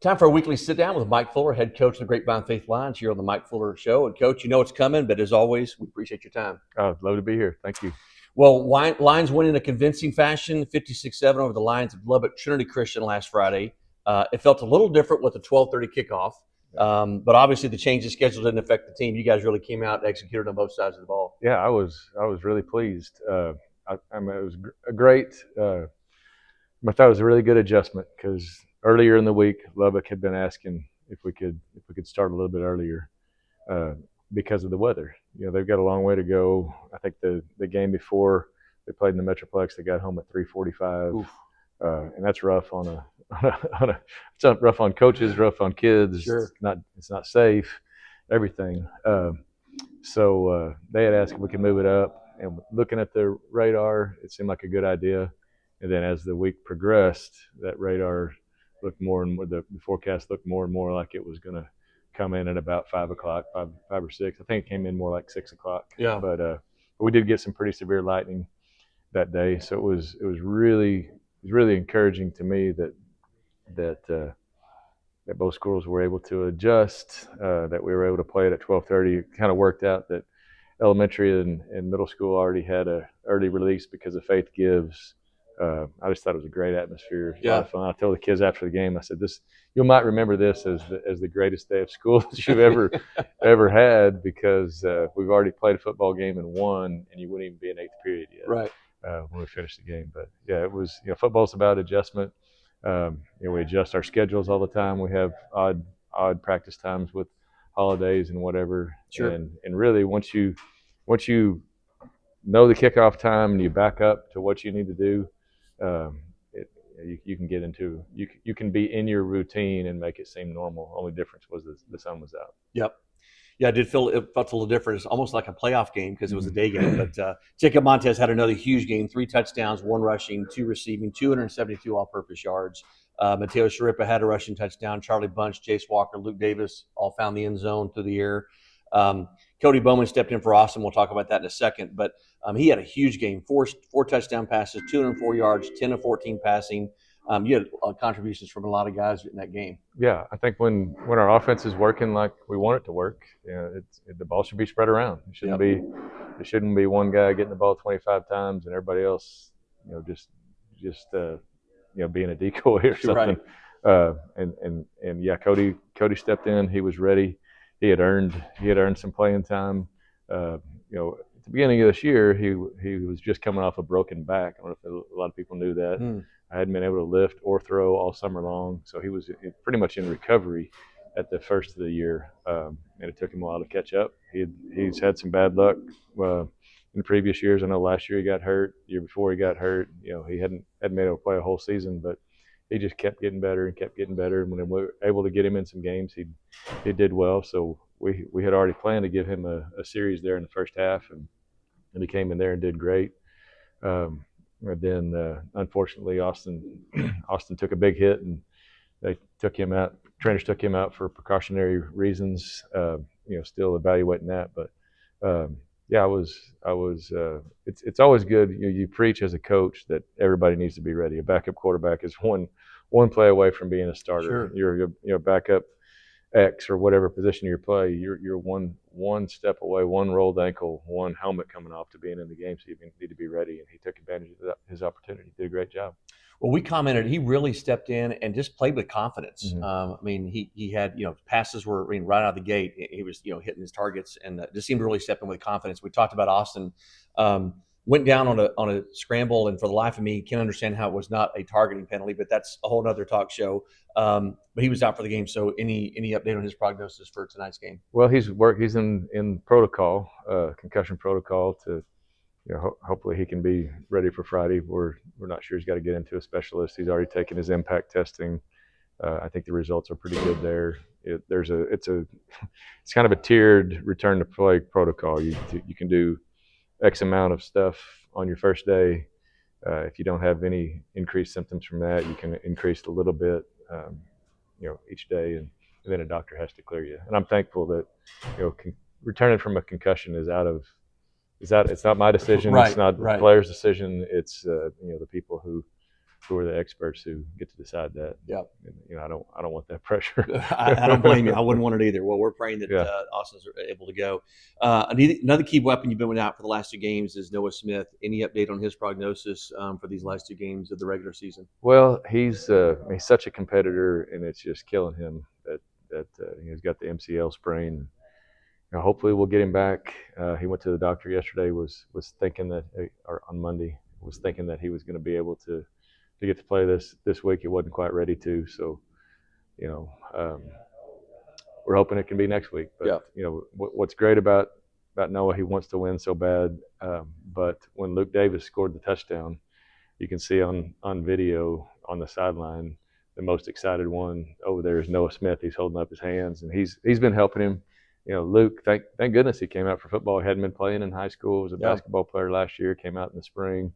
Time for a weekly sit-down with Mike Fuller, head coach of the Grapevine Faith Lions here on the Mike Fuller Show. And, Coach, you know it's coming, but as always, we appreciate your time. I'd love to be here. Thank you. Well, Lions win in a convincing fashion, 56-7 over the Lions of Lubbock Trinity Christian last Friday. It felt a little different with the 12:30 kickoff, but obviously the change of schedule didn't affect the team. You guys really came out and executed on both sides of the ball. Yeah, I was really pleased. It was a great. I thought it was a really good adjustment because earlier in the week, Lubbock had been asking if we could start a little bit earlier because of the weather. You know, they've got a long way to go. I think the game before they played in the Metroplex, they got home at 3:45, and that's rough on a it's rough on coaches, rough on kids. Sure. It's not safe, everything. So they had asked if we could move it up, and looking at the radar, it seemed like a good idea. And then as the week progressed, that radar looked more and more, the forecast looked more and more like it was going to come in at about 5 o'clock, 5 or 6. I think it came in more like 6 o'clock. Yeah. But we did get some pretty severe lightning that day, so it was really encouraging to me that both schools were able to adjust, that we were able to play it at 12:30. It kind of worked out that elementary and middle school already had a early release because of Faith Gives. I just thought it was a great atmosphere. It was a lot of fun. I told the kids after the game, I said, you might remember this as the greatest day of school that you've ever had, because we've already played a football game and won, and you wouldn't even be in eighth period yet. Right. When we finished the game. But yeah, it was, football's about adjustment. We adjust our schedules all the time. We have odd practice times with holidays and whatever. Sure. And really, once you know the kickoff time and you back up to what you need to do, you can get into you can be in your routine and make it seem normal. Only difference was the sun was out. Yep. Yeah, it felt a little different. It's almost like a playoff game because it was a day game. But Jacob Montez had another huge game: 3 touchdowns, 1 rushing, 2 receiving, 272 all-purpose yards. Mateo Sharippa had a rushing touchdown. Charlie Bunch, Jace Walker, Luke Davis all found the end zone through the air. Cody Bowman stepped in for Austin. We'll talk about that in a second. But he had a huge game: 4 touchdown passes, 204 yards, 10 of 14 passing. You had contributions from a lot of guys in that game. Yeah, I think when our offense is working like we want it to work, the ball should be spread around. It shouldn't be one guy getting the ball 25 times and everybody else, just being a decoy or something. Right. And yeah, Cody stepped in. He was ready. He had earned some playing time. At the beginning of this year, he was just coming off a broken back. I don't know if a lot of people knew that. I hadn't been able to lift or throw all summer long, so he was pretty much in recovery at the first of the year, and it took him a while to catch up. He's had some bad luck in previous years. I know last year he got hurt. The year before he got hurt, he hadn't been able to play a whole season, but he just kept getting better and kept getting better. And when we were able to get him in some games, he did well. So we had already planned to give him a series there in the first half, and he came in there and did great. And then unfortunately, Austin took a big hit, and they took him out. Trainers took him out for precautionary reasons. Still evaluating that, but yeah, I was. It's always good. You preach as a coach that everybody needs to be ready. A backup quarterback is one play away from being a starter. Sure. You're backup X or whatever position you play. You're one step away, one rolled ankle, one helmet coming off to being in the game. So you need to be ready. And he took advantage of his opportunity. Did a great job. Well, we commented he really stepped in and just played with confidence. Mm-hmm. He had passes were right out of the gate. He was hitting his targets and just seemed to really step in with confidence. We talked about Austin. Went down on a scramble, and for the life of me, can't understand how it was not a targeting penalty. But that's a whole other talk show. But he was out for the game. So any update on his prognosis for tonight's game? Well, he's in protocol, concussion protocol to. Hopefully he can be ready for Friday. We're not sure. He's got to get into a specialist. He's already taken his impact testing. I think the results are pretty good there. It's kind of a tiered return to play protocol. You can do X amount of stuff on your first day. If you don't have any increased symptoms from that, you can increase a little bit, each day, and then a doctor has to clear you. And I'm thankful that returning from a concussion is it's not my decision. Right, it's not right. the player's decision. It's the people who who are the experts who get to decide that. Yeah. And, I don't want that pressure. I don't blame you. I wouldn't want it either. Well, we're praying that Austin's able to go. Another key weapon you've been without for the last 2 games is Noah Smith. Any update on his prognosis for these last 2 games of the regular season? Well, he's such a competitor, and it's just killing him that he's got the MCL sprain. Hopefully we'll get him back. He went to the doctor yesterday. Was thinking that, or on Monday, was thinking that he was going to be able to get to play this week. He wasn't quite ready to. So, we're hoping it can be next week. But what's great about Noah, he wants to win so bad. But when Luke Davis scored the touchdown, you can see on video on the sideline, the most excited one over there is Noah Smith. He's holding up his hands, and he's been helping him. Luke, thank goodness he came out for football. He hadn't been playing in high school. He was a basketball player last year. Came out in the spring.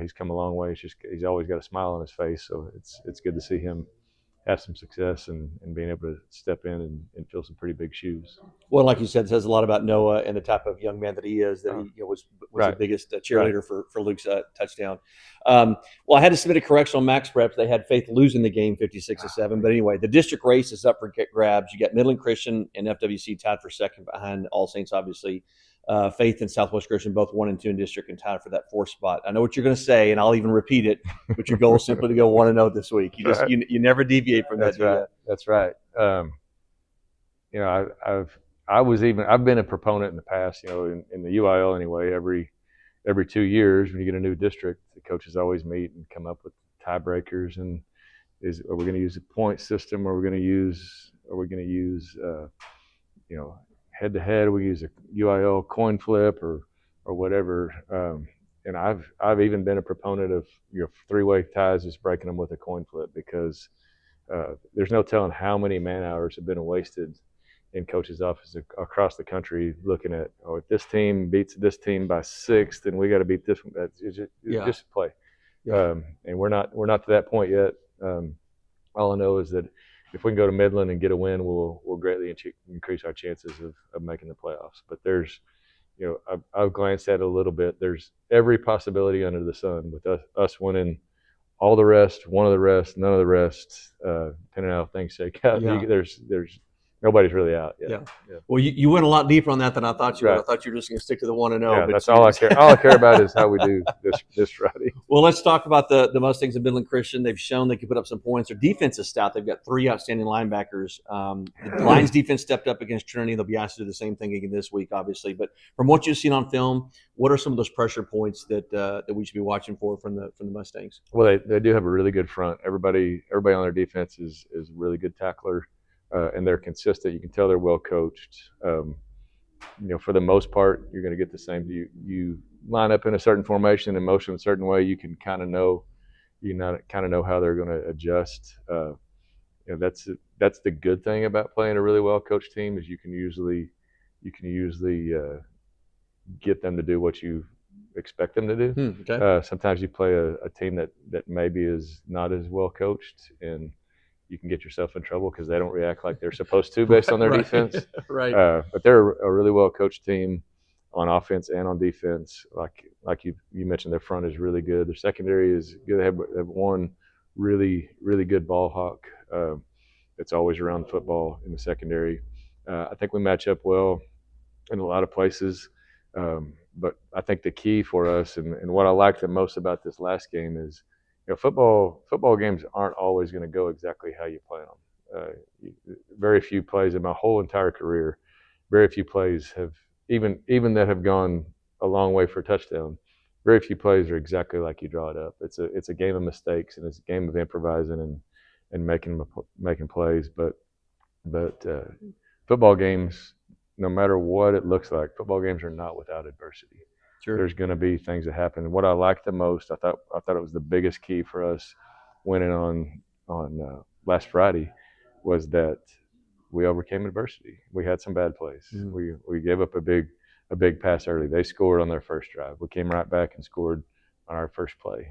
He's come a long way. He's always got a smile on his face. So it's good to see him have some success and being able to step in and fill some pretty big shoes. Well, like you said, it says a lot about Noah and the type of young man that he is, that he was the biggest cheerleader for Luke's touchdown. Well, I had to submit a correction on Max Preps. They had Faith losing the game 56-7. But anyway, the district race is up for grabs. You got Midland Christian and FWC tied for second behind All Saints, obviously. Faith and Southwest Christian both 1 and 2 in district and tied for that 4th spot. I know what you're going to say, and I'll even repeat it. But your goal is simply to go 1-0 this week. You never deviate from that. That's right. I've been a proponent in the past. In the UIL anyway. Every 2 years, when you get a new district, the coaches always meet and come up with tiebreakers. And are we going to use a point system? Or are we going to use head-to-head, we use a UIL coin flip or whatever. And I've even been a proponent of 3-way ties, just breaking them with a coin flip, because there's no telling how many man hours have been wasted in coaches' offices across the country looking at, if this team beats this team by 6, then we got to beat this one. Just play. Yeah. And we're not to that point yet. All I know is that if we can go to Midland and get a win, we'll greatly increase our chances of making the playoffs. But there's, I've glanced at it a little bit. There's every possibility under the sun with us winning all the rest, one of the rest, none of the rest, depending on how things shake out. Yeah. There's nobody's really out yet. Yeah. Well, you went a lot deeper on that than I thought you would. I thought you were just going to stick to the 1-0. Yeah, that's all I care. All I care about is how we do this Friday. Well, let's talk about the Mustangs of Midland Christian. They've shown they can put up some points. Their defense is stout. They've got 3 outstanding linebackers. The Lions defense stepped up against Trinity. They'll be asked to do the same thing again this week, obviously. But from what you've seen on film, what are some of those pressure points that we should be watching for from the Mustangs? Well, they do have a really good front. Everybody on their defense is a really good tackler. And they're consistent. You can tell they're well coached. For the most part, you're going to get the same. You line up in a certain formation and motion a certain way. You can kind of know how they're going to adjust. That's the good thing about playing a really well coached team, is you can usually get them to do what you expect them to do. Okay. Sometimes you play a team that maybe is not as well coached, and you can get yourself in trouble because they don't react like they're supposed to based on their defense. Right. But they're a really well-coached team on offense and on defense. Like you mentioned, their front is really good. Their secondary is good. They have one really, really good ball hawk that's always around the football in the secondary. I think we match up well in a lot of places. But I think the key for us, and what I like the most about this last game is, football games aren't always going to go exactly how you plan them. Very few plays in my whole entire career, very few plays have even that have gone a long way for a touchdown. Very few plays are exactly like you draw it up. It's a game of mistakes, and it's a game of improvising and making plays. But football games, no matter what it looks like, football games are not without adversity. Sure. There's going to be things that happen. And what I liked the most, I thought it was the biggest key for us winning on last Friday, was that we overcame adversity. We had some bad plays. Mm-hmm. We gave up a big pass early. They scored on their first drive. We came right back and scored on our first play.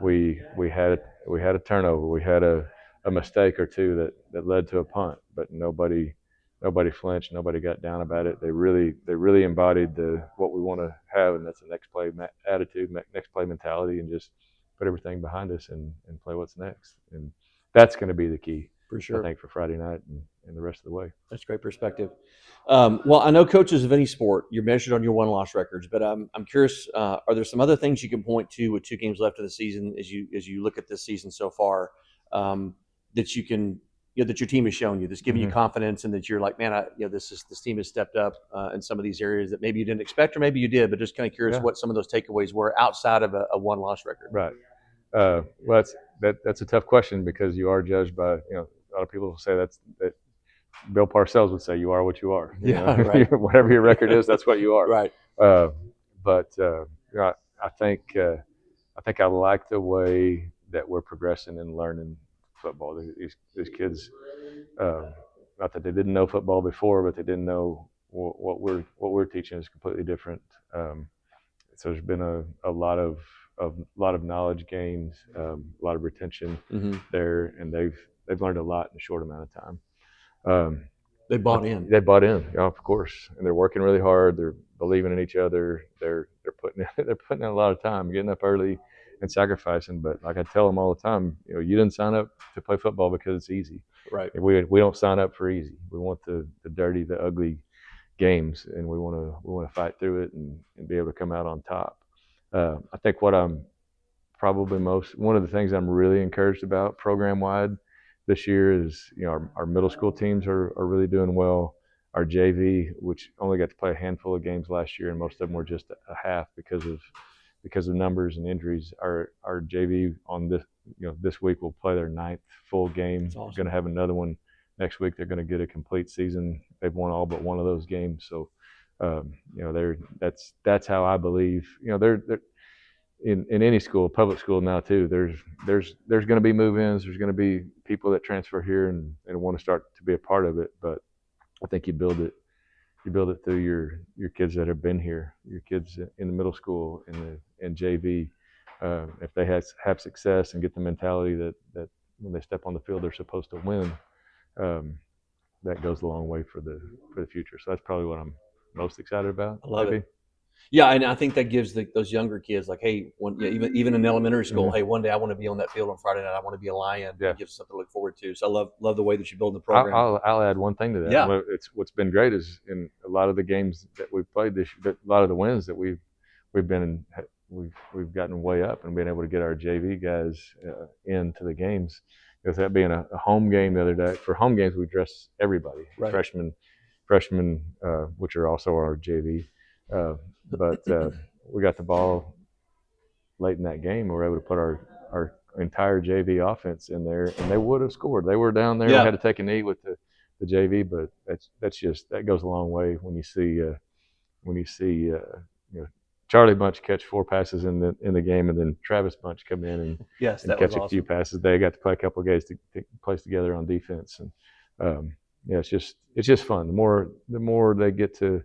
We had a turnover. We had a mistake or two that led to a punt, but nobody flinched. Nobody got down about it. They really embodied what we want to have, and that's a next play attitude, next play mentality, and just put everything behind us and play what's next. And that's going to be the key, For sure. I think, for Friday night and the rest of the way. That's great perspective. Well, I know coaches of any sport, you're measured on your win-loss records, but I'm curious, are there some other things you can point to with 2 games left of the season as you look at this season so far, that you can, that your team has shown you, that's giving you confidence, and that you're like, man, this team has stepped up in some of these areas that maybe you didn't expect, or maybe you did, but just kind of curious what some of those takeaways were outside of a one-loss record. Right. Well, that's a tough question, because you are judged by, a lot of people will say that Bill Parcells would say, you are what you are. Right. Whatever your record is, that's what you are. Right. But I think I like the way that we're progressing and learning football. These kids, not that they didn't know football before, but they didn't know what we're teaching is completely different. So there's been a lot of knowledge gains, a lot of retention there, and they've learned a lot in a short amount of time. They bought in. They bought in, of course, and they're working really hard. They're believing in each other. They're putting in a lot of time, getting up early and sacrificing. But like I tell them all the time, you didn't sign up to play football because it's easy. Right. We don't sign up for easy. We want the dirty, the ugly games, and we want to fight through it and be able to come out on top. I think what I'm probably one of the things I'm really encouraged about program wide this year is, our middle school teams are really doing well. Our JV, which only got to play a handful of games last year, and most of them were just a half because of numbers and injuries. Our JV on this week will play their 9th full game. Awesome. Going to have another one next week. They're going to get a complete season. They've won all but one of those games. So, that's how I believe. They're in any school, public school now too. There's going to be move-ins. There's going to be people that transfer here and want to start to be a part of it. But I think you build it through your kids that have been here, your kids in the middle school and JV. If they have success and get the mentality that when they step on the field they're supposed to win, that goes a long way for the future. So that's probably what I'm most excited about. I love it. Yeah, and I think that gives those younger kids, like, hey, even in elementary school, hey, one day I want to be on that field on Friday night. I want to be a Lion. Yeah. It gives something to look forward to. So I love the way that you build the program. I'll add one thing to that. Yeah. It's what's been great is in a lot of the games that we've played this year, a lot of the wins that we've been in, we've gotten way up and been able to get our JV guys into the games. With that being a home game the other day, for home games we dress everybody, right. freshmen, which are also our JV. But we got the ball late in that game. We were able to put our entire JV offense in there, and they would have scored. They were down there. Yeah. We had to take a knee with the JV, but that goes a long way when you see Charlie Bunch catch 4 passes in the game, and then Travis Bunch come in and catch a few passes. They got to play a couple of games to place together on defense, and it's just fun. The more they get to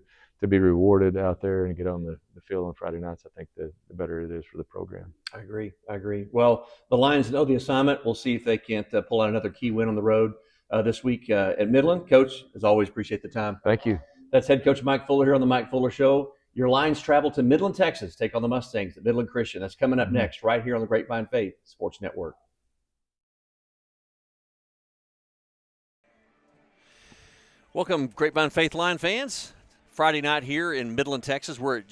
be rewarded out there and get on the field on Friday nights, I think the better it is for the program. I agree. Well, the Lions know the assignment. We'll see if they can't pull out another key win on the road this week at Midland. Coach, as always, appreciate the time. Thank you. That's head coach Mike Fuller here on the Mike Fuller Show. Your Lions travel to Midland, Texas, take on the Mustangs at Midland Christian. That's coming up next right here on the Grapevine Faith Sports Network. Welcome, Grapevine Faith Lion fans. Friday night here in Midland, Texas. We're at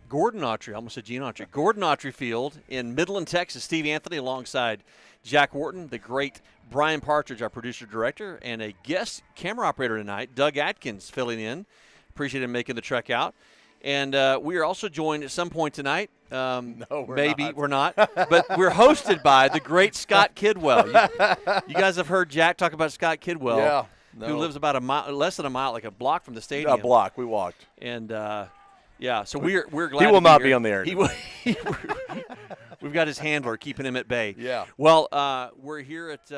Gordon Awtry. I almost said Gene Awtry. Gordon Awtry Field in Midland, Texas. Steve Anthony alongside Jack Wharton, the great Brian Partridge, our producer-director, and a guest camera operator tonight, Doug Atkins, filling in. Appreciate him making the trek out. And we are also joined at some point tonight. No, we're not. But we're hosted by the great Scott Kidwell. You guys have heard Jack talk about Scott Kidwell. Yeah. No. Who lives about less than a mile, like a block from the stadium. A block. We walked. And so we're glad. He will not be on the air. We've got his handler keeping him at bay. Yeah. Well, we're here at,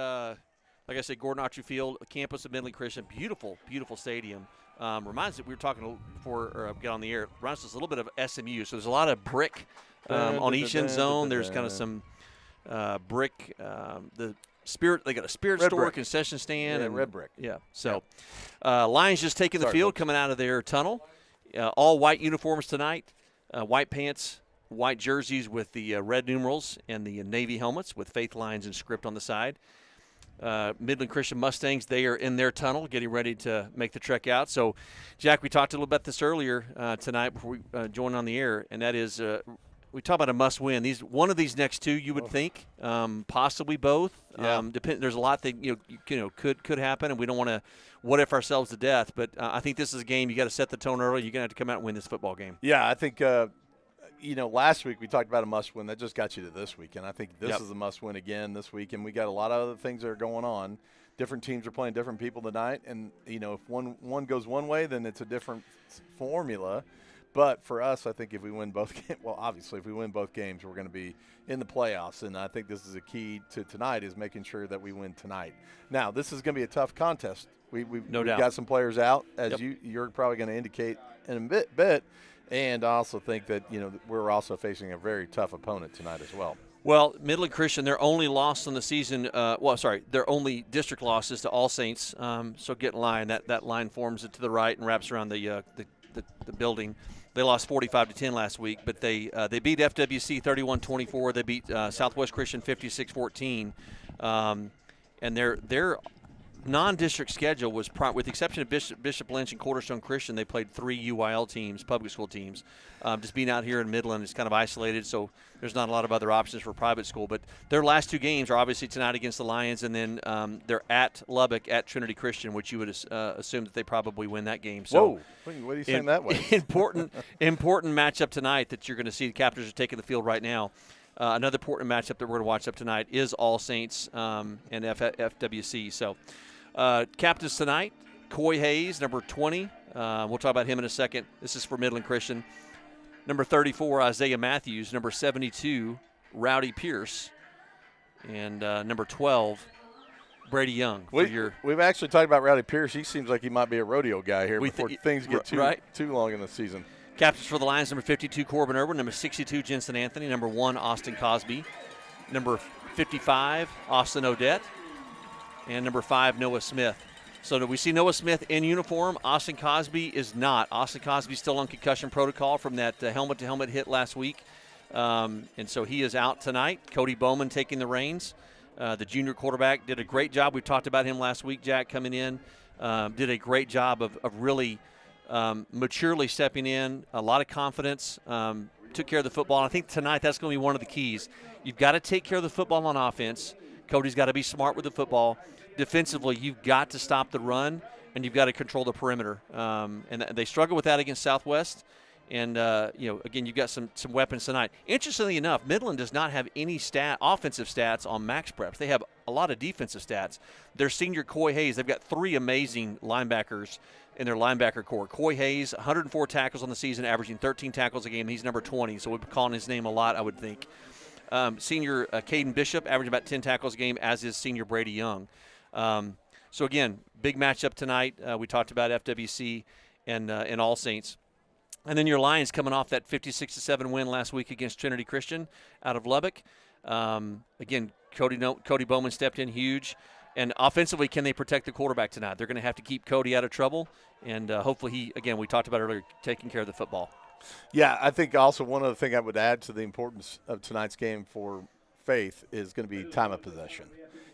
like I said, Gordon Awtry Field, campus of Midland Christian. Beautiful, beautiful stadium. Reminds us, we were talking before get on the air. Reminds us a little bit of SMU. So there's a lot of brick on each end zone. There's kind of some brick. They got a spirit red store, brick. Concession stand, and and red brick. Yeah. So, Lions just taking the field, coming out of their tunnel. All white uniforms tonight, white pants, white jerseys with the red numerals and the navy helmets with Faith lines and script on the side. Midland Christian Mustangs, they are in their tunnel getting ready to make the trek out. So, Jack, we talked a little about this earlier tonight before we joined on the air, and that is we talk about a must-win. One of these next two, you would think, possibly both. Yeah. There's a lot that could happen, and we don't want to what if ourselves to death. But I think this is a game you got to set the tone early. You're going to have to come out and win this football game. Yeah, I think last week we talked about a must-win. That just got you to this week, and I think this is a must-win again this week. And we got a lot of other things that are going on. Different teams are playing different people tonight, and if one goes one way, then it's a different formula. But for us, I think if we win both games, well, obviously if we win both games, we're going to be in the playoffs. And I think this is a key to tonight is making sure that we win tonight. Now, this is going to be a tough contest. We've got some players out, as you're probably going to indicate in a bit. And I also think that, we're also facing a very tough opponent tonight as well. Well, Midland Christian, their only loss on the season, their only district loss is to All Saints. So get in line. That line forms it to the right and wraps around the building. They lost 45-10 last week, but they beat FWC 31-24. They beat Southwest Christian 56-14. And their non-district schedule was, with the exception of Bishop Lynch and Cornerstone Christian, they played 3 UIL teams, public school teams. Just being out here in Midland is kind of isolated, so there's not a lot of other options for private school. But their last 2 games are obviously tonight against the Lions, and then they're at Lubbock at Trinity Christian, which you would assume that they probably win that game. So whoa, what are you saying that way? important matchup tonight that you're going to see. The Captors are taking the field right now. Another important matchup that we're going to watch up tonight is All Saints and FWC. So captains tonight, Coy Hayes, number 20. We'll talk about him in a second. This is for Midland Christian. Number 34, Isaiah Matthews. Number 72, Rowdy Pierce. And number 12, Brady Young. We've actually talked about Rowdy Pierce. He seems like he might be a rodeo guy here before things get too long in the season. Captains for the Lions, number 52, Corbin Irwin. Number 62, Jensen Anthony. Number 1, Austin Cosby. Number 55, Austin Odette. And number 5, Noah Smith. So do we see Noah Smith in uniform? Austin Cosby is not. Austin Cosby's still on concussion protocol from that helmet-to-helmet hit last week. And so he is out tonight. Cody Bowman taking the reins. The junior quarterback did a great job. We talked about him last week, Jack, coming in. Did a great job of really maturely stepping in, a lot of confidence, took care of the football. And I think tonight that's going to be one of the keys. You've got to take care of the football on offense. Cody's got to be smart with the football. Defensively, you've got to stop the run, and you've got to control the perimeter. And they struggle with that against Southwest. And, again, you've got some weapons tonight. Interestingly enough, Midland does not have any offensive stats on Max Preps. They have a lot of defensive stats. Their senior, Coy Hayes, they've got 3 amazing linebackers in their linebacker core. Coy Hayes, 104 tackles on the season, averaging 13 tackles a game. He's number 20, so we'll be calling his name a lot, I would think. Senior Caden Bishop, averaging about 10 tackles a game, as is senior Brady Young. So, again, big matchup tonight. We talked about FWC and All Saints. And then your Lions coming off that 56-7 win last week against Trinity Christian out of Lubbock. Again, Cody Bowman stepped in huge. And offensively, can they protect the quarterback tonight? They're going to have to keep Cody out of trouble. And hopefully we talked about earlier, taking care of the football. Yeah, I think also one other thing I would add to the importance of tonight's game for Faith is going to be time of possession.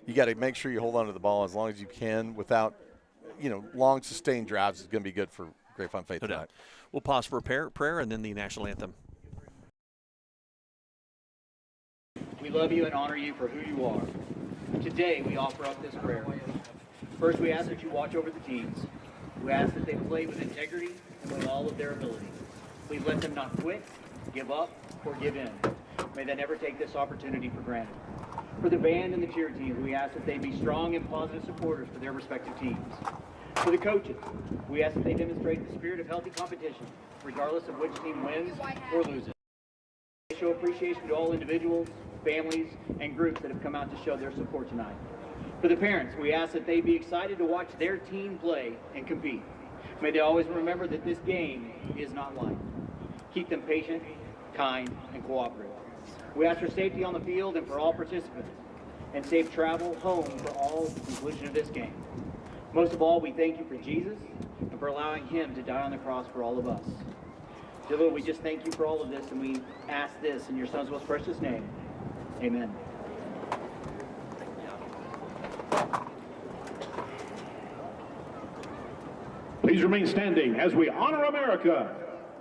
You got to make sure you hold on to the ball as long as you can without, long sustained drives is going to be good for Grapevine Faith tonight. We'll pause for a prayer and then the national anthem. We love you and honor you for who you are. Today we offer up this prayer. First, we ask that you watch over the teams. We ask that they play with integrity and with all of their ability. Please let them not quit, give up, or give in. May they never take this opportunity for granted. For the band and the cheer teams, we ask that they be strong and positive supporters for their respective teams. For the coaches, we ask that they demonstrate the spirit of healthy competition, regardless of which team wins or loses. They show appreciation to all individuals, families, and groups that have come out to show their support tonight. For the parents, we ask that they be excited to watch their team play and compete. May they always remember that this game is not light. Keep them patient, kind, and cooperative. We ask for safety on the field and for all participants, and safe travel home for all at the conclusion of this game. Most of all, we thank you for Jesus and for allowing him to die on the cross for all of us. Dear Lord, we just thank you for all of this, and we ask this in your Son's most precious name. Amen. Please remain standing as we honor America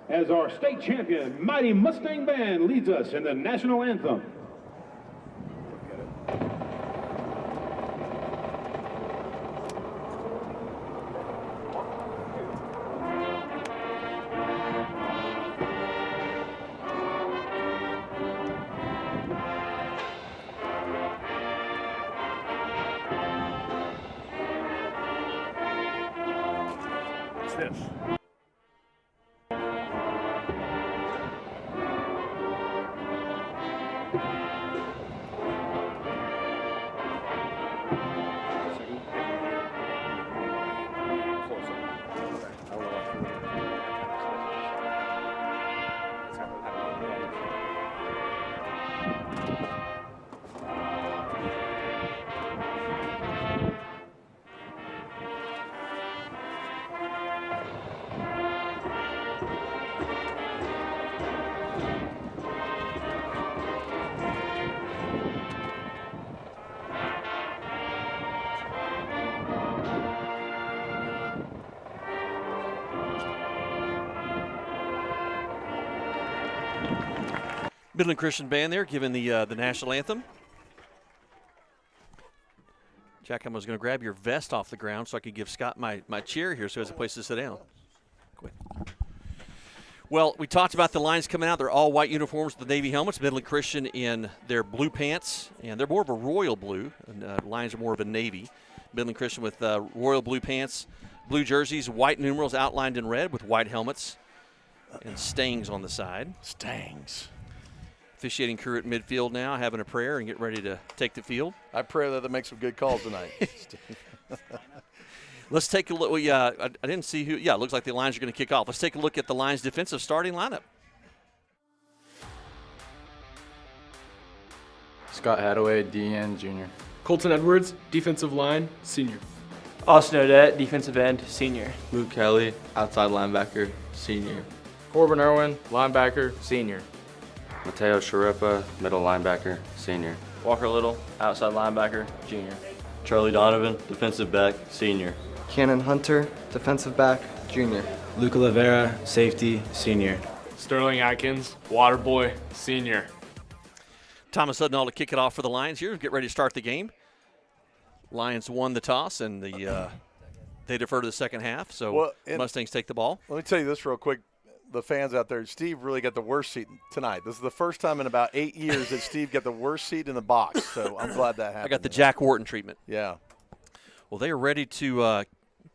as our state champion, Mighty Mustang Band, leads us in the national anthem. This. Midland Christian Band there giving the national anthem. Jack, I was going to grab your vest off the ground so I could give Scott my chair here so he has a place to sit down. Quick. Well, we talked about the Lions coming out. They're all white uniforms with the Navy helmets. Midland Christian in their blue pants, and they're more of a royal blue. And Lions are more of a navy. Midland Christian with royal blue pants, blue jerseys, white numerals outlined in red with white helmets, and Stangs on the side. Stangs. Officiating crew at midfield now, having a prayer and getting ready to take the field. I pray that they make some good calls tonight. Let's take a look. Well, yeah, I didn't see who. Yeah, it looks like the Lions are going to kick off. Let's take a look at the Lions' defensive starting lineup. Scott Hadaway, DN Jr. Colton Edwards, defensive line, senior. Austin Odette, defensive end, senior. Luke Kelly, outside linebacker, senior. Corbin Irwin, linebacker, senior. Mateo Sharepa, middle linebacker, senior. Walker Little, outside linebacker, junior. Charlie Donovan, defensive back, senior. Cannon Hunter, defensive back, junior. Luca Rivera, safety, senior. Sterling Atkins, water boy, senior. Thomas Hudnall to kick it off for the Lions here. Get ready to start the game. Lions won the toss, and they defer to the second half, so Mustangs take the ball. Let me tell you this real quick. The fans out there, Steve really got the worst seat tonight. This is the first time in about 8 years that Steve got the worst seat in the box, so I'm glad that happened. I got the Jack Wharton treatment. Yeah. Well, they are ready to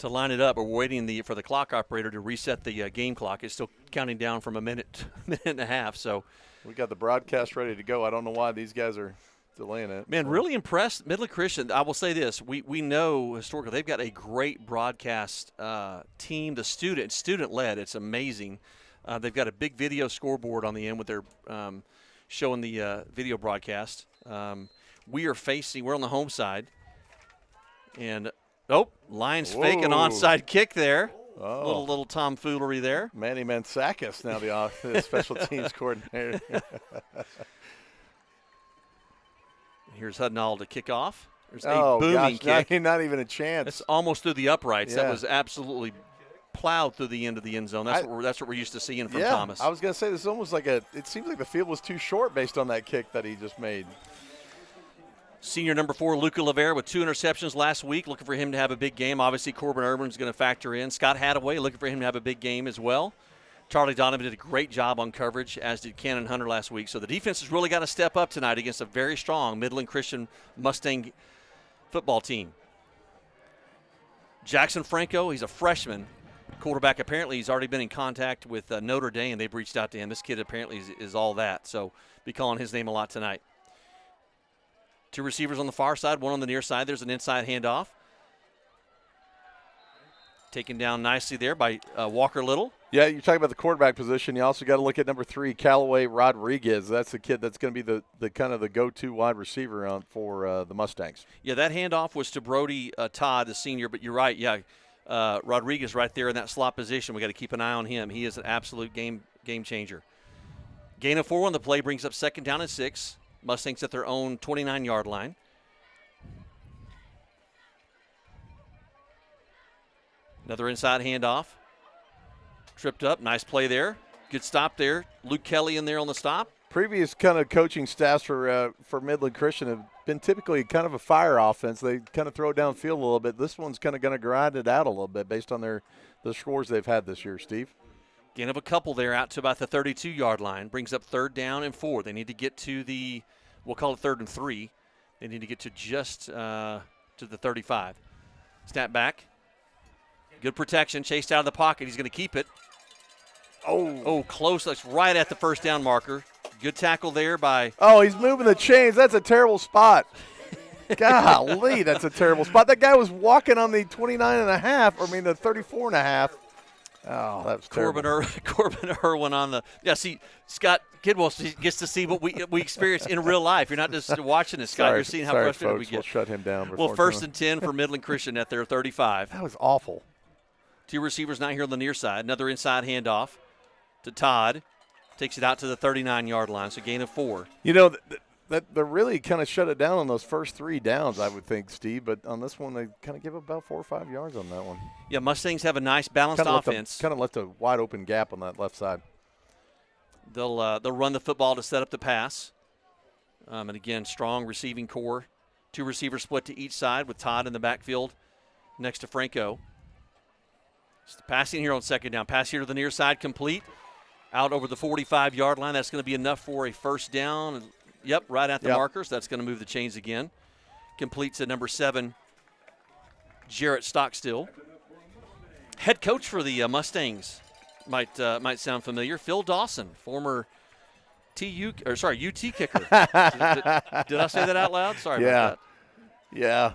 line it up. We're waiting for the clock operator to reset the game clock. It's still counting down from a minute and a half. So we got the broadcast ready to go. I don't know why these guys are delaying it. Man, really impressed. Midland Christian, I will say this. We know historically they've got a great broadcast team. The student-led. It's amazing. They've got a big video scoreboard on the end with their showing the video broadcast. We're on the home side. And, Lions fake an onside kick there. Oh. Little tomfoolery there. Manny Mansakis now the special teams coordinator. Here's Hudnall to kick off. There's a booming kick. Not even a chance. It's almost through the uprights. Yeah. That was absolutely plowed through the end of the end zone. That's what we're used to seeing from Thomas. I was going to say, this is almost like it seems like the field was too short based on that kick that he just made. Senior number 4, Luca Rivera, with 2 interceptions last week. Looking for him to have a big game. Obviously, Corbin Irwin's going to factor in. Scott Hadaway, looking for him to have a big game as well. Charlie Donovan did a great job on coverage, as did Cannon Hunter last week. So the defense has really got to step up tonight against a very strong Midland Christian Mustang football team. Jackson Franco, he's a freshman. Quarterback, apparently he's already been in contact with Notre Dame. They've reached out to him. This kid apparently is all that. So be calling his name a lot tonight. 2 receivers on the far side, 1 on the near side. There's an inside handoff. Taken down nicely there by Walker Little. Yeah, you're talking about the quarterback position. You also got to look at number 3, Callaway Rodriguez. That's the kid that's going to be the kind of the go-to wide receiver for the Mustangs. Yeah, that handoff was to Brody Todd, the senior. But you're right. Yeah, Rodriguez right there in that slot position. We got to keep an eye on him. He is an absolute game game changer. Gain of 4 on the play brings up 2nd down and 6. Mustangs at their own 29-yard line. Another inside handoff. Tripped up. Nice play there. Good stop there. Luke Kelly in there on the stop. Previous kind of coaching staffs for Midland Christian have been typically kind of a fire offense. They kind of throw it downfield a little bit. This one's kind of going to grind it out a little bit based on the scores they've had this year, Steve. Gain of a couple there out to about the 32-yard line. Brings up 3rd down and 4. They need to get to we'll call it 3rd and 3. They need to get to just to the 35. Snap back. Good protection. Chased out of the pocket. He's going to keep it. Oh, close. That's right at the 1st down marker. Good tackle there by. Oh, he's moving the chains. That's a terrible spot. Golly, that's a terrible spot. That guy was walking on the the 34 and a half. Oh, that was terrible. Corbin Irwin on the. Yeah, see, Scott Kidwell gets to see what we experience in real life. You're not just watching it, Scott. You're seeing how frustrated we get. We'll shut him down. Well, 1st and 10 for Midland Christian at their 35. That was awful. 2 receivers not here on the near side. Another inside handoff to Todd. Takes it out to the 39-yard line, so gain of 4. You know, that they really kind of shut it down on those first 3 downs, I would think, Steve. But on this one, they kind of give up about 4 or 5 yards on that one. Yeah, Mustangs have a nice balanced offense. Kind of left a wide open gap on that left side. They'll run the football to set up the pass. And again, strong receiving core. 2 receivers split to each side with Todd in the backfield next to Franco. Just passing here on 2nd down. Pass here to the near side, complete. Out over the 45-yard line. That's going to be enough for a 1st down. Yep, right at the markers. That's going to move the chains again. Complete to number 7, Jarrett Stockstill. Head coach for the Mustangs might sound familiar. Phil Dawson, former UT kicker. Did I say that out loud? Sorry about that. Yeah.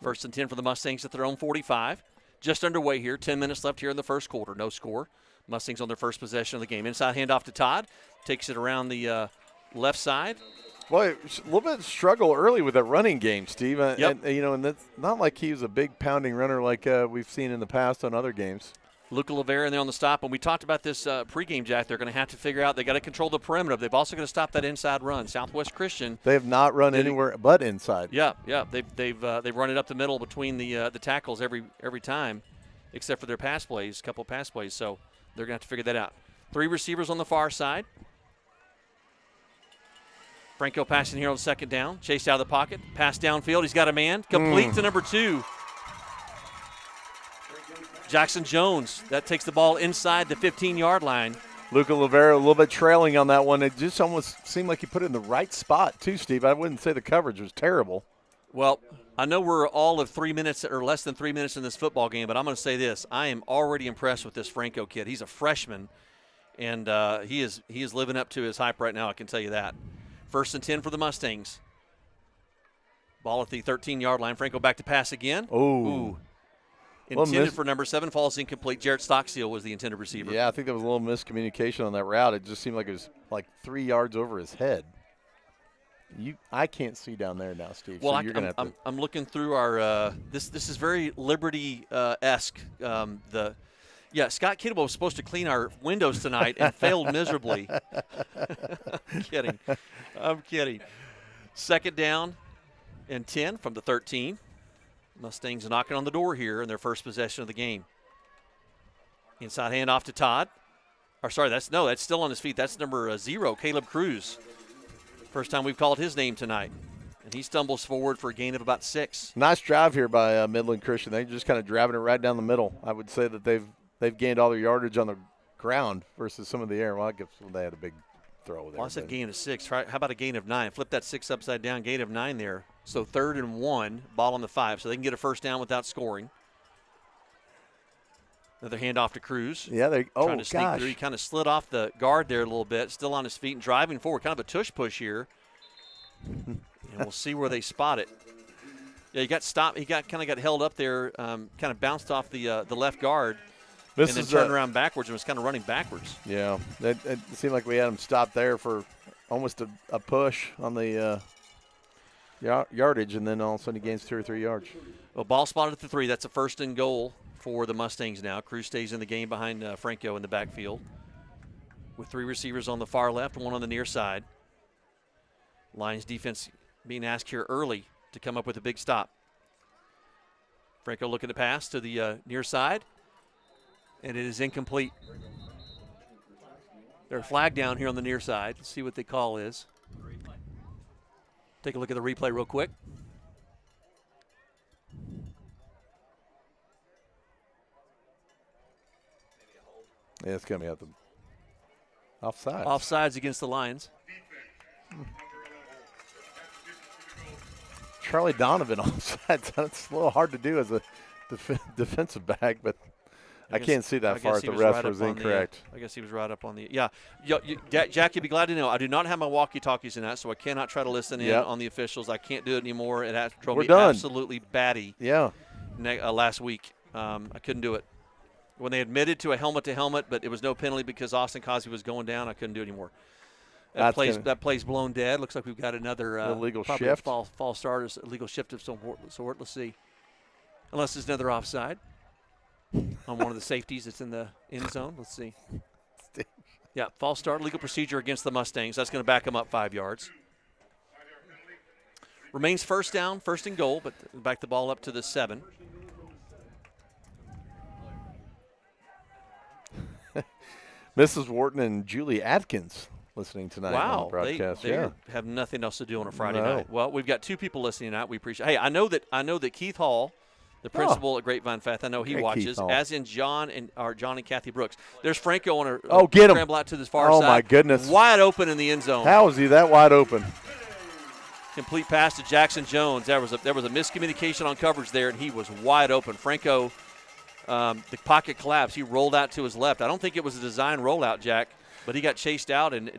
1st and 10 for the Mustangs at their own 45. Just underway here. 10 minutes left here in the first quarter. No score. Mustangs on their first possession of the game. Inside handoff to Todd. Takes it around the left side. Boy, a little bit of struggle early with that running game, Steve. Yep. And that's not like he was a big pounding runner like we've seen in the past on other games. Luca Levera in there on the stop. And we talked about this pregame, Jack. They're going to have to figure out they got to control the perimeter. They've also got to stop that inside run. Southwest Christian. They have not run anywhere but inside. Yeah. They've run it up the middle between the tackles every time, except for their pass plays, a couple of pass plays. So they're going to have to figure that out. 3 receivers on the far side. Franco passing here on 2nd down. Chased out of the pocket. Pass downfield. He's got a man. Complete to number 2. Jackson Jones. That takes the ball inside the 15-yard line. Luca Levera a little bit trailing on that one. It just almost seemed like he put it in the right spot too, Steve. I wouldn't say the coverage was terrible. Well, I know we're all of 3 minutes or less than 3 minutes in this football game, but I'm going to say this. I am already impressed with this Franco kid. He's a freshman, and he is living up to his hype right now, I can tell you that. 1st and 10 for the Mustangs. Ball at the 13-yard line. Franco back to pass again. Ooh. Intended for number 7, falls incomplete. Jarrett Stockstill was the intended receiver. Yeah, I think there was a little miscommunication on that route. It just seemed like it was like 3 yards over his head. I can't see down there now, Steve. Well, so you're gonna have to. I'm looking through our this is very Liberty-esque. Scott Kidwell was supposed to clean our windows tonight and failed miserably. I'm kidding. 2nd down and 10 from the 13. Mustangs knocking on the door here in their first possession of the game. Inside handoff to Todd. That's still on his feet. That's number 0, Caleb Cruz. First time we've called his name tonight. And he stumbles forward for a gain of about 6. Nice drive here by Midland Christian. They're just kind of driving it right down the middle. I would say that they've gained all their yardage on the ground versus some of the air. Well, I guess they had a big throw there. Well, I said gain of 6. How about a gain of 9? Flip that 6 upside down, gain of 9 there. So 3rd and 1, ball on the 5. So they can get a 1st down without scoring. Another handoff to Cruz. Yeah, trying to sneak through. He kind of slid off the guard there a little bit, still on his feet and driving forward. Kind of a tush push here. And we'll see where they spot it. Yeah, he got stopped. He kind of got held up there, kind of bounced off the left guard, and then turned around backwards and was kind of running backwards. Yeah, it seemed like we had him stopped there for almost a push on the yardage, and then all of a sudden he gains 2 or 3 yards. Well, ball spotted at the 3. That's a 1st and goal for the Mustangs now. Cruz stays in the game behind Franco in the backfield. with 3 receivers on the far left, 1 on the near side. Lions defense being asked here early to come up with a big stop. Franco looking to pass to the near side, and it is incomplete. They're flagged down here on the near side. Let's see what the call is. Take a look at the replay real quick. Yeah, it's going to be at the offside. Offsides against the Lions. Charlie Donovan offside. That's a little hard to do as a defensive back, but I can't see that far if the ref was incorrect. I guess he was right up on the – yeah. Jack, you'd be glad to know I do not have my walkie-talkies in that, so I cannot try to listen in on the officials. I can't do it anymore. It drove me absolutely batty last week. I couldn't do it. When they admitted to a helmet-to-helmet, but it was no penalty because Austin Cosby was going down, I couldn't do it anymore. That play's blown dead. Looks like we've got another illegal shift. False starters, illegal shift of some sort. Let's see. Unless there's another offside on one of the safeties that's in the end zone. Let's see. Yeah, false start, legal procedure against the Mustangs. That's going to back them up 5 yards. Remains first down, first and goal, but back the ball up to the 7. Mrs. Wharton and Julie Atkins listening tonight on the broadcast. They have nothing else to do on a Friday night. Well, we've got 2 people listening tonight. We appreciate. Hey, I know that Keith Hall, the principal at Grapevine Faith, I know he watches, as in John and Kathy Brooks. There's Franco on a get him. Scramble out to the far side. Oh my goodness! Wide open in the end zone. How is he that wide open? Complete pass to Jackson Jones. There was a miscommunication on coverage there, and he was wide open. Franco, the pocket collapsed. He rolled out to his left. I don't think it was a design rollout, Jack, but he got chased out and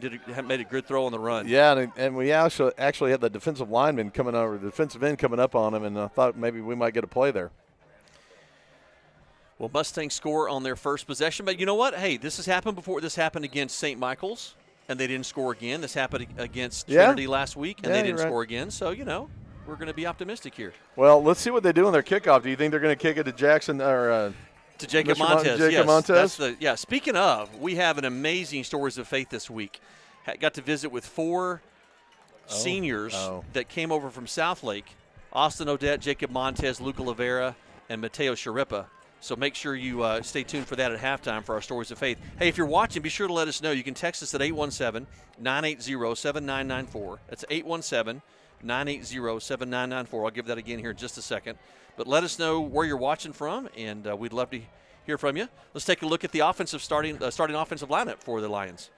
made a good throw on the run. Yeah, and we actually had the defensive lineman coming over, the defensive end coming up on him, and I thought maybe we might get a play there. Well, Mustangs score on their first possession, but you know what? Hey, this has happened before. This happened against St. Michael's, and they didn't score again. This happened against Trinity last week, and they didn't score again. So, we're going to be optimistic here. Well, let's see what they do on their kickoff. Do you think they're going to kick it to Jackson or to Jacob Montez? Montez? Speaking of, we have an amazing Stories of Faith this week. Got to visit with 4 seniors that came over from Southlake: Austin Odette, Jacob Montez, Luca Olivera, and Mateo Sharippa. So make sure you stay tuned for that at halftime for our Stories of Faith. Hey, if you're watching, be sure to let us know. You can text us at 817-980-7994. That's 817-980-7994. I'll give that again here in just a second. But let us know where you're watching from, and we'd love to hear from you. Let's take a look at the starting offensive lineup for the Lions.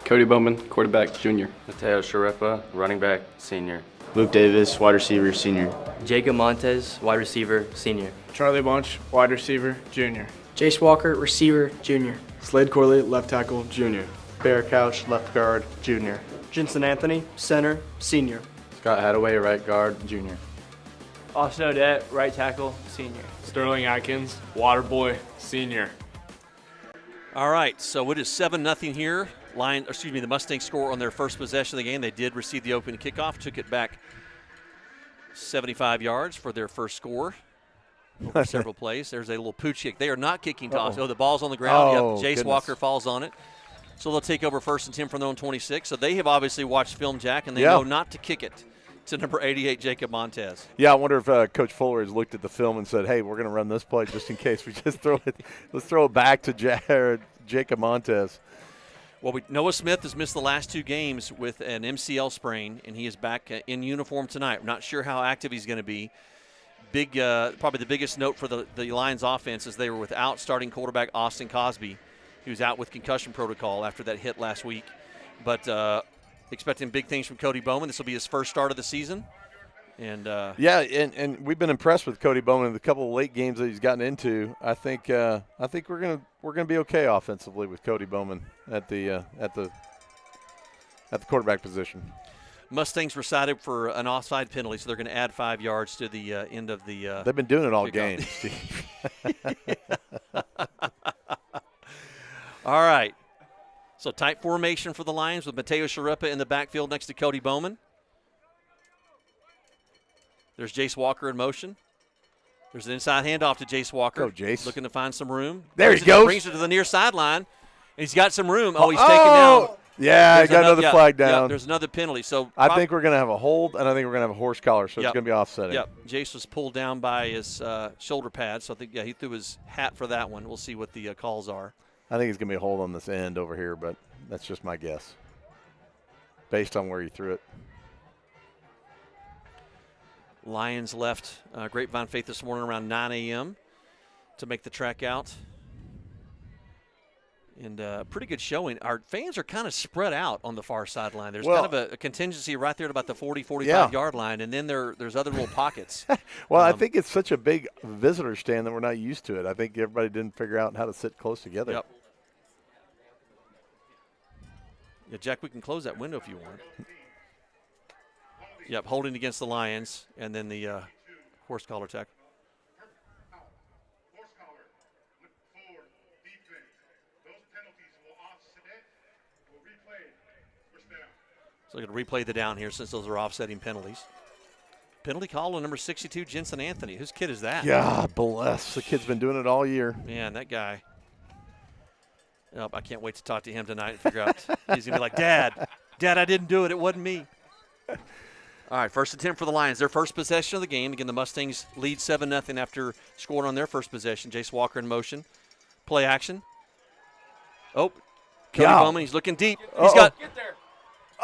Cody Bowman, quarterback, junior. Mateo Sharippa, running back, senior. Luke Davis, wide receiver, senior. Jacob Montez, wide receiver, senior. Charlie Bunch, wide receiver, junior. Jace Walker, receiver, junior. Slade Corley, left tackle, junior. Bear Couch, left guard, junior. Jensen Anthony, center, senior. Scott Hadaway, right guard, junior. Austin Odette, right tackle, senior. Sterling Atkins, water boy, senior. All right, so it is 7-0 here. The Mustangs score on their first possession of the game. They did receive the opening kickoff, took it back 75 yards for their first score over several plays. There's a little pooch kick. They are not kicking toss. The ball's on the ground. Jace Walker falls on it. So they'll take over 1st and 10 from their own 26. So they have obviously watched film, Jack, and they know not to kick it to number 88, Jacob Montez. Yeah, I wonder if Coach Fuller has looked at the film and said, hey, we're going to run this play just in case we just throw it. Let's throw it back to Jacob Montez. Well, Noah Smith has missed the last 2 games with an MCL sprain, and he is back in uniform tonight. I'm not sure how active he's going to be. Probably the biggest note for the Lions offense is they were without starting quarterback Austin Cosby. He was out with concussion protocol after that hit last week. But expecting big things from Cody Bowman. This will be his first start of the season. And and we've been impressed with Cody Bowman in the couple of late games that he's gotten into. I think we're gonna be okay offensively with Cody Bowman at the quarterback position. Mustangs were cited for an offside penalty, so they're going to add 5 yards to the end of the. They've been doing it all game, Steve. All right. So tight formation for the Lions with Mateo Sharippa in the backfield next to Cody Bowman. There's Jace Walker in motion. There's an inside handoff to Jace Walker. Go, Jace. Looking to find some room. There he goes. Brings it to the near sideline. He's got some room. Oh, he's taken down. Yeah, I got another flag down. Yeah, there's another penalty. So I think we're going to have a hold, and I think we're going to have a horse collar, so it's going to be offsetting. Yep. Jace was pulled down by his shoulder pad, so I think, he threw his hat for that one. We'll see what the calls are. I think it's going to be a hold on this end over here, but that's just my guess based on where he threw it. Lions left Grapevine Faith this morning around 9 a.m. to make the trek out. And pretty good showing. Our fans are kind of spread out on the far sideline. There's kind of a contingency right there at about the 40, 45-yard line, and then there's other little pockets. Well, I think it's such a big visitor stand that we're not used to it. I think everybody didn't figure out how to sit close together. Yep. Yeah, Jack, we can close that window if you want. Yep, holding against the Lions, and then the horse collar tackle. So we're going to replay the down here since those are offsetting penalties. Penalty call on number 62, Jensen Anthony. Whose kid is that? God bless. The kid's been doing it all year. Man, that guy. Oh, I can't wait to talk to him tonight and figure out. He's going to be like, Dad, I didn't do it. It wasn't me. All right, first attempt for the Lions. Their first possession of the game. Again, the Mustangs lead 7-0 after scoring on their first possession. Jace Walker in motion. Play action. Oh, Cody Bowman. He's looking deep. He's got –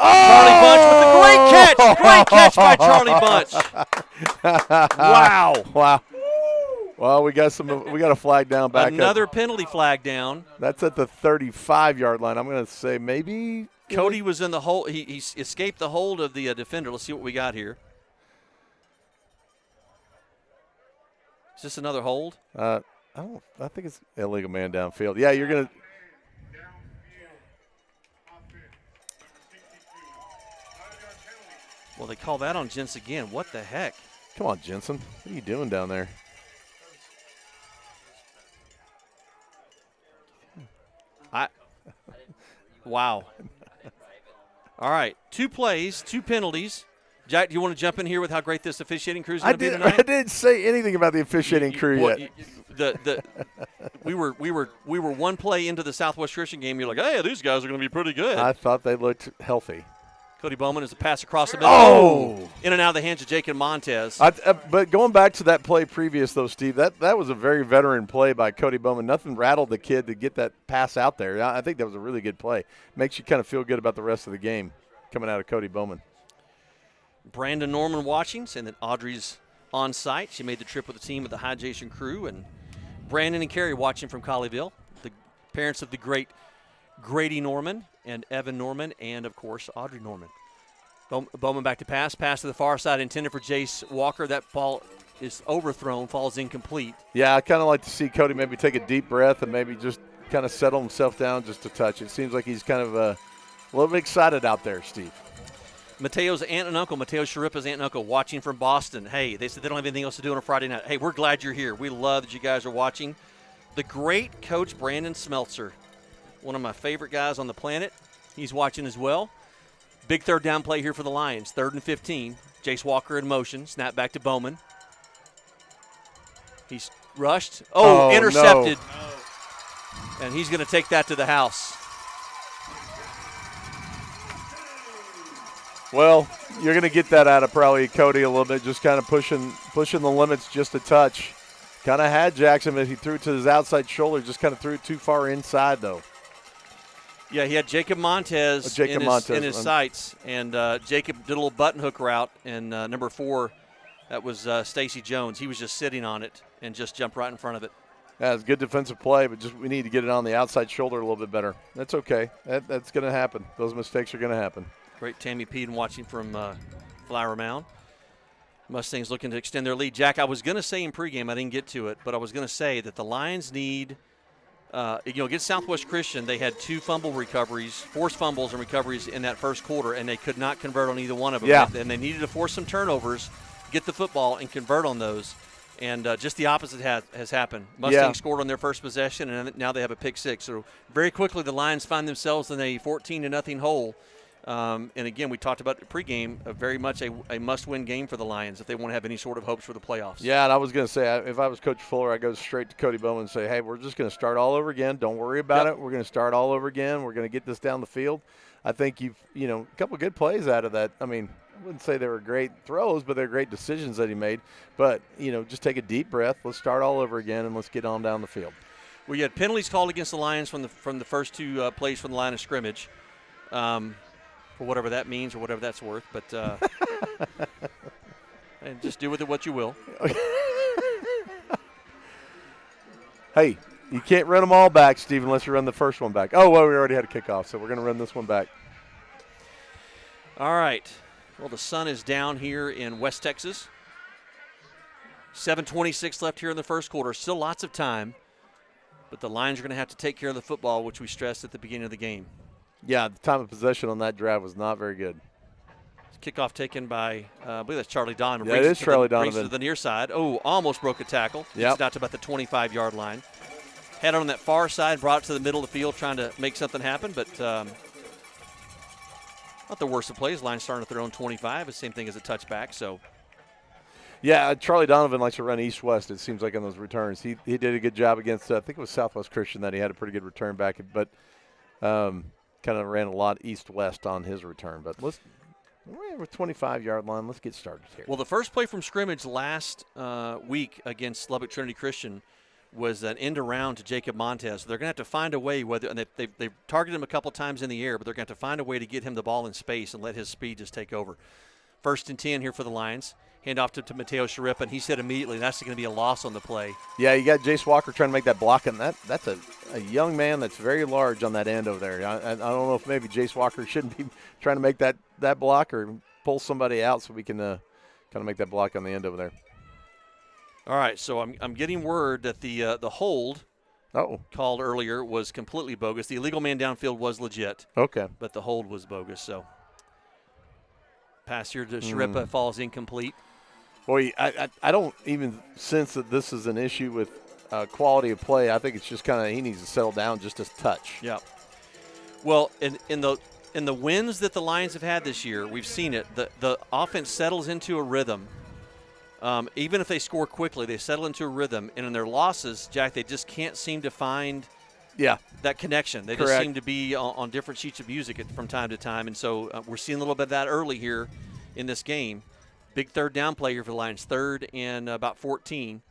Charlie Bunch with a great catch. Great catch by Charlie Bunch. Wow. Well, we got a flag down back. Another penalty flag down. That's at the 35-yard line. I'm going to say maybe Cody was in the hole. He escaped the hold of the defender. Let's see what we got here. Is this another hold? I think it's illegal man downfield. Yeah, you're going to – well, they call that on Jensen again. What the heck? Come on, Jensen. What are you doing down there? Wow. All right, 2 plays, 2 penalties. Jack, do you want to jump in here with how great this officiating crew is going to be tonight? I didn't say anything about the officiating crew yet. We were one play into the Southwest Christian game. You're like, hey, these guys are going to be pretty good. I thought they looked healthy. Cody Bowman is a pass across the middle. In and out of the hands of Jacob Montez. But going back to that play previous, though, Steve, that was a very veteran play by Cody Bowman. Nothing rattled the kid to get that pass out there. I think that was a really good play. Makes you kind of feel good about the rest of the game coming out of Cody Bowman. Brandon Norman watching, saying that Audrey's on site. She made the trip with the team with the High-Jation crew. And Brandon and Carrie watching from Colleyville, the parents of the great Grady Norman and Evan Norman, and, of course, Audrey Norman. Bowman back to pass to the far side, intended for Jace Walker. That ball is overthrown, falls incomplete. Yeah, I kind of like to see Cody maybe take a deep breath and maybe just kind of settle himself down just a touch. It seems like he's kind of a little bit excited out there, Steve. Mateo's aunt and uncle, Mateo Sharippa's aunt and uncle, watching from Boston. Hey, they said they don't have anything else to do on a Friday night. Hey, we're glad you're here. We love that you guys are watching. The great coach Brandon Smeltzer, one of my favorite guys on the planet. He's watching as well. Big third down play here for the Lions. 3rd and 15. Jace Walker in motion. Snap back to Bowman. He's rushed. Oh, intercepted. No. And he's going to take that to the house. Well, you're going to get that out of probably Cody a little bit, just kind of pushing the limits just a touch. Kind of had Jackson, but he threw it to his outside shoulder, just kind of threw it too far inside, though. Yeah, he had Jacob Montez in his sights, and Jacob did a little button hook route, and number 4, that was Stacy Jones. He was just sitting on it and just jumped right in front of it. Yeah, it's a good defensive play, but just we need to get it on the outside shoulder a little bit better. That's okay. That's going to happen. Those mistakes are going to happen. Great Tammy Peden watching from Flower Mound. Mustangs looking to extend their lead. Jack, I was going to say in pregame, I didn't get to it, but I was going to say that the Lions need against Southwest Christian, they had 2 fumble recoveries, forced fumbles and recoveries in that first quarter, and they could not convert on either one of them. Yeah. And they needed to force some turnovers, get the football, and convert on those. And just the opposite has happened. Mustangs scored on their first possession, and now they have a pick 6. So very quickly the Lions find themselves in a 14-0 hole And again, we talked about the pregame, very much a must-win game for the Lions if they want to have any sort of hopes for the playoffs. Yeah, and I was going to say, if I was Coach Fuller, I'd go straight to Cody Bowman and say, hey, we're just going to start all over again. Don't worry about it. We're going to start all over again. We're going to get this down the field. I think a couple of good plays out of that. I mean, I wouldn't say they were great throws, but they're great decisions that he made. But, just take a deep breath. Let's start all over again, and let's get on down the field. We had penalties called against the Lions from the first two plays from the line of scrimmage. For whatever that means or whatever that's worth, but and just do with it what you will. Hey, you can't run them all back, Steve, unless you run the first one back. Oh, well, we already had a kickoff, so we're going to run this one back. All right. Well, the sun is down here in West Texas. 7:26 left here in the first quarter. Still lots of time, but the Lions are going to have to take care of the football, which we stressed at the beginning of the game. Yeah, the time of possession on that drive was not very good. Kickoff taken by, I believe that's Charlie Donovan. Yeah, it is Charlie Donovan. Brings it to the near side. Oh, almost broke a tackle. Yep. It's out to about the 25-yard line. Had it on that far side, brought it to the middle of the field, trying to make something happen, but not the worst of plays. Lions starting at their own 25. The same thing as a touchback, so. Yeah, Charlie Donovan likes to run east-west, it seems like, on those returns. He did a good job against, I think it was Southwest Christian that he had a pretty good return back, but kind of ran a lot east-west on his return. But we're at 25-yard line. Let's get started here. Well, the first play from scrimmage last week against Lubbock Trinity Christian was an end around to Jacob Montez. So they're going to have to find a way, and they've targeted him a couple times in the air, but they're going to have to find a way to get him the ball in space and let his speed just take over. 1st and 10 here for the Lions. Hand off to Mateo Sharippa, and he said immediately that's going to be a loss on the play. Yeah, you got Jace Walker trying to make that block, and that's a young man that's very large on that end over there. I don't know if maybe Jace Walker shouldn't be trying to make that block or pull somebody out so we can kind of make that block on the end over there. All right, so I'm getting word that the hold called earlier was completely bogus. The illegal man downfield was legit. Okay. But the hold was bogus, so. Pass here to Sharippa falls incomplete. Boy, I don't even sense that this is an issue with quality of play. I think it's just kind of he needs to settle down just a touch. Yeah. Well, in the wins that the Lions have had this year, we've seen it. The offense settles into a rhythm. Even if they score quickly, they settle into a rhythm. And in their losses, Jack, they just can't seem to find that connection. They just seem to be on different sheets of music from time to time. And so we're seeing a little bit of that early here in this game. Big third down play here for the Lions. 3rd and about 14.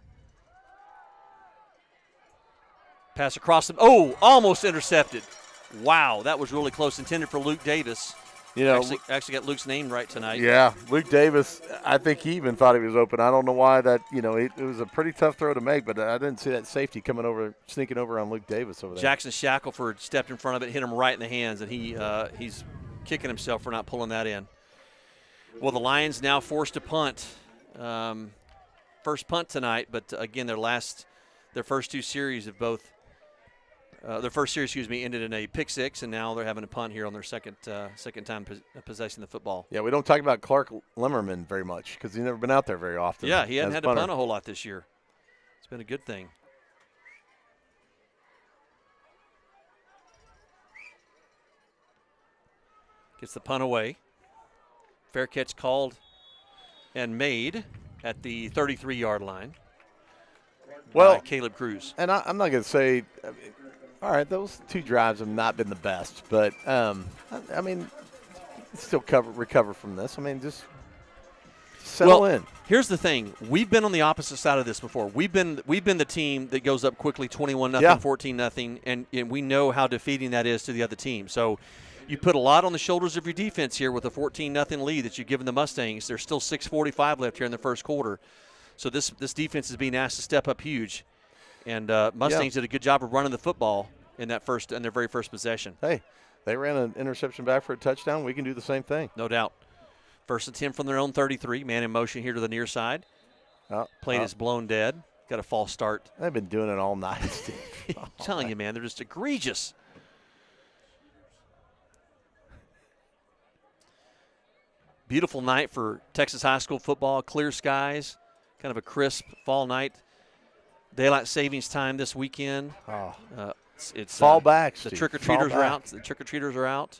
Pass across them. Oh, almost intercepted. Wow, that was really close. Intended for Luke Davis. Actually got Luke's name right tonight. Yeah, Luke Davis, I think he even thought he was open. I don't know why that, it was a pretty tough throw to make, but I didn't see that safety sneaking over on Luke Davis over there. Jackson Shackelford stepped in front of it, hit him right in the hands, and he's kicking himself for not pulling that in. Well, the Lions now forced to punt. First punt tonight, but again, their first two series have both their first series, ended in a pick six, and now they're having a punt here on their second time possessing the football. Yeah, we don't talk about Clark Limmerman very much because he's never been out there very often. Yeah, he hasn't had to punt a whole lot this year. It's been a good thing. Gets the punt away. Fair catch called and made at the 33-yard line. Well, Caleb Cruz. And I'm not going to say, all right, those two drives have not been the best, but I mean, still recover from this. I mean, just settle in. Here's the thing: we've been on the opposite side of this before. We've been the team that goes up quickly, 21-0, 14-0, and we know how defeating that is to the other team. So you put a lot on the shoulders of your defense here with a 14-0 lead that you've given the Mustangs. There's still 6:45 left here in the first quarter. So this defense is being asked to step up huge, and Mustangs did a good job of running the football in their very first possession. Hey, they ran an interception back for a touchdown. We can do the same thing. No doubt. First and 10 from their own 33. Man in motion here to the near side. Plane is blown dead. Got a false start. They've been doing it all night, Steve. I'm telling you, man, they're just egregious. Beautiful night for Texas high school football. Clear skies. Kind of a crisp fall night. Daylight savings time this weekend. It's fall back. The trick-or-treaters are out. The trick-or-treaters are out.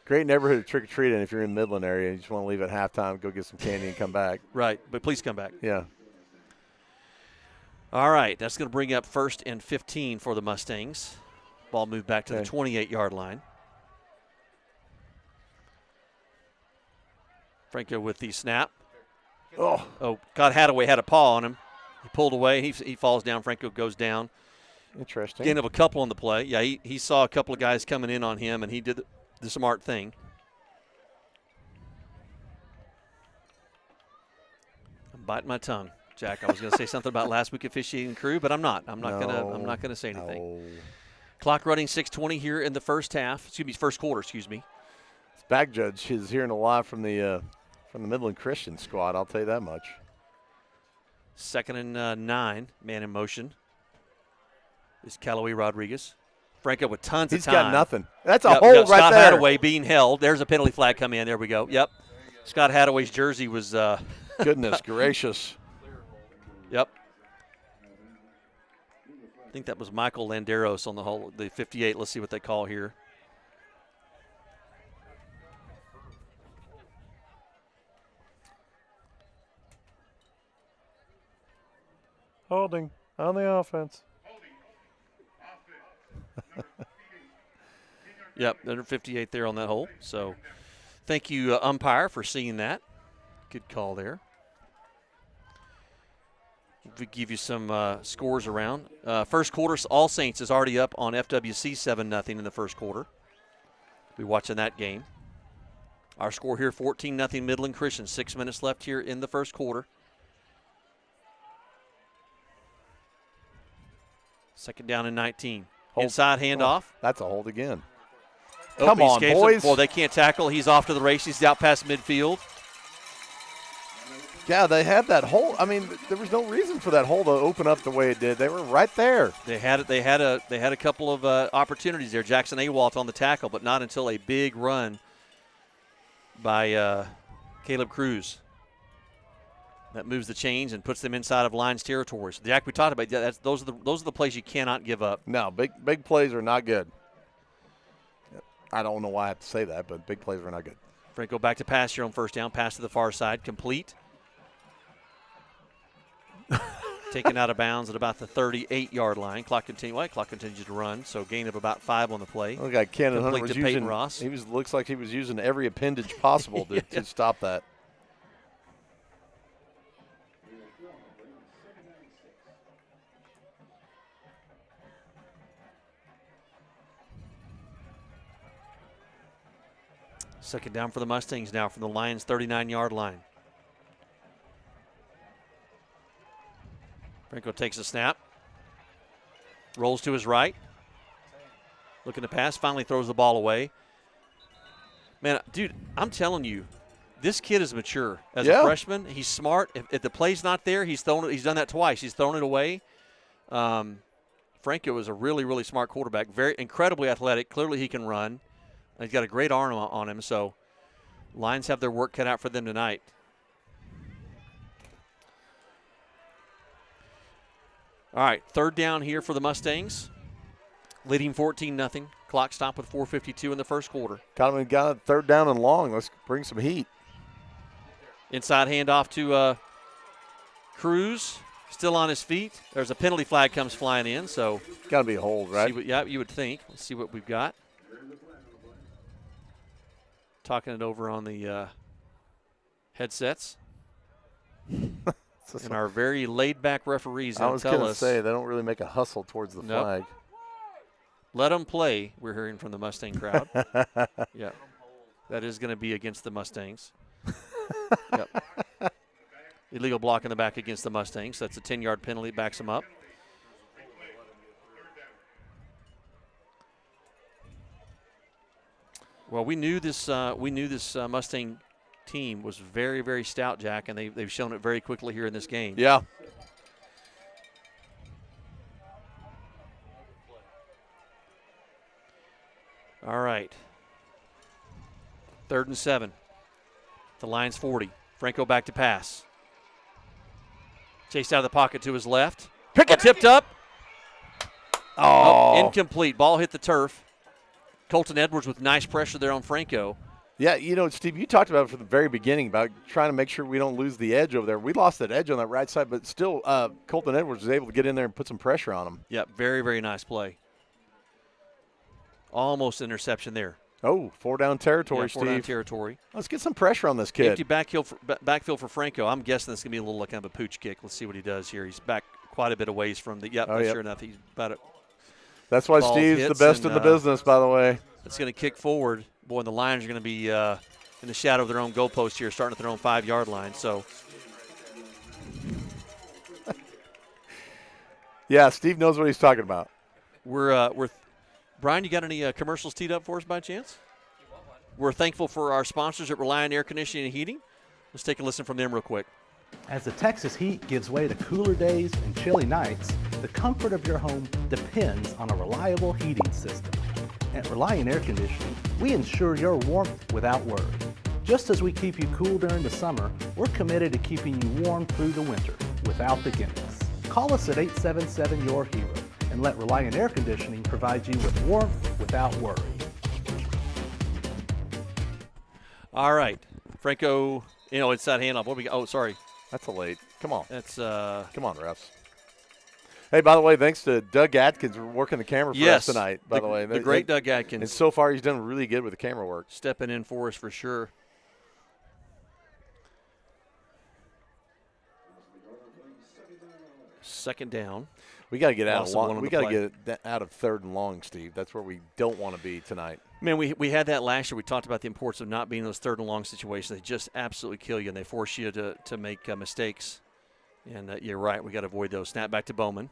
Great neighborhood trick-or-treating if you're in Midland area. You just want to leave at halftime, go get some candy, and come back. Right, but please come back. Yeah. All right, that's going to bring up 1st and 15 for the Mustangs. Ball moved back to the 28-yard line. Franco with the snap. Oh, God, Hadaway had a paw on him. He pulled away. He falls down. Franco goes down. Interesting. Gain of a couple on the play. Yeah, he saw a couple of guys coming in on him, and he did the smart thing. I'm biting my tongue, Jack. I was going to say something about last week officiating crew, but I'm not. I'm not going to say anything. No. Clock running 6:20 here in the first quarter. Excuse me. This back judge is hearing a lot from the Midland Christian squad. I'll tell you that much. 2nd and 9, man in motion. Is Callaway Rodriguez. Franco with tons of time. He's got nothing. That's a hold right Scott there. Hadaway being held. There's a penalty flag come in. There we go. Yep. Scott Hadaway's jersey was. Goodness gracious. Yep. I think that was Michael Landeros on the 58. Let's see what they call here. Holding on the offense. Yep, under 58 there on that hole. So thank you, umpire, for seeing that. Good call there. We give you some scores around. First quarter, All Saints is already up on FWC 7-0 in the first quarter. We're watching that game. Our score here, 14-0 Midland Christian. 6 minutes left here in the first quarter. Second down and 19. Inside handoff. That's a hold again. Come on, boys. Well, they can't tackle. He's off to the races. He's out past midfield. Yeah, they had that hole. I mean, there was no reason for that hole to open up the way it did. They were right there. They had a couple of opportunities there. Jackson Awalt on the tackle, but not until a big run by Caleb Cruz. That moves the chains and puts them inside of Lions territory. So, Jack, we talked about that. Those are the plays you cannot give up. No, big plays are not good. I don't know why I have to say that, but big plays are not good. Franco back to pass here on first down. Pass to the far side. Complete. Taken out of bounds at about the 38-yard line. Clock continues to run, so gain of about 5 on the play. Look like Cannon Hunter was to Peyton using. Ross. Looks like he was using every appendage possible to stop that. Second down for the Mustangs now from the Lions' 39-yard line. Franco takes a snap. Rolls to his right. Looking to pass. Finally throws the ball away. Man, dude, I'm telling you, this kid is mature. As a freshman, he's smart. If the play's not there, he's done that twice. He's thrown it away. Franco is a really, really smart quarterback. Very incredibly athletic. Clearly he can run. He's got a great arm on him, so Lions have their work cut out for them tonight. All right, third down here for the Mustangs. Leading 14-0. Clock stopped with 4:52 in the first quarter. Got a third down and long. Let's bring some heat. Inside handoff to Cruz. Still on his feet. There's a penalty flag comes flying in, so. Got to be a hold, right? You would think. Let's see what we've got. Talking it over on the headsets. And our very laid-back referees I was tell going to us. say, they don't really make a hustle towards the flag. Let them play, we're hearing from the Mustang crowd. Yeah. That is going to be against the Mustangs. Yep. Illegal block in the back against the Mustangs. That's a 10-yard penalty. Backs them up. Well, we knew this Mustang team was very, very stout, Jack, and they've shown it very quickly here in this game. Yeah. All right. 3rd and 7. The Lions 40. Franco back to pass. Chased out of the pocket to his left. Pick it. Tipped up. Oh. Incomplete. Ball hit the turf. Colton Edwards with nice pressure there on Franco. Yeah, you know, Steve, you talked about it from the very beginning about trying to make sure we don't lose the edge over there. We lost that edge on that right side, but still Colton Edwards was able to get in there and put some pressure on him. Yeah, very, very nice play. Almost interception there. Oh, 4-down territory, yeah, Steve. 4-down territory. Let's get some pressure on this kid. Empty backfield for Franco. I'm guessing this is going to be a little like kind of a pooch kick. Let's see what he does here. He's back quite a bit of ways from the – yep, sure enough, he's about it. That's why Steve's the best in the business, by the way. It's going to kick forward. Boy, and the Lions are going to be in the shadow of their own goalpost here, starting at their own 5-yard line. So, yeah, Steve knows what he's talking about. We're Brian, you got any commercials teed up for us by chance? We're thankful for our sponsors at Reliant Air Conditioning and Heating. Let's take a listen from them real quick. As the Texas heat gives way to cooler days and chilly nights, the comfort of your home depends on a reliable heating system. At Reliant Air Conditioning, we ensure your warmth without worry. Just as we keep you cool during the summer, we're committed to keeping you warm through the winter without the gimmicks. Call us at 877-YOUR-HERO and let Reliant Air Conditioning provide you with warmth without worry. All right. Franco, inside handoff. What we got? Oh, sorry. That's a late. Come on. That's come on, refs. Hey, by the way, thanks to Doug Atkins for working the camera for us tonight, by the way. The great Doug Atkins. And so far, he's done really good with the camera work. Stepping in for us for sure. Second down. We got to get out of long. We got to get out of 3rd and long, Steve. That's where we don't want to be tonight. Man, we had that last year. We talked about the importance of not being in those 3rd and long situations. They just absolutely kill you, and they force you to make mistakes. And you're right. We got to avoid those. Snap back to Bowman.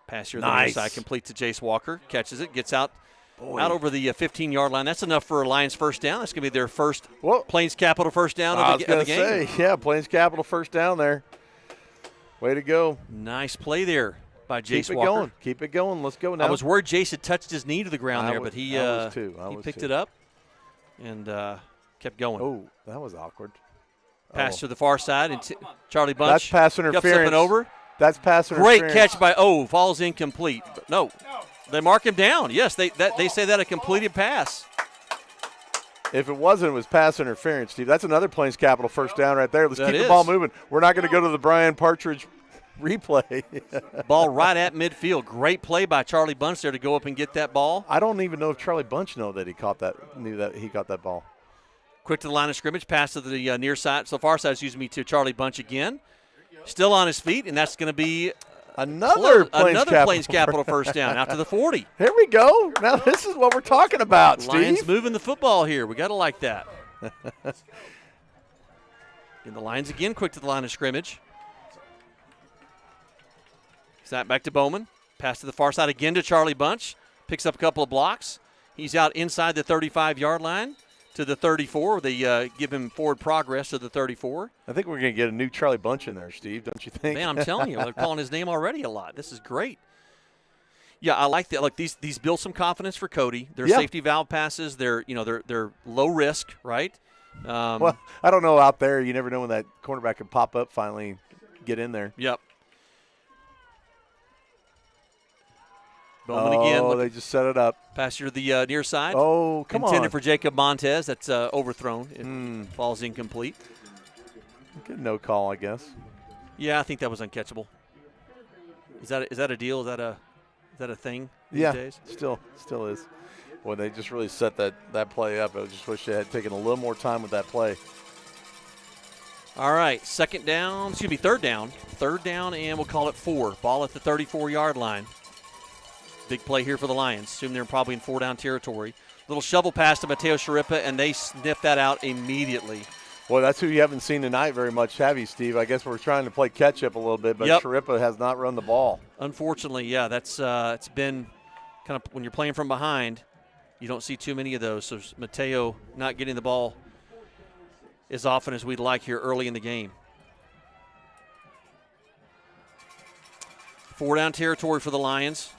Pass here on the side, complete to Jace Walker. Catches it, gets out over the 15-yard line. That's enough for a Lions first down. That's going to be their first Plains Capital first down of the game. I was going to say, yeah, Plains Capital first down there. Way to go. Nice play there by Jace Walker. Keep it going. Let's go now. I was worried Jace had touched his knee to the ground there, but he picked it up and kept going. Oh, that was awkward. Pass to the far side, and Charlie Bunch. That's pass interference. Up and over. That's pass interference. Great catch by falls incomplete. No, they mark him down. Yes, they say that a completed pass. If it wasn't, it was pass interference, Steve. That's another Plains Capital first down right there. Let's keep the ball moving. We're not going to go to the Brian Partridge replay. Ball right at midfield. Great play by Charlie Bunch there to go up and get that ball. I don't even know if Charlie Bunch knew that he caught that ball. Quick to the line of scrimmage, pass to the near side. So far side, to Charlie Bunch again. Still on his feet, and that's going to be another Plains Capital first down out to the 40. Here we go. Now this is what we're talking about, Steve. Lions moving the football here. We got to like that. And the Lions again, quick to the line of scrimmage. Snap back to Bowman. Pass to the far side again to Charlie Bunch. Picks up a couple of blocks. He's out inside the 35-yard line to the 34. They give him forward progress to the 34. I think we're going to get a new Charlie Bunch in there, Steve, don't you think? Man, I'm telling you, they're calling his name already a lot. This is great. Yeah, I like that. Look, these build some confidence for Cody. They're safety valve passes. They're low risk, right? Well, I don't know out there. You never know when that cornerback can pop up finally, get in there. Yep. Bowman again. Oh, they just set it up. Pass to the near side. Oh, come on. Intended for Jacob Montez. That's overthrown. It falls incomplete. Good no call, I guess. Yeah, I think that was uncatchable. Is that a deal? Is that a thing these days? Still is. Boy, they just really set that play up. I just wish they had taken a little more time with that play. All right, third down. Third down, and we'll call it 4. Ball at the 34-yard line. Big play here for the Lions. Assume they're probably in 4-down territory. Little shovel pass to Mateo Sharippa, and they sniff that out immediately. Well, that's who you haven't seen tonight very much, have you, Steve? I guess we're trying to play catch-up a little bit, but Sharippa has not run the ball. Unfortunately, yeah, that's it's been kind of when you're playing from behind, you don't see too many of those. So Mateo not getting the ball as often as we'd like here early in the game. 4-down territory for the Lions.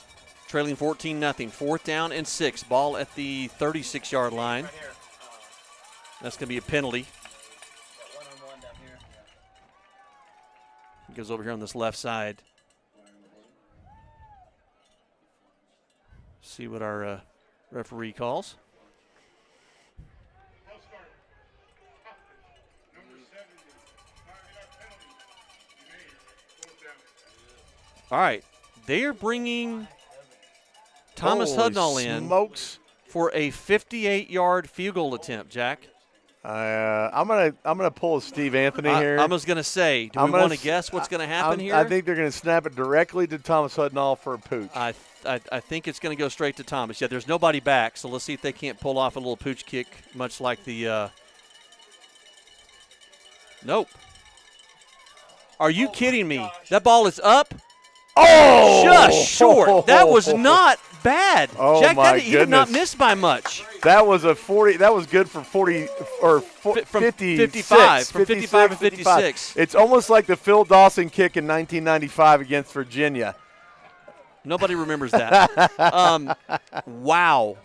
Trailing 14-0. 4th down and 6. Ball at the 36-yard line. That's going to be a penalty. He goes over here on this left side. See what our referee calls. All right. They are bringing Thomas Hudnall in for a 58-yard field goal attempt, Jack. I'm gonna pull a Steve Anthony here. I was gonna say, do we want to guess what's going to happen here? I think they're going to snap it directly to Thomas Hudnall for a pooch. I think it's going to go straight to Thomas. Yeah, there's nobody back, so let's see if they can't pull off a little pooch kick, much like the. Nope. Are you kidding me? That ball is up. Oh! Just short. That was not bad. Oh, Jack, my he did not goodness. miss by much. That was a 40. That was good for 40 or 56, 55. From 55 to 56. It's almost like the Phil Dawson kick in 1995 against Virginia. Nobody remembers that. Wow.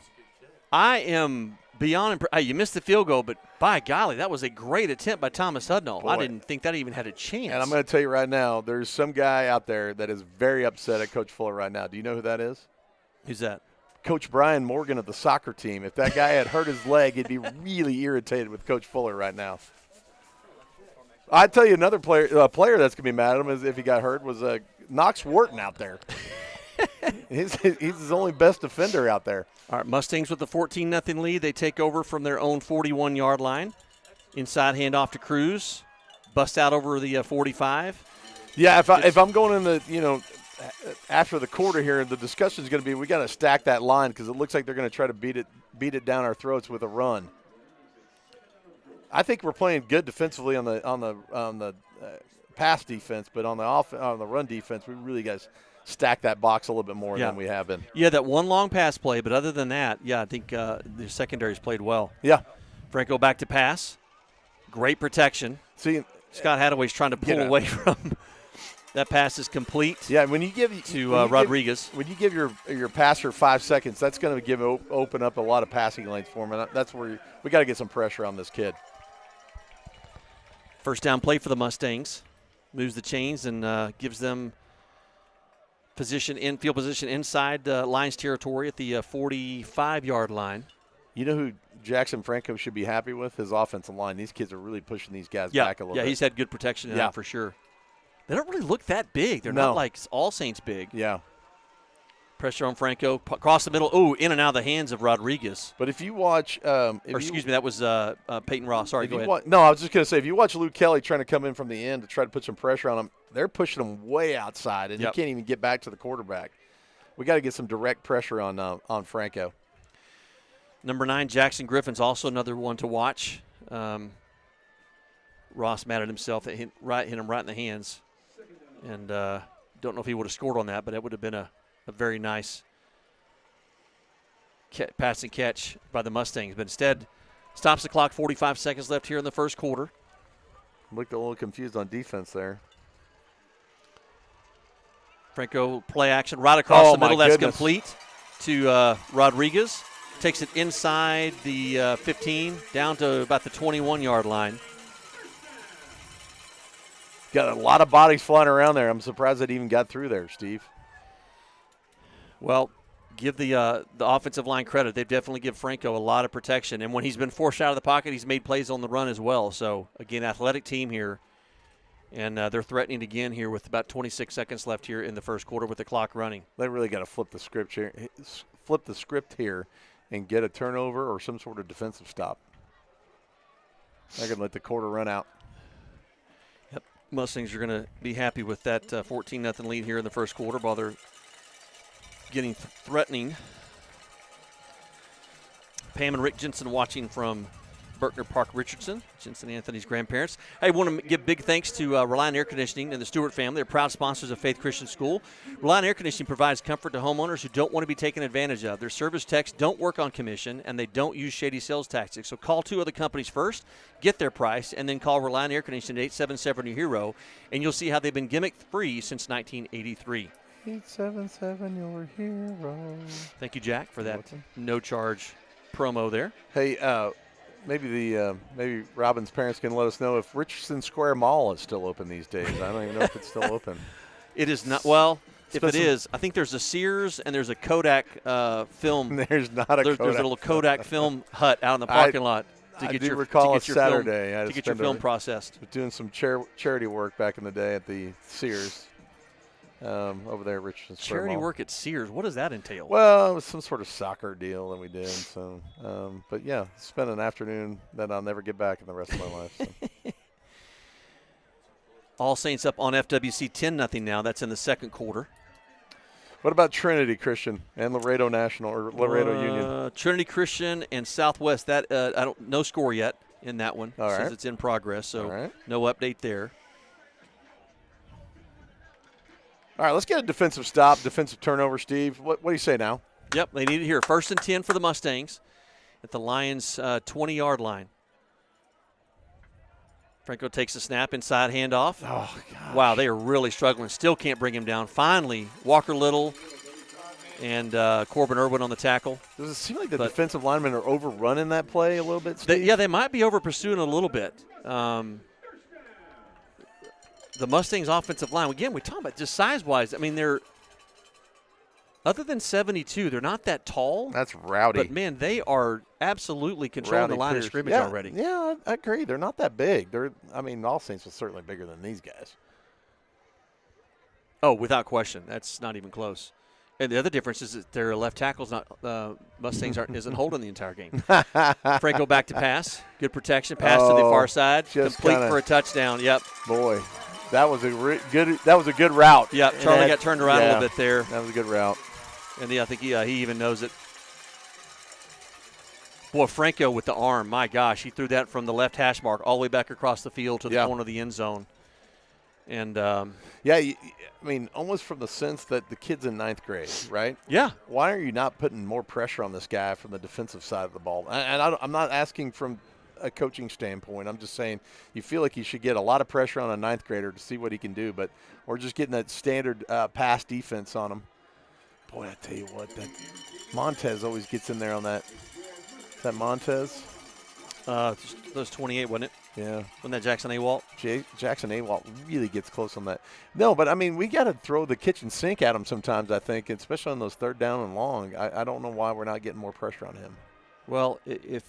I am beyond – you missed the field goal, but by golly, that was a great attempt by Thomas Hudnall. I didn't think that even had a chance. And I'm going to tell you right now, there's some guy out there that is very upset at Coach Fuller right now. Do you know who that is? Who's that? Coach Brian Morgan of the soccer team. If that guy had hurt his leg, he'd be really irritated with Coach Fuller right now. I'd tell you another player that's going to be mad at him is if he got hurt was Knox Wharton out there. He's his only best defender out there. All right, Mustangs with the 14-0 lead. They take over from their own 41-yard line. Inside handoff to Cruz. Bust out over the 45. Yeah, if I'm going in the, after the quarter here, the discussion is going to be we got to stack that line because it looks like they're going to try to beat it down our throats with a run. I think we're playing good defensively on the pass defense, but on the run defense, we really got to stack that box a little bit more than we have been. Yeah, that one long pass play, but other than that, I think the secondary's played well. Yeah. Franco back to pass. Great protection. See, Scott Hadaway's trying to pull away from that pass is complete. Yeah, when you give Rodriguez. When you give your passer 5 seconds, that's going to open up a lot of passing lanes for him, and that's where we got to get some pressure on this kid. First down play for the Mustangs. Moves the chains and gives them field position inside Lions territory at the 45-yard line. You know who Jackson Franco should be happy with? His offensive line. These kids are really pushing these guys back a little bit. Yeah, he's had good protection in that for sure. They don't really look that big. They're not like All Saints big. Yeah. Pressure on Franco. Across the middle. Ooh, in and out of the hands of Rodriguez. But if you watch excuse me, that was Peyton Ross. Sorry, go ahead. No, I was just going to say, if you watch Luke Kelly trying to come in from the end to try to put some pressure on him, they're pushing him way outside, and he can't even get back to the quarterback. We got to get some direct pressure on Franco. Number 9, Jackson Griffin's also another one to watch. Ross mad at himself that hit him right in the hands. And don't know if he would have scored on that, but it would have been a very nice pass and catch by the Mustangs. But instead, stops the clock, 45 seconds left here in the first quarter. Looked a little confused on defense there. Franco play action right across the middle. That's goodness. Complete to Rodriguez. Takes it inside the 15, down to about the 21-yard line. Got a lot of bodies flying around there. I'm surprised it even got through there, Steve. Well, give the offensive line credit. They definitely give Franco a lot of protection. And when he's been forced out of the pocket, he's made plays on the run as well. So, again, athletic team here. And they're threatening again here with about 26 seconds left here in the first quarter with the clock running. They really got to flip the script here and get a turnover or some sort of defensive stop. They're going to let the quarter run out. Yep. Mustangs are going to be happy with that 14-0 lead here in the first quarter while they're getting threatening. Pam and Rick Jensen watching from Berkner Park Richardson, Jensen Anthony's grandparents. I want to give big thanks to Reliant Air Conditioning and the Stewart family. They're proud sponsors of Faith Christian School. Reliant Air Conditioning provides comfort to homeowners who don't want to be taken advantage of. Their service techs don't work on commission, and they don't use shady sales tactics. So call 2 other companies first, get their price, and then call Reliant Air Conditioning at 877-HERO, and you'll see how they've been gimmick-free since 1983. 877, your hero. Thank you, Jack, for that no-charge promo there. Hey, maybe Robin's parents can let us know if Richardson Square Mall is still open these days. I don't even know if it's still open. It is not. Well, if it is, I think there's a Sears and there's a Kodak film. There's not a Kodak. There's a little Kodak film hut out in the parking lot to get your film processed. I was doing some charity work back in the day at the Sears. over there at Richardson. Charity work at Sears. What does that entail? Well, it was some sort of soccer deal that we did. So, but yeah, spent an afternoon that I'll never get back in the rest of my life. So. All Saints up on FWC 10-0 now. That's in the second quarter. What about Trinity Christian and Laredo National or Laredo Union? Trinity Christian and Southwest. That I don't no score yet in that one. All right. Says it's in progress, so no update there. All right, let's get a defensive stop, defensive turnover, Steve. What do you say now? Yep, they need it here. 1st and 10 for the Mustangs at the Lions' 20-yard line. Franco takes a snap, inside handoff. Oh, gosh. Wow, they are really struggling. Still can't bring him down. Finally, Walker Little and Corbin Irwin on the tackle. Does it seem like the defensive linemen are overrunning that play a little bit, Steve? They might be over-pursuing a little bit. The Mustangs' offensive line, again, we talk about just size-wise. I mean, they're – other than 72, they're not that tall. That's rowdy. But, man, they are absolutely controlling the line of scrimmage already. Yeah, I agree. They're not that big. All Saints was certainly bigger than these guys. Oh, without question. That's not even close. And the other difference is that their left tackle's not Mustangs isn't holding the entire game. Franco back to pass. Good protection. Pass to the far side. Complete for a touchdown. Yep. Boy, that was a good route. Yep. Charlie got turned around a little bit there. That was a good route. And I think he even knows it. Boy, Franco with the arm. My gosh, he threw that from the left hash mark all the way back across the field to the corner of the end zone. And almost from the sense that the kid's in 9th grade, right? Yeah. Why are you not putting more pressure on this guy from the defensive side of the ball? And I'm not asking from a coaching standpoint. I'm just saying you feel like you should get a lot of pressure on a 9th grader to see what he can do, but we're just getting that standard pass defense on him. Boy, I tell you what, that Montez always gets in there on that. Is that Montez? Those 28, wasn't it? Yeah. Wasn't that Jackson Awalt? Jackson Awalt really gets close on that. No, but, we got to throw the kitchen sink at him sometimes, I think, especially on those 3rd down and long. I don't know why we're not getting more pressure on him. Well, if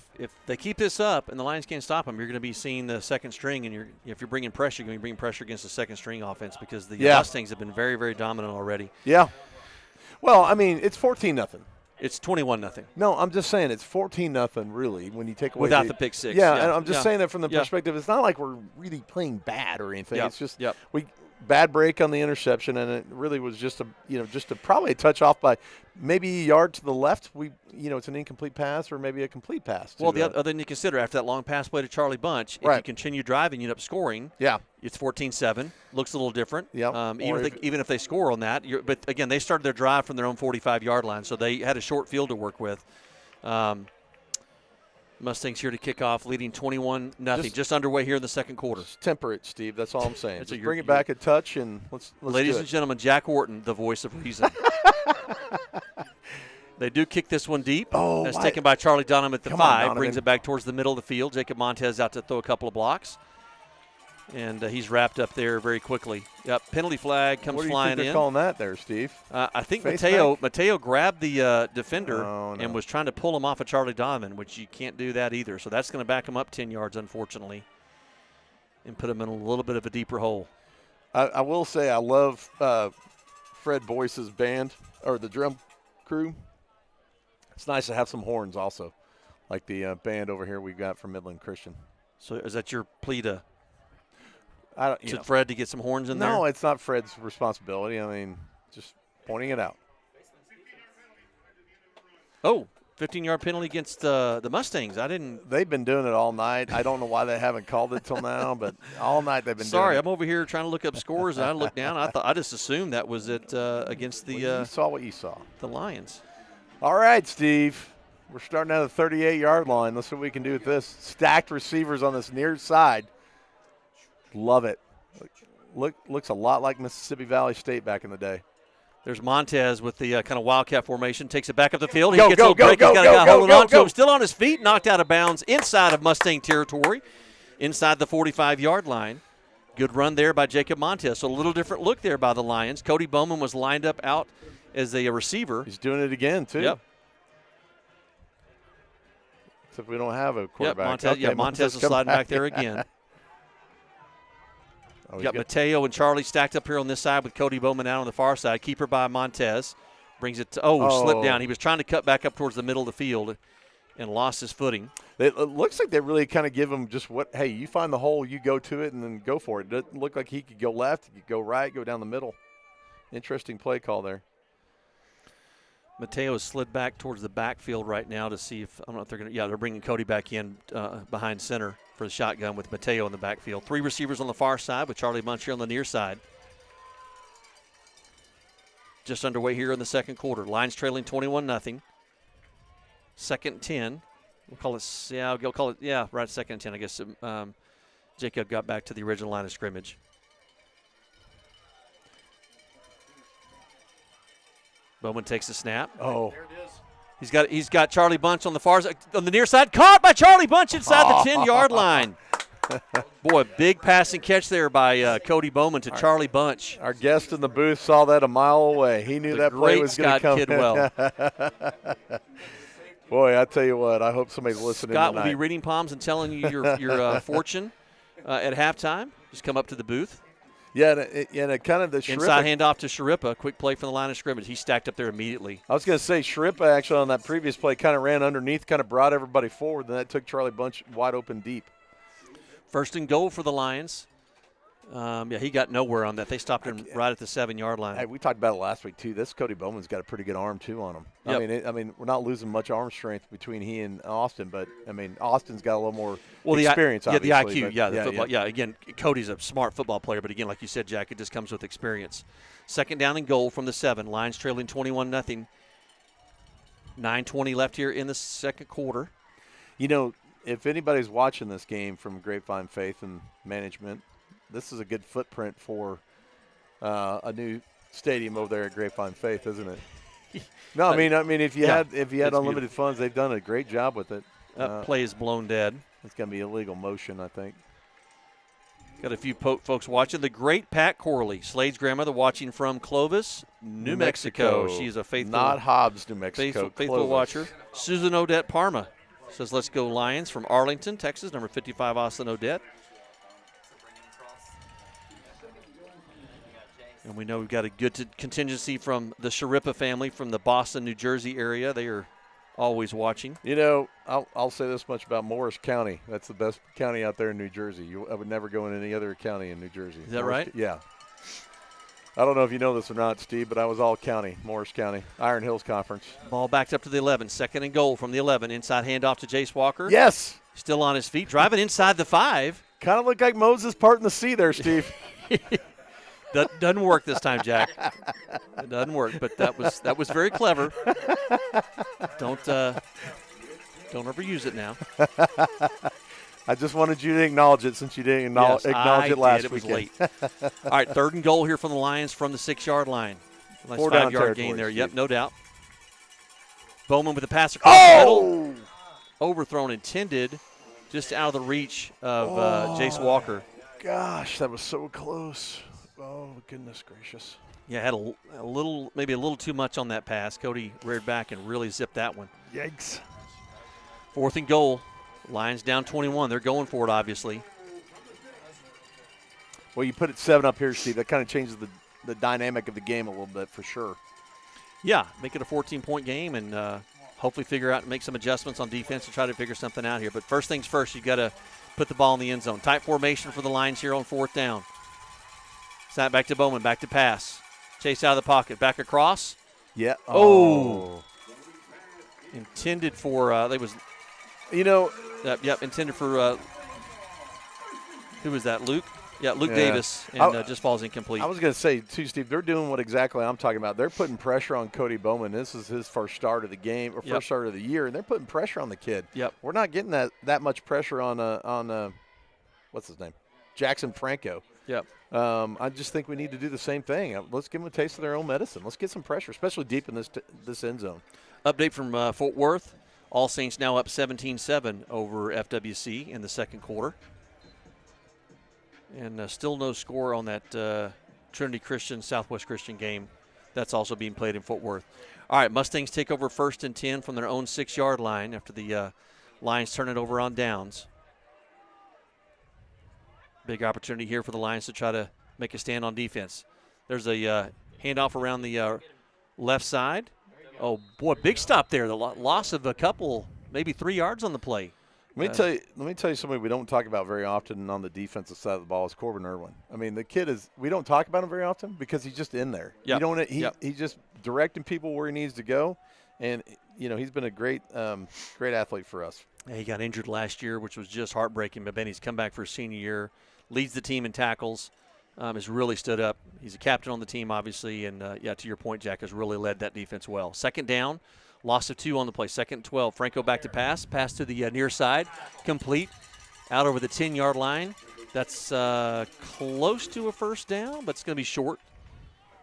they keep this up and the Lions can't stop them, you're going to be seeing the second string, and if you're bringing pressure, you're going to be bringing pressure against the second string offense because the Mustangs have been very, very dominant already. Yeah. Well, it's 14-0. It's 21-0. No, I'm just saying it's 14-0 really when you take away without the pick six. Yeah, and I'm just saying that from the perspective. It's not like we're really playing bad or anything. It's just we bad break on the interception, and it really was just probably a touch off by maybe a yard to the left. It's an incomplete pass or maybe a complete pass. Well, the other thing you consider after that long pass play to Charlie Bunch, if you continue driving, you end up scoring. Yeah, it's 14-7. Looks a little different. Yeah, even if they score on that, but again, they started their drive from their own 45-yard line, so they had a short field to work with. Mustangs here to kick off, leading 21-0. Just underway here in the second quarter. Just temper it, Steve. That's all I'm saying. Just bring it back a touch and let's ladies and gentlemen, Jack Wharton, the voice of reason. They do kick this one deep. Oh, that's taken by Charlie Donovan at the 5. Brings it back towards the middle of the field. Jacob Montez out to throw a couple of blocks. And he's wrapped up there very quickly. Yep, penalty flag comes flying in. What do you think they're calling that there, Steve? I think Mateo grabbed the defender and was trying to pull him off of Charlie Donovan, which you can't do that either. So that's going to back him up 10 yards, unfortunately, and put him in a little bit of a deeper hole. I will say I love Fred Boyce's band, or the drum crew. It's nice to have some horns also, like the band over here we got from Midland Christian. So is that your plea to – Fred to get some horns in there? No, it's not Fred's responsibility. Just pointing it out. Oh, 15-yard penalty against the Mustangs. They've been doing it all night. I don't know why they haven't called it till now, but all night they've been doing it. Sorry, I'm over here trying to look up scores, and I looked down. I just assumed that was it against the you saw what you saw. The Lions. All right, Steve. We're starting at the 38-yard line. Let's see what we can do with this. Stacked receivers on this near side. Love it. Looks a lot like Mississippi Valley State back in the day. There's Montez with the kind of wildcat formation. Takes it back up the field. He Go, gets go, a little go, break. go, He's got a go, guy go, holding go, on to go. him. Still on his feet. Knocked out of bounds inside of Mustang territory. Inside the 45-yard line. Good run there by Jacob Montez. So a little different look there by the Lions. Cody Bowman was lined up out as a receiver. He's doing it again, too. Yep. Except we don't have a quarterback. Yep, Montez is sliding back there again. Got Mateo and Charlie stacked up here on this side with Cody Bowman out on the far side. Keeper by Montez. Brings it to, slipped down. He was trying to cut back up towards the middle of the field and lost his footing. It looks like they really kind of give him just hey, you find the hole, you go to it, and then go for it. It doesn't look like he could go left, he could go right, go down the middle. Interesting play call there. Mateo has slid back towards the backfield right now to see if, I don't know if they're going to, they're bringing Cody back in behind center for the shotgun with Mateo in the backfield. 3 receivers on the far side with Charlie Bunch here on the near side. Just underway here in the second quarter. Lions trailing 21-0. Second 10. We'll call it, right, second and 10. I guess Jacob got back to the original line of scrimmage. Bowman takes the snap. Oh. There it is. He's got Charlie Bunch on the far side, on the near side. Caught by Charlie Bunch inside the 10-yard line. Boy, big passing catch there by Cody Bowman to Charlie Bunch. Our guest in the booth saw that a mile away. He knew that play was going to come. Kidwell. Boy, I tell you what, I hope somebody's listening Scott tonight. will be reading palms and telling you your fortune at halftime. Just come up to the booth. Yeah, and kind of the inside handoff to Sharippa. Quick play from the line of scrimmage. He stacked up there immediately. I was going to say Sharippa actually on that previous play kind of ran underneath, kind of brought everybody forward, and that took Charlie Bunch wide open deep. First and goal for the Lions. He got nowhere on that. They stopped him right at the 7-yard line. Hey, we talked about it last week too. This Cody Bowman's got a pretty good arm too on him. Yep. I mean, we're not losing much arm strength between he and Austin, but I mean, Austin's got a little more experience. The obviously, IQ, the football. Yeah, again, Cody's a smart football player, but again, like you said, Jack, it just comes with experience. Second down and goal from the 7. Lions trailing 21-0. 9:20 left here in the second quarter. You know, if anybody's watching this game from Grapevine Faith and management, this is a good footprint for a new stadium over there at Grapevine Faith, isn't it? No, I mean, if you had unlimited funds, they've done a great job with it. Play is blown dead. It's going to be illegal motion, I think. Got a few folks watching. The great Pat Corley, Slade's grandmother, watching from Clovis, New Mexico. She's a faithful, not Hobbs, New Mexico, faithful watcher. Susan Odette Parma says, "Let's go Lions," from Arlington, Texas. Number 55, Austin Odette. And we know we've got a good contingency from the Sharippa family from the Boston, New Jersey area. They are always watching. You know, I'll say this much about Morris County. That's the best county out there in New Jersey. I would never go in any other county in New Jersey. Is that right? Yeah. I don't know if you know this or not, Steve, but I was all county, Morris County, Iron Hills Conference. Ball backed up to the 11. Second and goal from the 11. Inside handoff to Jace Walker. Yes. Still on his feet. Driving inside the 5. Kind of looked like Moses parting the sea there, Steve. Doesn't work this time, Jack. It doesn't work, but that was very clever. Don't overuse it now. I just wanted you to acknowledge it since you didn't acknowledge it last week. It was late. All right, third and goal here from the Lions from the 6-yard line. Nice 5-yard gain there. Yep, no doubt. Bowman with the pass across the middle. Overthrown, intended, just out of the reach of Jace Walker. Gosh, that was so close. Oh, goodness gracious. Yeah, had maybe a little too much on that pass. Cody reared back and really zipped that one. Yikes. Fourth and goal. Lions down 21. They're going for it, obviously. Well, you put it 7 up here, Steve. That kind of changes the dynamic of the game a little bit for sure. Yeah, make it a 14-point game and hopefully figure out and make some adjustments on defense to try to figure something out here. But first things first, you've got to put the ball in the end zone. Tight formation for the Lions here on fourth down. Snap back to Bowman, back to pass. Chase out of the pocket, back across. Yeah. Oh. Intended for, intended for, who was that, Luke? Yeah, Luke Davis, and just falls incomplete. I was going to say, too, Steve, they're doing what exactly I'm talking about. They're putting pressure on Cody Bowman. This is his first start of the game, or first start of the year, and they're putting pressure on the kid. Yep. We're not getting that much pressure on what's his name? Jackson Franco. Yep. I just think we need to do the same thing. Let's give them a taste of their own medicine. Let's get some pressure, especially deep in this end zone. Update from Fort Worth. All Saints now up 17-7 over FWC in the second quarter. And still no score on that Trinity Christian, Southwest Christian game. That's also being played in Fort Worth. All right, Mustangs take over first and 10 from their own 6-yard line after the Lions turn it over on downs. Big opportunity here for the Lions to try to make a stand on defense. There's a handoff around the left side. Oh, boy, big stop there. The loss of a couple, maybe 3 yards on the play. Let me tell you somebody we don't talk about very often on the defensive side of the ball is Corbin Irwin. I mean, the kid we don't talk about him very often because he's just in there. Yep. He's just directing people where he needs to go, and he's been a great athlete for us. Yeah, he got injured last year, which was just heartbreaking, but then he's come back for his senior year, leads the team in tackles, has really stood up. He's a captain on the team, obviously, and, to your point, Jack, has really led that defense well. Second down, loss of 2 on the play, 2nd and 12. Franco back to pass to the near side, complete, out over the 10-yard line. That's close to a first down, but it's going to be short.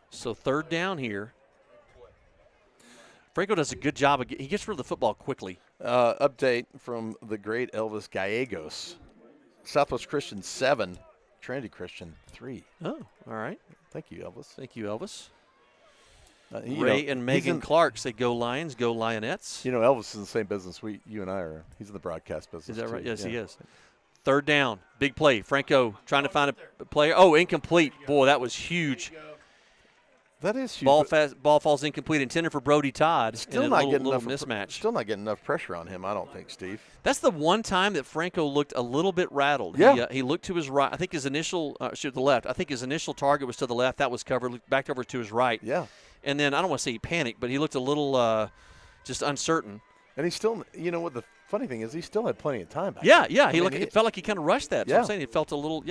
So 3rd down here. Franco does a good job. He gets rid of the football quickly. Update from the great Elvis Gallegos. Southwest Christian 7, Trinity Christian 3. Oh, all right. Thank you, Elvis. Thank you, Elvis. Ray and Megan Clark say go Lions, go Lionettes. Elvis is in the same business you and I are. He's in the broadcast business. Is that right? Too. Yes, he is. 3rd down, big play. Franco trying to find a player. Oh, incomplete. Boy, that was huge. That is huge. Ball falls incomplete, intended for Brody Todd. Still not getting enough mismatch. Still not getting enough pressure on him, I don't think, Steve. That's the one time that Franco looked a little bit rattled. Yeah. He looked to his right. I think his initial to the left. I think his initial target was to the left. That was covered. Looked back over to his right. Yeah. And then I don't want to say he panicked, but he looked a little just uncertain. And he still, what the funny thing is, he still had plenty of time back there. Yeah. It felt like he kind of rushed that. So I'm saying it felt a little,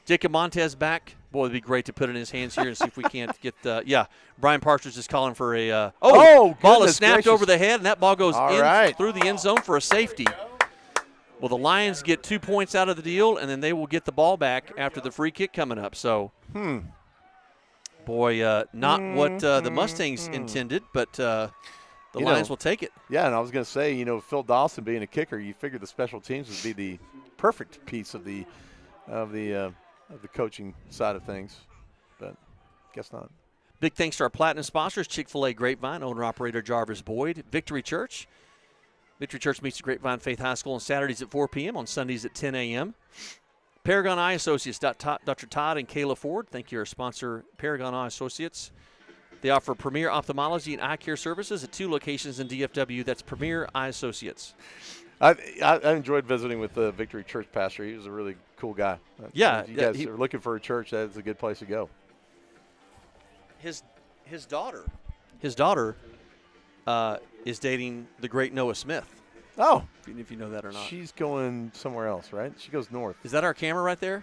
Jacob Montez back. Boy, it'd be great to put it in his hands here and see if we can't get Brian Partridge is calling for a ball is snapped over the head, and that ball goes through the end zone for a safety. Well, the Lions get 2 points out of the deal, and then they will get the ball back after the free kick coming up. So, boy, not what the Mustangs intended, but the Lions will take it. Yeah, and I was going to say, Phil Dawson being a kicker, you figured the special teams would be the perfect piece of the coaching side of things, but guess not. Big thanks to our platinum sponsors, Chick-fil-A Grapevine, owner-operator Jarvis Boyd, Victory Church. Victory Church meets at Grapevine Faith High School on Saturdays at 4 p.m., on Sundays at 10 a.m. Paragon Eye Associates, Dr. Todd and Kayla Ford. Thank you, our sponsor, Paragon Eye Associates. They offer premier ophthalmology and eye care services at 2 locations in DFW. That's Premier Eye Associates. I enjoyed visiting with the Victory Church pastor. He was a really cool guy. Yeah. If you guys are looking for a church, that's a good place to go. His daughter is dating the great Noah Smith. Oh. If you know that or not. She's going somewhere else, right? She goes north. Is that our camera right there?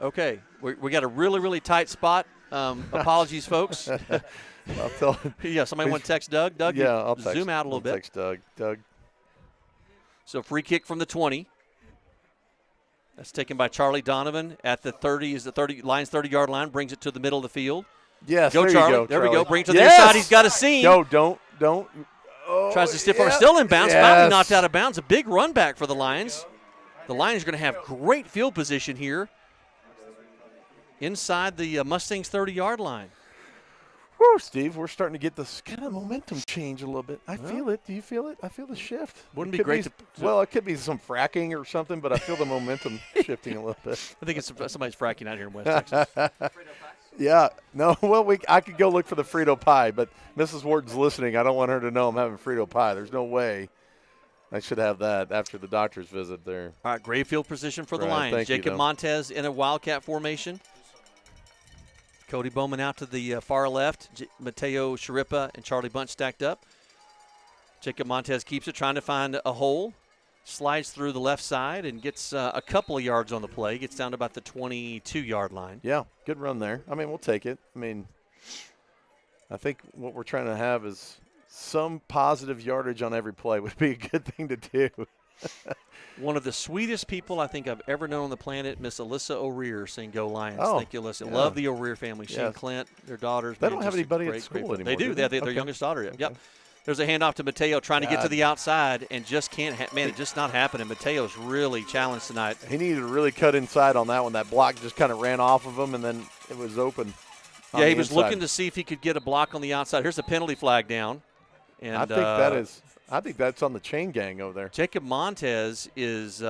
Okay. We got a really, really tight spot. Apologies, folks. I'll tell him. Yeah, somebody want to text Doug? Doug, I'll text, zoom out a little bit. Text Doug. So free kick from the 20. That's taken by Charlie Donovan at the 30. Is the Lions 30-yard line, brings it to the middle of the field. Yes, go, there Charlie. You go, there Charlie. We go. Bring it to the other side. He's got a seam. No, don't. Oh, tries to stiff arm. Still in bounds. Finally knocked out of bounds. A big run back for the Lions. The Lions are going to have great field position here inside the Mustangs 30-yard line. Whew, Steve, we're starting to get this kind of momentum change a little bit. I feel it. Do you feel it? I feel the shift. Wouldn't it be great well, it could be some fracking or something, but I feel the momentum shifting a little bit. I think it's somebody's fracking out here in West Texas. Yeah. No, well, I could go look for the Frito pie, but Mrs. Wharton's listening. I don't want her to know I'm having Frito pie. There's no way I should have that after the doctor's visit there. All right, great field position for the Lions. Jacob Montez in a Wildcat formation. Cody Bowman out to the far left. Mateo Sharippa and Charlie Bunch stacked up. Jacob Montez keeps it, trying to find a hole. Slides through the left side and gets a couple of yards on the play. Gets down to about the 22-yard line. Yeah, good run there. I mean, we'll take it. I mean, I think what we're trying to have is some positive yardage on every play would be a good thing to do. One of the sweetest people I think I've ever known on the planet, Miss Alyssa O'Rear, saying "Go Lions." Oh, thank you, Alyssa. yeah. Love the O'Rear family. She and Clint, their daughters. They don't have anybody at school anymore. They do. They have their youngest daughter. Okay. Yep. There's a handoff to Mateo trying to get to the outside and just can't. Man, it's just not happening. Mateo's really challenged tonight. He needed to really cut inside on that one. That block just kind of ran off of him, and then it was open. Yeah, he was looking to see if he could get a block on the outside. Here's a penalty flag down. And I think that is. I think that's on the chain gang over there. Jacob Montez is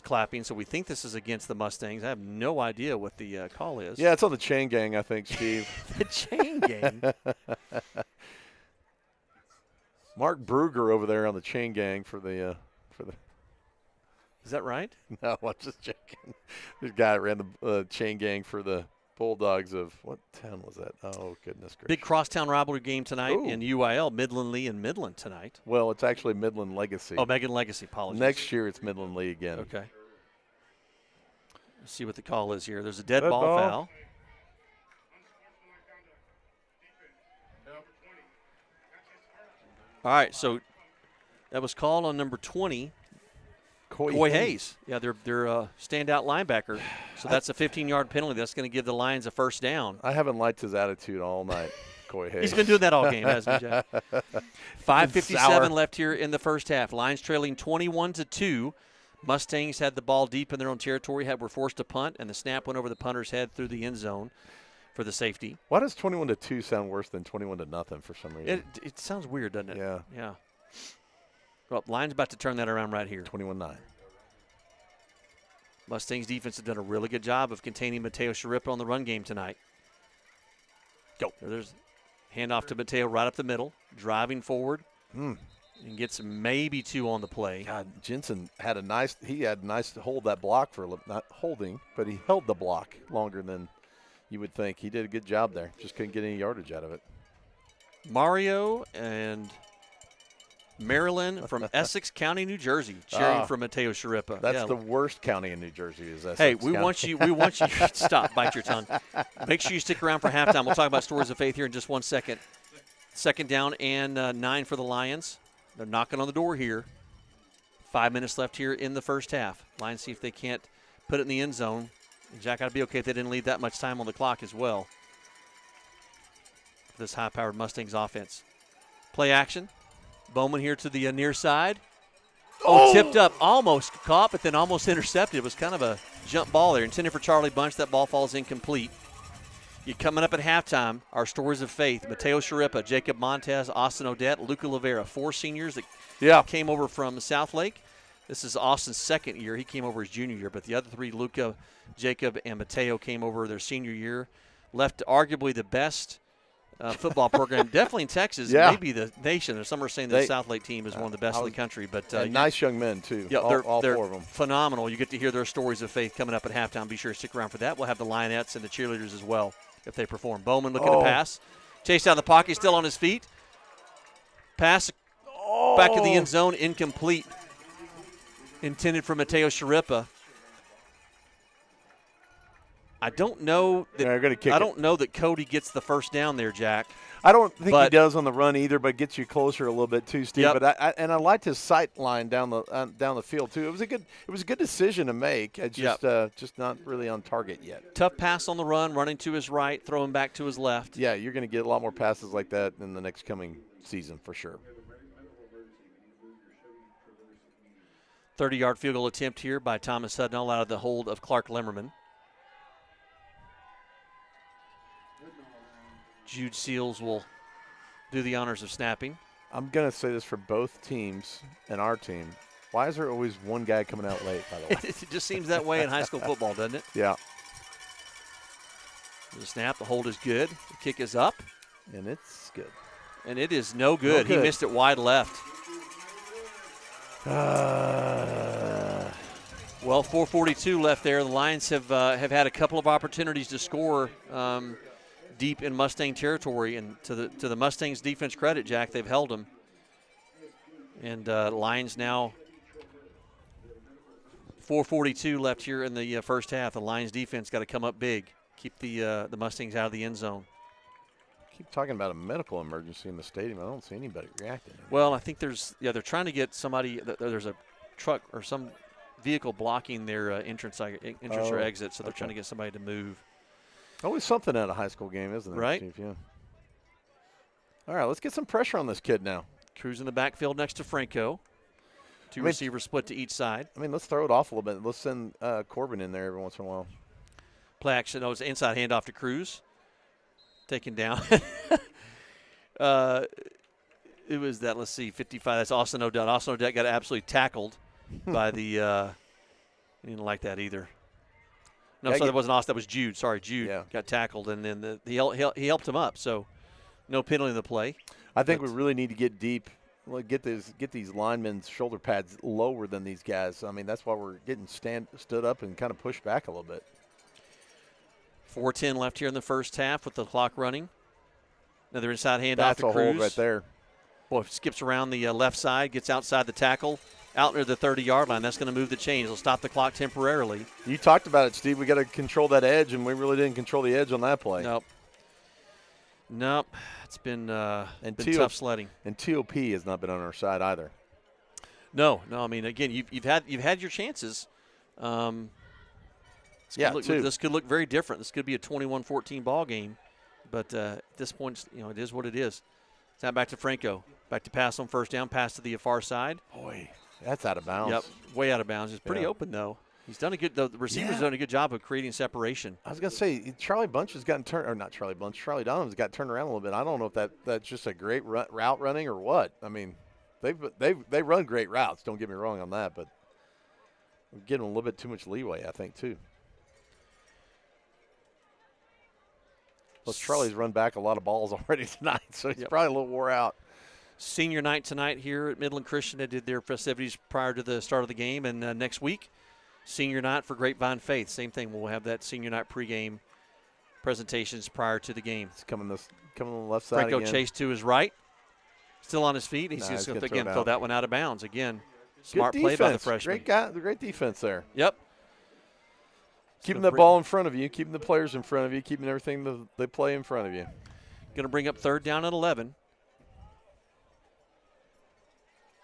clapping, so we think this is against the Mustangs. I have no idea what the call is. Yeah, it's on the chain gang, I think, Steve. The chain gang. Mark Bruger over there on the chain gang for the. Is that right? No, I'm just checking. This guy that ran the chain gang for the Bulldogs of what town was that? Oh, goodness gracious. Big crosstown rivalry game tonight in UIL, Midland Lee and Midland tonight. Well, it's actually Midland Legacy. Oh, Midland Legacy, apologies. Next year it's Midland Lee again. Okay. Let's see what the call is here. There's a dead ball foul. All right, so that was called on number 20. Coy Hayes. Yeah, their standout linebacker. So that's a 15-yard penalty. That's going to give the Lions a first down. I haven't liked his attitude all night, Coy Hayes. He's been doing that all game, hasn't he, Jack? 5:57 left here in the first half. Lions trailing 21-2. Mustangs had the ball deep in their own territory, were forced to punt, and the snap went over the punter's head through the end zone for the safety. Why does 21-2 sound worse than 21-0 for some reason? It sounds weird, doesn't it? Yeah. Yeah. Well, Lions about to turn that around right here. 21-9. Mustangs defense has done a really good job of containing Mateo Sharippa on the run game tonight. Go. There's handoff to Mateo right up the middle, driving forward, and gets maybe 2 on the play. God, Jensen had a nice to hold that block for not holding, but he held the block longer than you would think. He did a good job there. Just couldn't get any yardage out of it. Mario and Maryland from Essex County, New Jersey, cheering for Mateo Sharippa. That's the worst county in New Jersey. Is Essex Hey, County. we want you. Stop, bite your tongue. Make sure you stick around for halftime. We'll talk about stories of faith here in just 1 second. 2nd down and 9 for the Lions. They're knocking on the door here. 5 minutes left here in the first half. Lions see if they can't put it in the end zone. And Jack, I'd be okay if they didn't leave that much time on the clock as well. For this high-powered Mustangs offense. Play action. Bowman here to the near side. Tipped up, almost caught, but then almost intercepted. It was kind of a jump ball there. Intended for Charlie Bunch. That ball falls incomplete. You're coming up at halftime, our stories of faith. Mateo Sharippa, Jacob Montez, Austin Odette, Luca Rivera, 4 seniors that came over from South Lake. This is Austin's 2nd year. He came over his junior year, but the other 3, Luca, Jacob, and Mateo, came over their senior year. Left arguably the best football program, definitely in Texas, maybe the nation. Some are saying the South Lake team is one of the best in the country. But nice young men, too. Yeah, all they're 4 of them. Phenomenal. You get to hear their stories of faith coming up at halftime. Be sure to stick around for that. We'll have the Lionettes and the cheerleaders as well if they perform. Bowman looking to pass. Chased out of the pocket, still on his feet. Pass back to the end zone, incomplete. Intended for Mateo Sharippa. I don't know that Cody gets the first down there, Jack. I don't think he does on the run either, but gets you closer a little bit too, Steve. Yep. But I liked his sight line down the field too. It was a good decision to make. It's just not really on target yet. Tough pass on the run, running to his right, throwing back to his left. Yeah, you're going to get a lot more passes like that in the next coming season for sure. 30-yard field goal attempt here by Thomas Hudnall out of the hold of Clark Lemmerman. Jude Seals will do the honors of snapping. I'm going to say this for both teams and our team. Why is there always one guy coming out late, by the way? It just seems that way in high school football, doesn't it? Yeah. The snap, the hold is good. The kick is up. And it's good. And it is no good. He missed it wide left. Well, 4:42 left there. The Lions have had a couple of opportunities to score deep in Mustang territory, and to the Mustangs' defense credit, Jack, they've held them. And Lions now 4:42 left here in the first half. The Lions defense got to come up big, keep the Mustangs out of the end zone. Keep talking about a medical emergency in the stadium. I don't see anybody reacting. Well, I think they're trying to get somebody. There's a truck or some vehicle blocking their entrance or exit, so they're trying to get somebody to move. Always something at a high school game, isn't there, right? Steve? Yeah. All right, let's get some pressure on this kid now. Cruz in the backfield next to Franco. Two receivers split to each side. I mean, let's throw it off a little bit. Let's send Corbin in there every once in a while. Play action. It's inside handoff to Cruz. Taken down. It was that, let's see, 55. That's Austin Odette. Austin Odette got absolutely tackled by the he didn't like that either. No, sorry, that wasn't Austin. That was Jude. Sorry, Jude got tackled, and then he helped him up. So no penalty in the play. I think we really need to get deep. Get these linemen's shoulder pads lower than these guys. I mean, that's why we're getting stood up and kind of pushed back a little bit. 4:10 left here in the first half with the clock running. Another inside handoff That's to a Cruz. hold right there. Boy, skips around the left side, gets outside the tackle, out near the 30-yard line. That's going to move the chains. It'll stop the clock temporarily. You talked about it, Steve. We got to control that edge, and we really didn't control the edge on that play. Nope. It's been tough sledding. And TOP has not been on our side either. No. I mean, again, you've had your chances. This could look very different. This could be a 21-14 ball game, but at this point, it is what it is. It's now back to Franco. Back to pass on first down, pass to the far side. Boy, that's out of bounds. Yep, way out of bounds. It's pretty open though. He's done the receiver's done a good job of creating separation. I was going to say, Charlie Bunch has gotten turned, or not Charlie Bunch, Charlie Donovan's got turned around a little bit. I don't know if that's just a great route running or what. I mean, they run great routes. Don't get me wrong on that, but we're getting a little bit too much leeway, I think, too. Plus, Charlie's run back a lot of balls already tonight, so he's probably a little wore out. Senior night tonight here at Midland Christian. They did their festivities prior to the start of the game, and next week, senior night for Grapevine Faith. Same thing. We'll have that senior night pregame presentations prior to the game. It's coming on the left side Franco again. Chase to his right, still on his feet. He's just going to throw that one out of bounds again. Smart play by the freshman. Great guy, great defense there. Yep. Keeping the ball in front of you, keeping the players in front of you, keeping everything they play in front of you. Going to bring up third down at 11.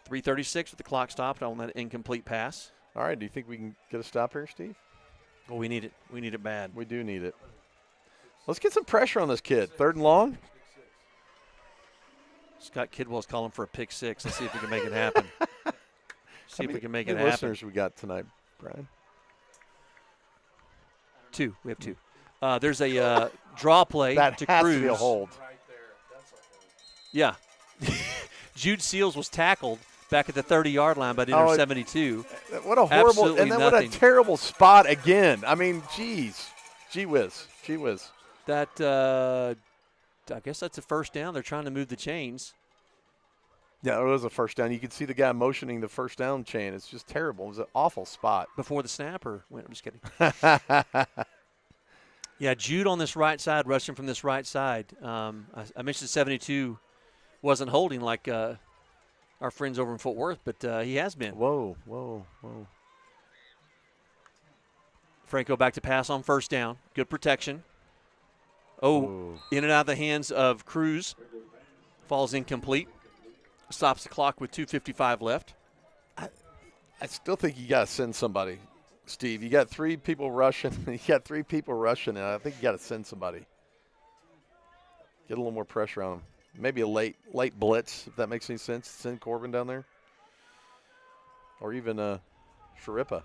3:36 with the clock stopped on that incomplete pass. All right, do you think we can get a stop here, Steve? Well, we need it. We need it bad. We do need it. Let's get some pressure on this kid. Third and long. Scott Kidwell's calling for a pick six. Let's see if we can make it happen. See if we can make it happen. Listeners we got tonight, Brian? 2. We have 2. There's a draw play that to has Cruz. To be a hold. Yeah. Jude Seals was tackled back at the 30-yard line by number 72. What a horrible Absolutely and then nothing. what a terrible spot again. I mean, geez. Gee whiz. That I guess that's a first down. They're trying to move the chains. Yeah, it was a first down. You could see the guy motioning the first down chain. It's just terrible. It was an awful spot. Before the snap or when? I'm just kidding. Yeah, Jude on this right side, rushing from this right side. I mentioned 72 wasn't holding like our friends over in Fort Worth, but he has been. Whoa. Franco back to pass on first down. Good protection. In and out of the hands of Cruz. Falls incomplete. Stops the clock with 2:55 left. I still think you got to send somebody, Steve. You got 3 people rushing. And I think you got to send somebody. Get a little more pressure on them. Maybe a late blitz, if that makes any sense. Send Corbin down there. Or even Sharippa.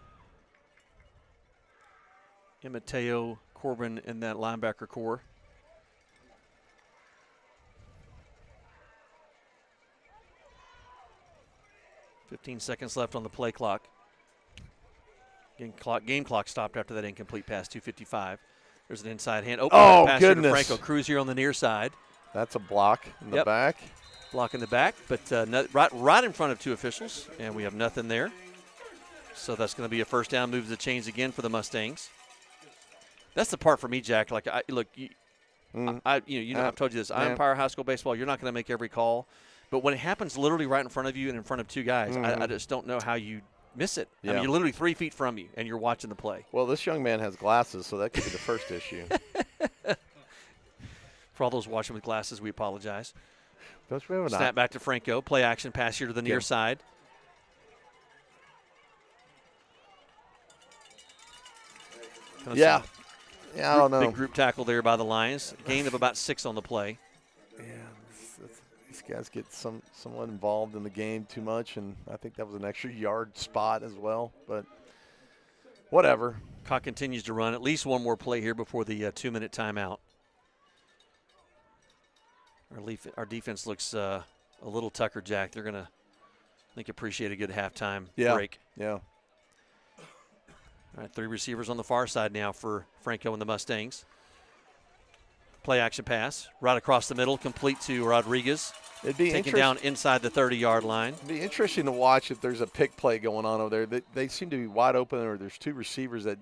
And Mateo, Corbin, and that linebacker core. Fifteen seconds left on the play clock. Game clock stopped after that incomplete pass, 2:55. There's an inside hand. Pass here to Franco. Cruz here on the near side. That's a block in the back. Block in the back, but right in front of 2 officials, and we have nothing there. So that's going to be a first down. Moves the chains again for the Mustangs. That's the part for me, Jack. Like, I've told you this. I umpire high school baseball. You're not going to make every call, but when it happens literally right in front of you and in front of 2 guys, I just don't know how you miss it. Yeah. I mean, you're literally 3 feet from you, and you're watching the play. Well, this young man has glasses, so that could be the first issue. For all those watching with glasses, we apologize. Snap Snap back to Franco. Play action pass here to the near side. I don't know. Big group tackle there by the Lions. Gain of about 6 on the play. Yeah, these guys get somewhat involved in the game too much, and I think that was an extra yard spot as well. But whatever. Clock continues to run. At least one more play here before the 2-minute timeout. Our defense looks a little Tucker Jack. They're going to, I think, appreciate a good halftime Yeah. break. Yeah. All right, 3 receivers on the far side now for Franco and the Mustangs. Play action pass right across the middle, complete to Rodriguez. It'd be taken down inside the 30-yard line. It'd be interesting to watch if there's a pick play going on over there. They seem to be wide open, or there's 2 receivers that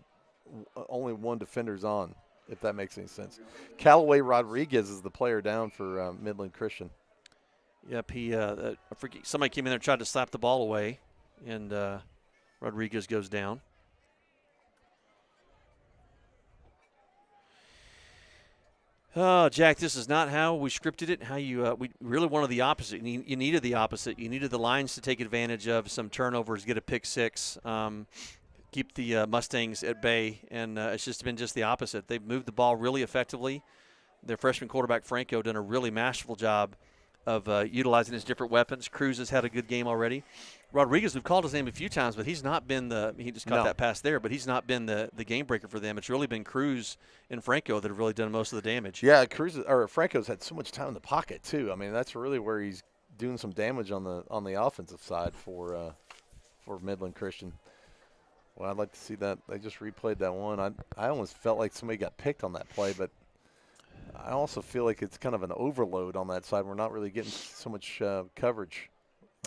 only 1 defender's on, if that makes any sense. Callaway Rodriguez is the player down for Midland Christian. Yep, I forget, somebody came in there and tried to slap the ball away, and Rodriguez goes down. Oh, Jack, this is not how we scripted it. How we really wanted the opposite. You needed the opposite. You needed the Lions to take advantage of some turnovers, get a pick 6, keep the Mustangs at bay, and it's just been just the opposite. They've moved the ball really effectively. Their freshman quarterback, Franco, done a really masterful job of utilizing his different weapons. Cruz has had a good game already. Rodriguez, we've called his name a few times, but he's not been he just caught that pass there, but he's not been the game breaker for them. It's really been Cruz and Franco that have really done most of the damage. Yeah, Franco's had so much time in the pocket too. I mean, that's really where he's doing some damage on the offensive side for Midland Christian. Well, I'd like to see that. They just replayed that one. I almost felt like somebody got picked on that play, but I also feel like it's kind of an overload on that side. We're not really getting so much coverage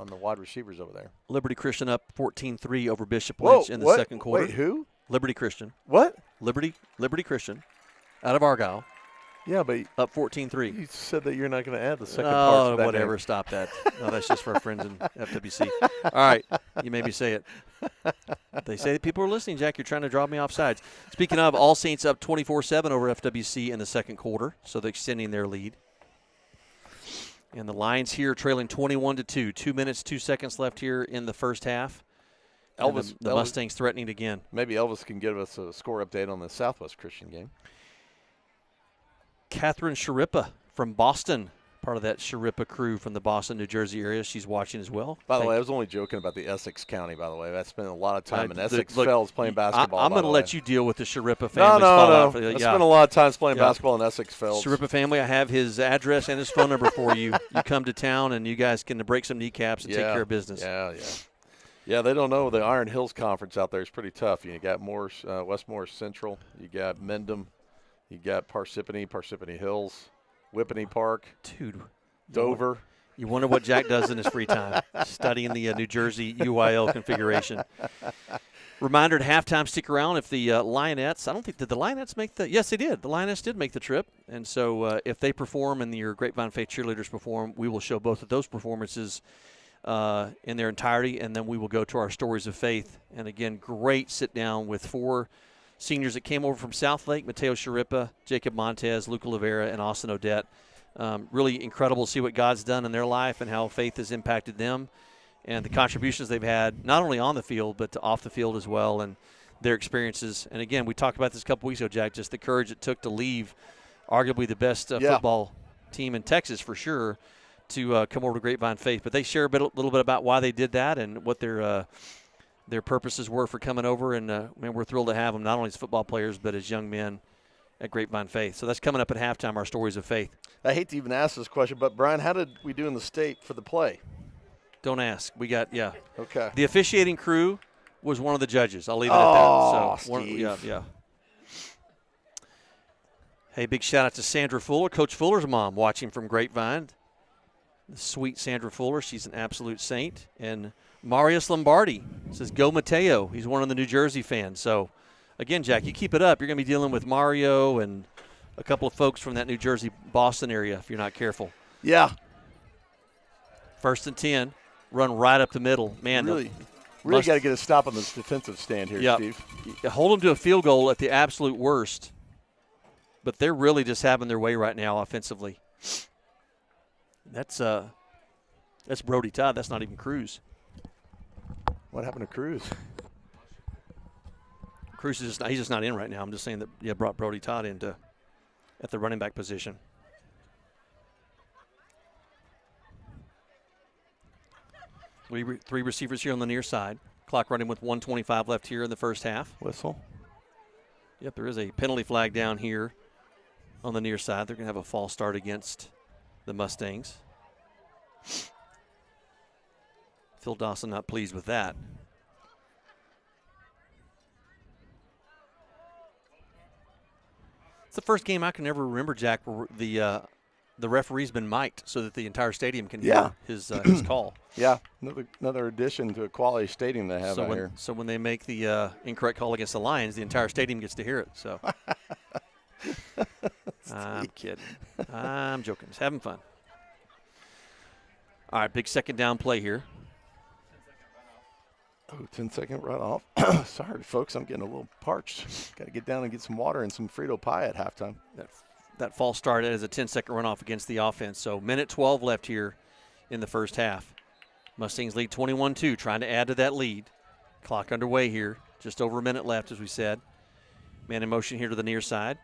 on the wide receivers over there. Liberty Christian up 14-3 over Bishop Lynch in the second quarter. Wait, who? Liberty Christian. What? Liberty Christian out of Argyle. Yeah, but up 14-3. You said that you're not going to add the second part to that. Oh, whatever. Name. Stop that. No, that's just for our friends in FWC. All right. You made me say it. They say that people are listening, Jack. You're trying to draw me off sides. Speaking of, All Saints up 24-7 over FWC in the second quarter, so they're extending their lead. And the Lions here trailing 21-2. 2 minutes, 2 seconds left here in the first half. Elvis, the Mustangs threatening again. Maybe Elvis can give us a score update on the Southwest Christian game. Catherine Sharippa from Boston, part of that Sharippa crew from the Boston, New Jersey area. She's watching as well. By the way, I was only joking about the Essex County, by the way. I spent a lot of time in Essex Fells playing basketball. I'm going to let you deal with the Sharippa family. No. I spent a lot of time playing basketball in Essex Fells. Sharippa family, I have his address and his phone number for you. You come to town, and you guys can break some kneecaps and take care of business. Yeah, they don't know. The Iron Hills Conference out there is pretty tough. You got West Morris Central. You got Mendham. You got Parsippany Hills, Whippany Park. Dude. Dover. You wonder what Jack does in his free time, studying the New Jersey UIL configuration. Reminder at halftime, stick around. If the Lionettes, did the Lionettes make the – yes, they did. The Lionettes did make the trip. And so if they perform and your Grapevine Faith cheerleaders perform, we will show both of those performances in their entirety, and then we will go to our stories of faith. And, again, great sit-down with 4 seniors that came over from Southlake: Mateo Sharippa, Jacob Montez, Luca Olivera, and Austin Odette. Really incredible to see what God's done in their life and how faith has impacted them and the contributions they've had, not only on the field but off the field as well, and their experiences. And, again, we talked about this a couple weeks ago, Jack, just the courage it took to leave arguably the best football team in Texas for sure to come over to Grapevine Faith. But they share a little bit about why they did that and what their purposes were for coming over, and we're thrilled to have them not only as football players but as young men at Grapevine Faith. So that's coming up at halftime, our stories of faith. I hate to even ask this question, but Brian, how did we do in the state for the play? Don't ask. We got Okay. The officiating crew was one of the judges. I'll leave it at that. So Steve. Hey, big shout out to Sandra Fuller, Coach Fuller's mom, watching from Grapevine. The sweet Sandra Fuller, she's an absolute saint. And Marius Lombardi says, "Go Mateo." He's one of the New Jersey fans. So, again, Jack, you keep it up, you're going to be dealing with Mario and a couple of folks from that New Jersey, Boston area if you're not careful. Yeah. 1st and 10, run right up the middle. Man, really got to get a stop on this defensive stand here, Steve. Hold them to a field goal at the absolute worst. But they're really just having their way right now offensively. That's Brody Todd. That's not even Cruz. What happened to Cruz? Cruz is he's just not in right now. I'm just saying that brought Brody Todd into at the running back position. Three receivers here on the near side. Clock running with 1:25 left here in the first half. Whistle. Yep, there is a penalty flag down here on the near side. They're going to have a false start against the Mustangs. Phil Dawson not pleased with that. It's the first game I can ever remember, Jack, where the referee's been mic'd so that the entire stadium can hear his call. Yeah, another addition to a quality stadium they have out here. So when they make the incorrect call against the Lions, the entire stadium gets to hear it. So I'm kidding. I'm joking. Just having fun. All right, big second down play here. Oh, 10-second runoff. Sorry, folks, I'm getting a little parched. Got to get down and get some water and some Frito pie at halftime. That false start as a 10-second runoff against the offense. So minute 12 left here in the first half. Mustangs lead 21-2, trying to add to that lead. Clock underway here. Just over a minute left, as we said. Man in motion here to the near side.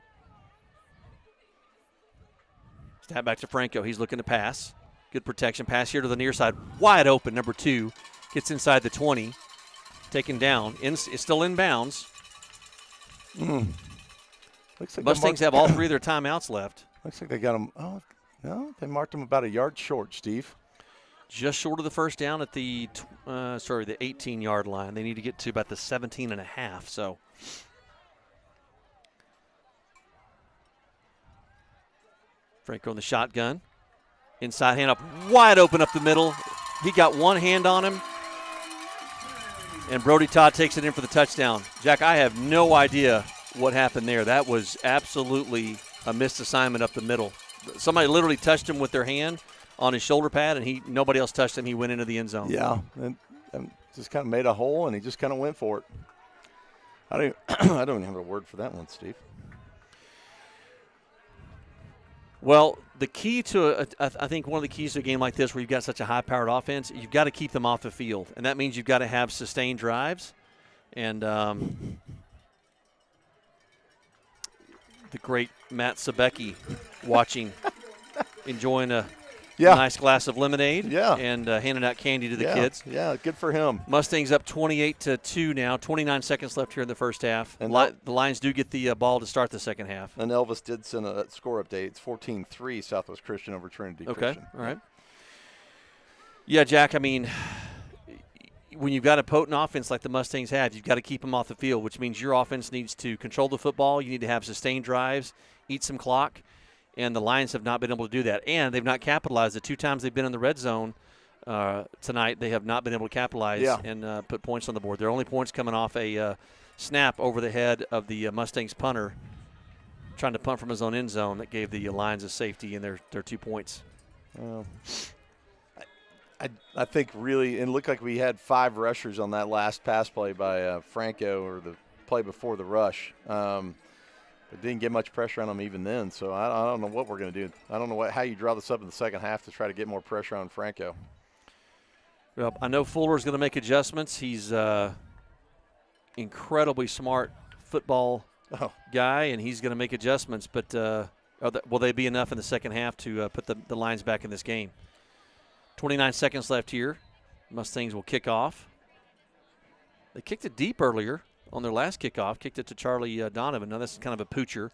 Snap back to Franco. He's looking to pass. Good protection. Pass here to the near side. Wide open, number 2. Gets inside the 20. Taken down. It's still in bounds. Looks like Mustangs have all 3 of their timeouts left. Looks like they got them. Oh, no, they marked them about a yard short, Steve. Just short of the first down at the 18-yard line. They need to get to about the 17.5. So Franco in the shotgun. Inside handoff, wide open up the middle. He got one hand on him. And Brody Todd takes it in for the touchdown. Jack, I have no idea what happened there. That was absolutely a missed assignment up the middle. Somebody literally touched him with their hand on his shoulder pad, and nobody else touched him. He went into the end zone. Yeah, and just kind of made a hole, and he just kind of went for it. I don't even have a word for that one, Steve. Well, the key to I think one of the keys to a game like this where you've got such a high-powered offense, you've got to keep them off the field. And that means you've got to have sustained drives. And the great Matt Sabecki watching, enjoying a nice glass of lemonade and handing out candy to the kids. Yeah, good for him. Mustangs up 28-2 now, 29 seconds left here in the first half. And the Lions do get the ball to start the second half. And Elvis did send a score update. It's 14-3 Southwest Christian over Trinity Christian. Okay, all right. Yeah, Jack, I mean, when you've got a potent offense like the Mustangs have, you've got to keep them off the field, which means your offense needs to control the football. You need to have sustained drives, eat some clock. And the Lions have not been able to do that. And they've not capitalized. The 2 times they've been in the red zone tonight, they have not been able to capitalize and put points on the board. Their only points coming off a snap over the head of the Mustangs punter trying to punt from his own end zone that gave the Lions a safety and their 2 points. I think really, it looked like we had 5 rushers on that last pass play by Franco, or the play before the rush. It didn't get much pressure on them even then, so I don't know what we're going to do. I don't know how you draw this up in the second half to try to get more pressure on Franco. Well, I know Fuller's going to make adjustments. He's incredibly smart football guy, and he's going to make adjustments. But will they be enough in the second half to put the Lions back in this game? 29 seconds left here. Mustangs will kick off. They kicked it deep earlier. On their last kickoff, kicked it to Charlie Donovan. Now, this is kind of a poocher.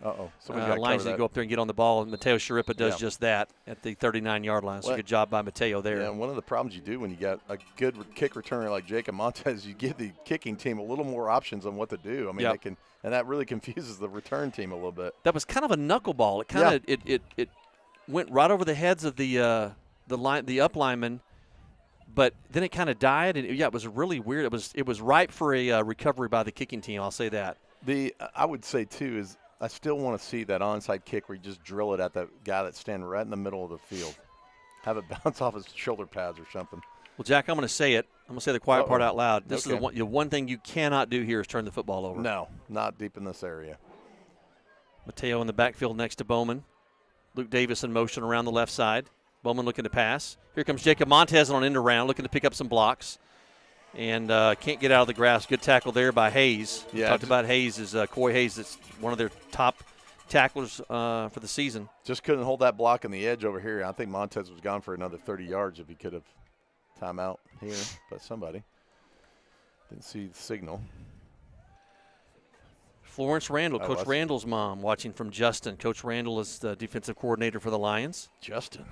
Lions need to go up there and get on the ball, and Mateo Sharippa does just that at the 39-yard line. So good job by Mateo there. Yeah, and one of the problems you do when you got a good kick returner like Jacob Montez, you give the kicking team a little more options on what to do. I mean, they can, and that really confuses the return team a little bit. That was kind of a knuckleball. It kind of it went right over the heads of the up linemen. But then it kind of died, and it was really weird. It was ripe for a recovery by the kicking team. I'll say that. I would say too is I still want to see that onside kick where you just drill it at the guy that's standing right in the middle of the field, have it bounce off his shoulder pads or something. Well, Jack, I'm going to say it. I'm going to say the quiet part out loud. This is the one thing you cannot do here is turn the football over. No, not deep in this area. Mateo in the backfield next to Bowman. Luke Davis in motion around the left side. Bowman looking to pass. Here comes Jacob Montez on an end around, looking to pick up some blocks. And can't get out of the grass. Good tackle there by Hayes. Yeah, talked about Hayes is Coy Hayes. That's one of their top tacklers for the season. Just couldn't hold that block on the edge over here. I think Montez was gone for another 30 yards if he could have timeout here. But somebody didn't see the signal. Florence Randall, Coach Randall's mom, watching from Justin. Coach Randall is the defensive coordinator for the Lions. Justin.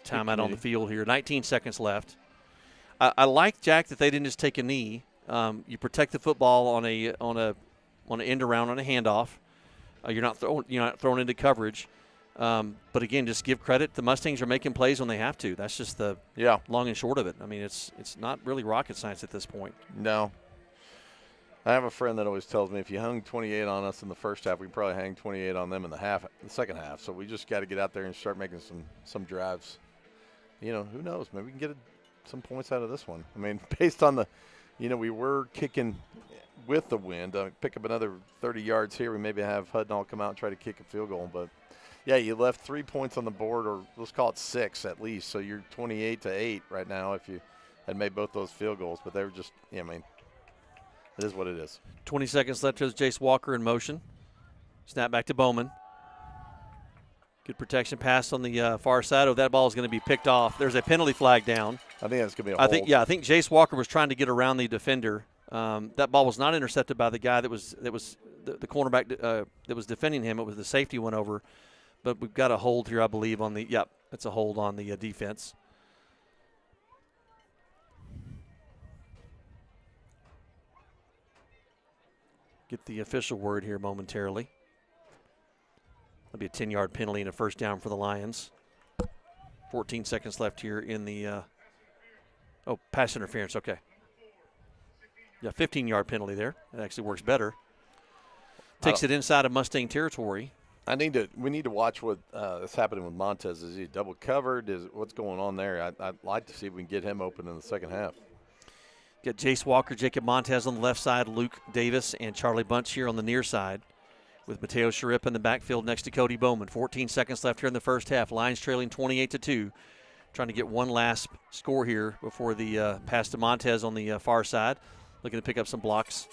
Timeout on the field here. 19 seconds left. I like, Jack, that they didn't just take a knee. You protect the football on an end around, on a handoff. You're not thrown into coverage. But again, just give credit. The Mustangs are making plays when they have to. That's just the long and short of it. I mean, it's not really rocket science at this point. No. I have a friend that always tells me if you hung 28 on us in the first half, we can probably hang 28 on them in the second half. So we just got to get out there and start making some drives. You know, who knows? Maybe we can get some points out of this one. I mean, based on we were kicking with the wind. Pick up another 30 yards here. We maybe have Hudnall come out and try to kick a field goal. But, yeah, you left 3 points on the board, or let's call it 6 at least. So you're 28-8 right now if you had made both those field goals. But they were just, it is what it is. 20 seconds left. Here's Jace Walker in motion. Snap back to Bowman. Good protection pass on the far side. Oh, that ball is going to be picked off. There's a penalty flag down. I think that's going to be a hold. I think Jace Walker was trying to get around the defender. That ball was not intercepted by the guy that was the cornerback that was defending him. It was the safety went over. But we've got a hold here, I believe, on the – yep, it's a hold on the defense. Get the official word here momentarily. That'll be a 10-yard penalty and a first down for the Lions. 14 seconds left here in the pass interference, okay. Yeah, 15-yard penalty there. That actually works better. Takes it inside of Mustang territory. We need to watch what is happening with Montez. Is he double covered? What's going on there? I'd like to see if we can get him open in the second half. Got Jace Walker, Jacob Montez on the left side, Luke Davis, and Charlie Bunch here on the near side, with Mateo Sharip in the backfield next to Cody Bowman. 14 seconds left here in the first half. Lions trailing 28-2. Trying to get one last score here before the pass to Montez on the far side. Looking to pick up some blocks.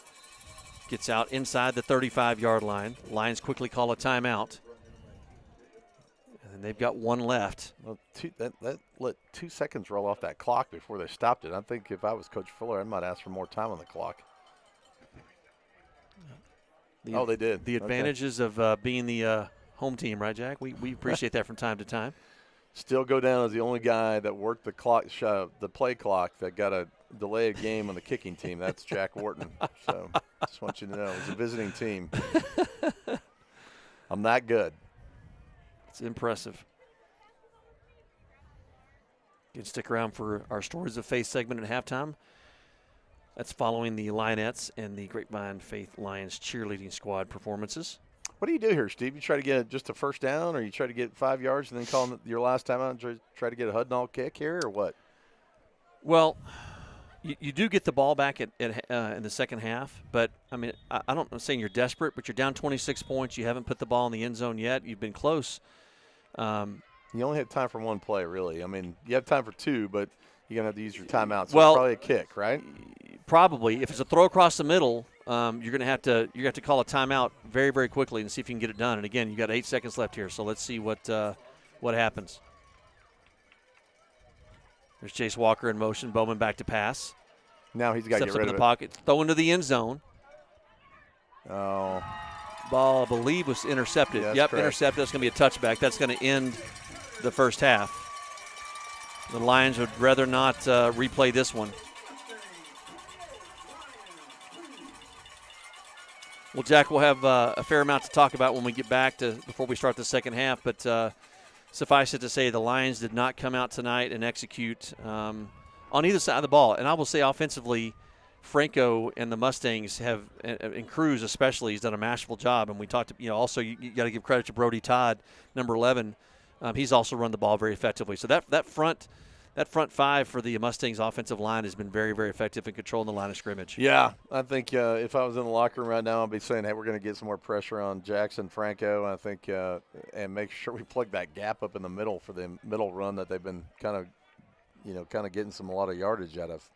Gets out inside the 35-yard line. Lions quickly call a timeout. And they've got one left. Well, that let 2 seconds roll off that clock before they stopped it. I think if I was Coach Fuller, I might ask for more time on the clock. They did. The advantages of being the home team, right, Jack? We appreciate that from time to time. Still go down as the only guy that worked the clock, the play clock, that got a delayed game on the kicking team. That's Jack Wharton. So just want you to know, it's a visiting team. I'm that good. It's impressive. You can stick around for our Stories of Faith segment at halftime. That's following the Lionettes and the Grapevine Faith Lions cheerleading squad performances. What do you do here, Steve? You try to get just a first down, or you try to get 5 yards and then call your last time out and try to get a Hudnall kick here, or what? Well, you do get the ball back in the second half, but, I mean, I'm saying you're desperate, but you're down 26 points. You haven't put the ball in the end zone yet. You've been close. You only have time for one play, really. I mean, you have time for two, but you're going to have to use your timeout. So well, it's probably a kick, right? Probably. If it's a throw across the middle, you're going to have to call a timeout very, very quickly and see if you can get it done. And again, you got 8 seconds left here, so let's see what happens. There's Jace Walker in motion. Bowman back to pass. Now he's got to get rid of it. Steps up in the pocket, throw into the end zone. Oh. Ball, I believe, was intercepted. Yeah, yep, correct. Intercepted. That's going to be a touchback. That's going to end the first half. The Lions would rather not replay this one. Well, Jack, we'll have a fair amount to talk about when we get back before we start the second half. But suffice it to say, the Lions did not come out tonight and execute on either side of the ball. And I will say offensively, Franco and the Mustangs have, and Cruz especially, has done a masterful job. And we talked, also you got to give credit to Brody Todd, number 11. He's also run the ball very effectively. So that front five for the Mustangs offensive line has been very, very effective in controlling the line of scrimmage. Yeah, I think if I was in the locker room right now, I'd be saying, hey, we're going to get some more pressure on Jackson Franco, I think, and make sure we plug that gap up in the middle for the middle run that they've been kind of getting a lot of yardage out of.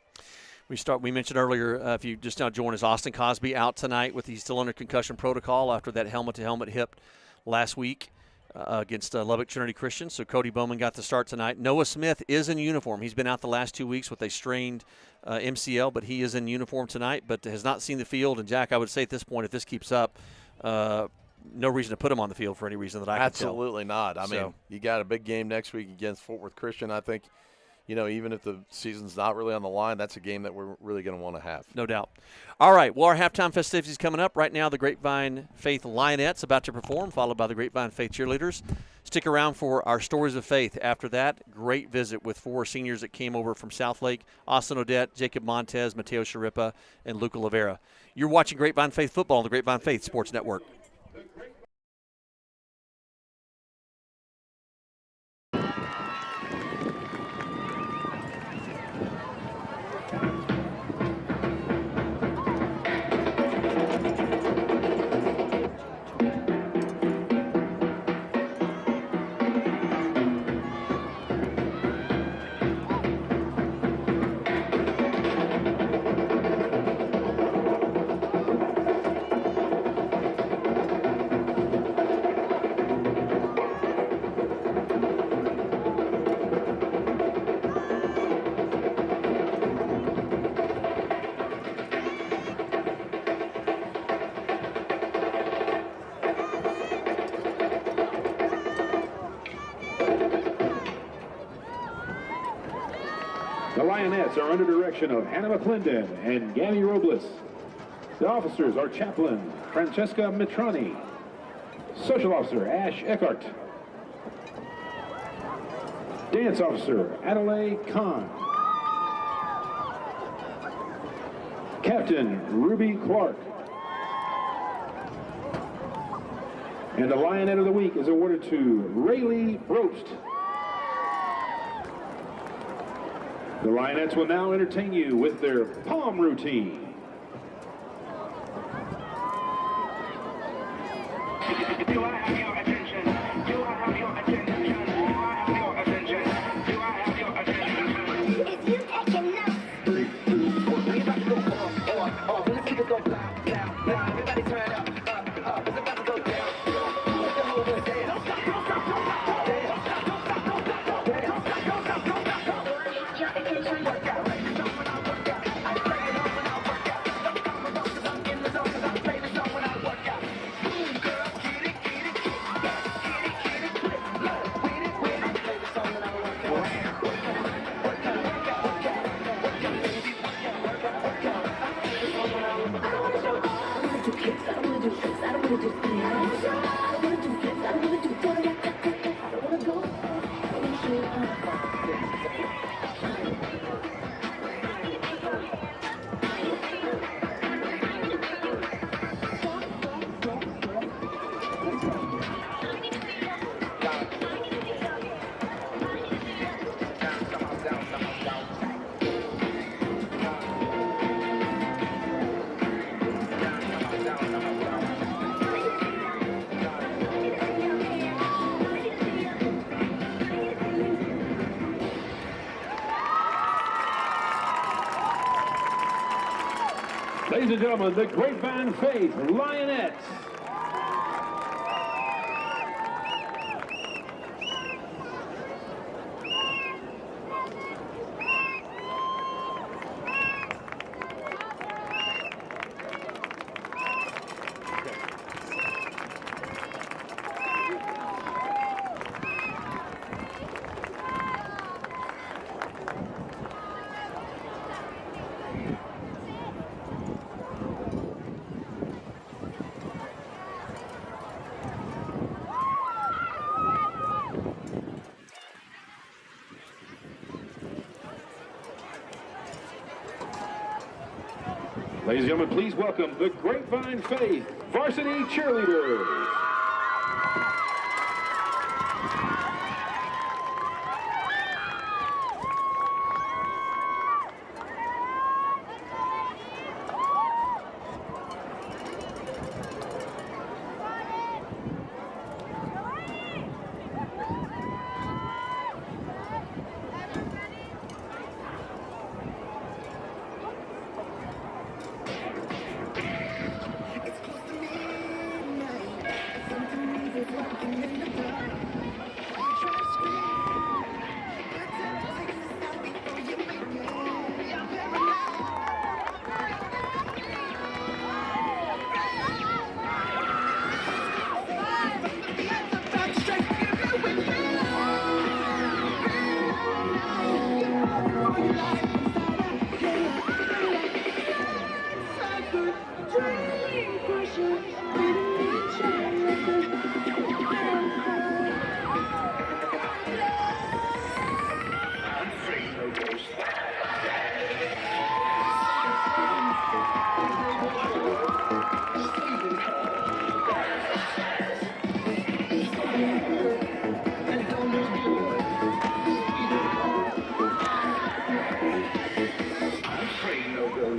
We mentioned earlier, if you just now joined us, Austin Cosby out tonight he's still under concussion protocol after that helmet-to-helmet hit last week against Lubbock Trinity Christian. So Cody Bowman got the start tonight. Noah Smith is in uniform. He's been out the last 2 weeks with a strained MCL, but he is in uniform tonight, but has not seen the field. And, Jack, I would say at this point, if this keeps up, no reason to put him on the field for any reason that I can tell. Absolutely not. I mean, you got a big game next week against Fort Worth Christian. I think, even if the season's not really on the line, that's a game that we're really going to want to have. No doubt. All right, well, our halftime festivities coming up. Right now, the Grapevine Faith Lionettes about to perform, followed by the Grapevine Faith Cheerleaders. Stick around for our Stories of Faith. After that, great visit with 4 seniors that came over from Southlake: Austin Odette, Jacob Montez, Mateo Sharippa, and Luca Livera. You're watching Grapevine Faith football on the Grapevine Faith Sports Network. The Lionettes are under direction of Hannah McClendon and Gabby Robles. The officers are Chaplain Francesca Mitrani, Social Officer Ash Eckhart, Dance Officer Adelaide Kahn, Captain Ruby Clark, and the Lionette of the Week is awarded to Rayleigh Brost. The Lionettes will now entertain you with their palm routine. Do I have your attention? Do I have your attention? Do I have your attention? Do I have your attention? If you take enough. We about to go off. When the speakers go blah, blah, blah. Everybody turn up. It's about to go down. Let the whole world say it. Don't stop, don't stop, don't stop. Don't stop, don't stop, don't stop. Don't stop, don't stop, don't stop. Do I have your attention? Work out. It's on when I work out. I play it on when I work out. Don't stop, because I'm in the zone. I play this song when I work out. Boom, girl, get it, get it, get it. Get it, get it, flip, low, with it, with it. Play this song when I work out. Work out, work out, work out, work out, work out, baby, work out, work out, work out. I play this song when I work out. I don't wanna show off. I don't wanna do kicks. I don't wanna do flips. I don't wanna do spins. I don't wanna do flips. I don't wanna do I don't wanna go. I don't wanna show off. Ladies and gentlemen, the Grapevine Faith Lionettes. Ladies and gentlemen, please welcome the Grapevine Faith Varsity Cheerleaders.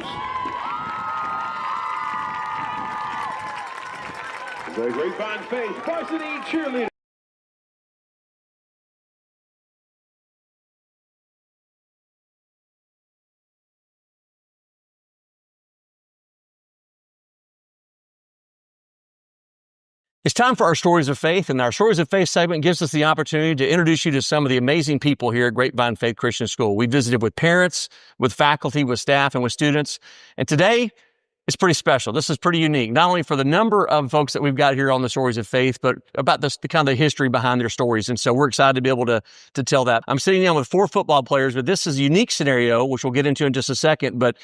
cheerleaders. The Grapevine Faith Varsity Cheerleaders. It's time for our Stories of Faith, and our Stories of Faith segment gives us the opportunity to introduce you to some of the amazing people here at Grapevine Faith Christian School. We visited with parents, with faculty, with staff, and with students, and today it's pretty special. This is pretty unique, not only for the number of folks that we've got here on the Stories of Faith, but about the kind of the history behind their stories, and so we're excited to be able to tell that. I'm sitting down with 4 football players, but this is a unique scenario, which we'll get into in just a second, but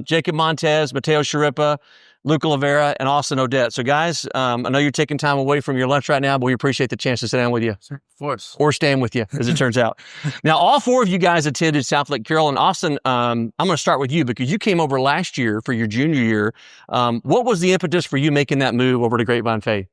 Jacob Montez, Mateo Sharippa, Luca Lavera, and Austin Odette. So guys, I know you're taking time away from your lunch right now, but we appreciate the chance to sit down with you. Sure, of course. Or stand with you, as it turns out. Now, all 4 of you guys attended South Lake Carroll. And Austin, I'm going to start with you because you came over last year for your junior year. What was the impetus for you making that move over to Grapevine Faith?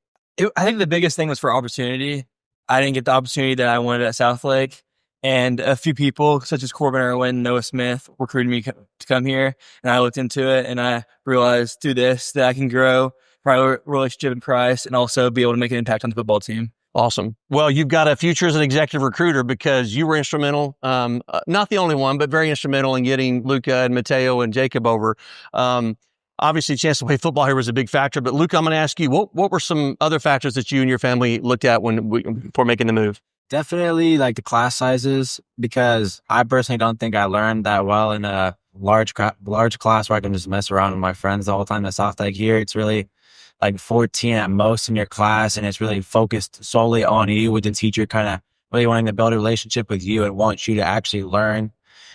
I think the biggest thing was for opportunity. I didn't get the opportunity that I wanted at South Lake. And a few people, such as Corbin Irwin, Noah Smith, recruited me to come here. And I looked into it, and I realized through this that I can grow my relationship in Christ and also be able to make an impact on the football team. Awesome. Well, you've got a future as an executive recruiter because you were instrumental, not the only one, but very instrumental in getting Luca and Mateo and Jacob over. Obviously, chance to play football here was a big factor. But Luca, I'm going to ask you, what were some other factors that you and your family looked at before making the move? Definitely like the class sizes, because I personally don't think I learned that well in a large class where I can just mess around with my friends the whole time. At South Lake here, it's really like 14 at most in your class, and it's really focused solely on you, with the teacher kind of really wanting to build a relationship with you and want you to actually learn.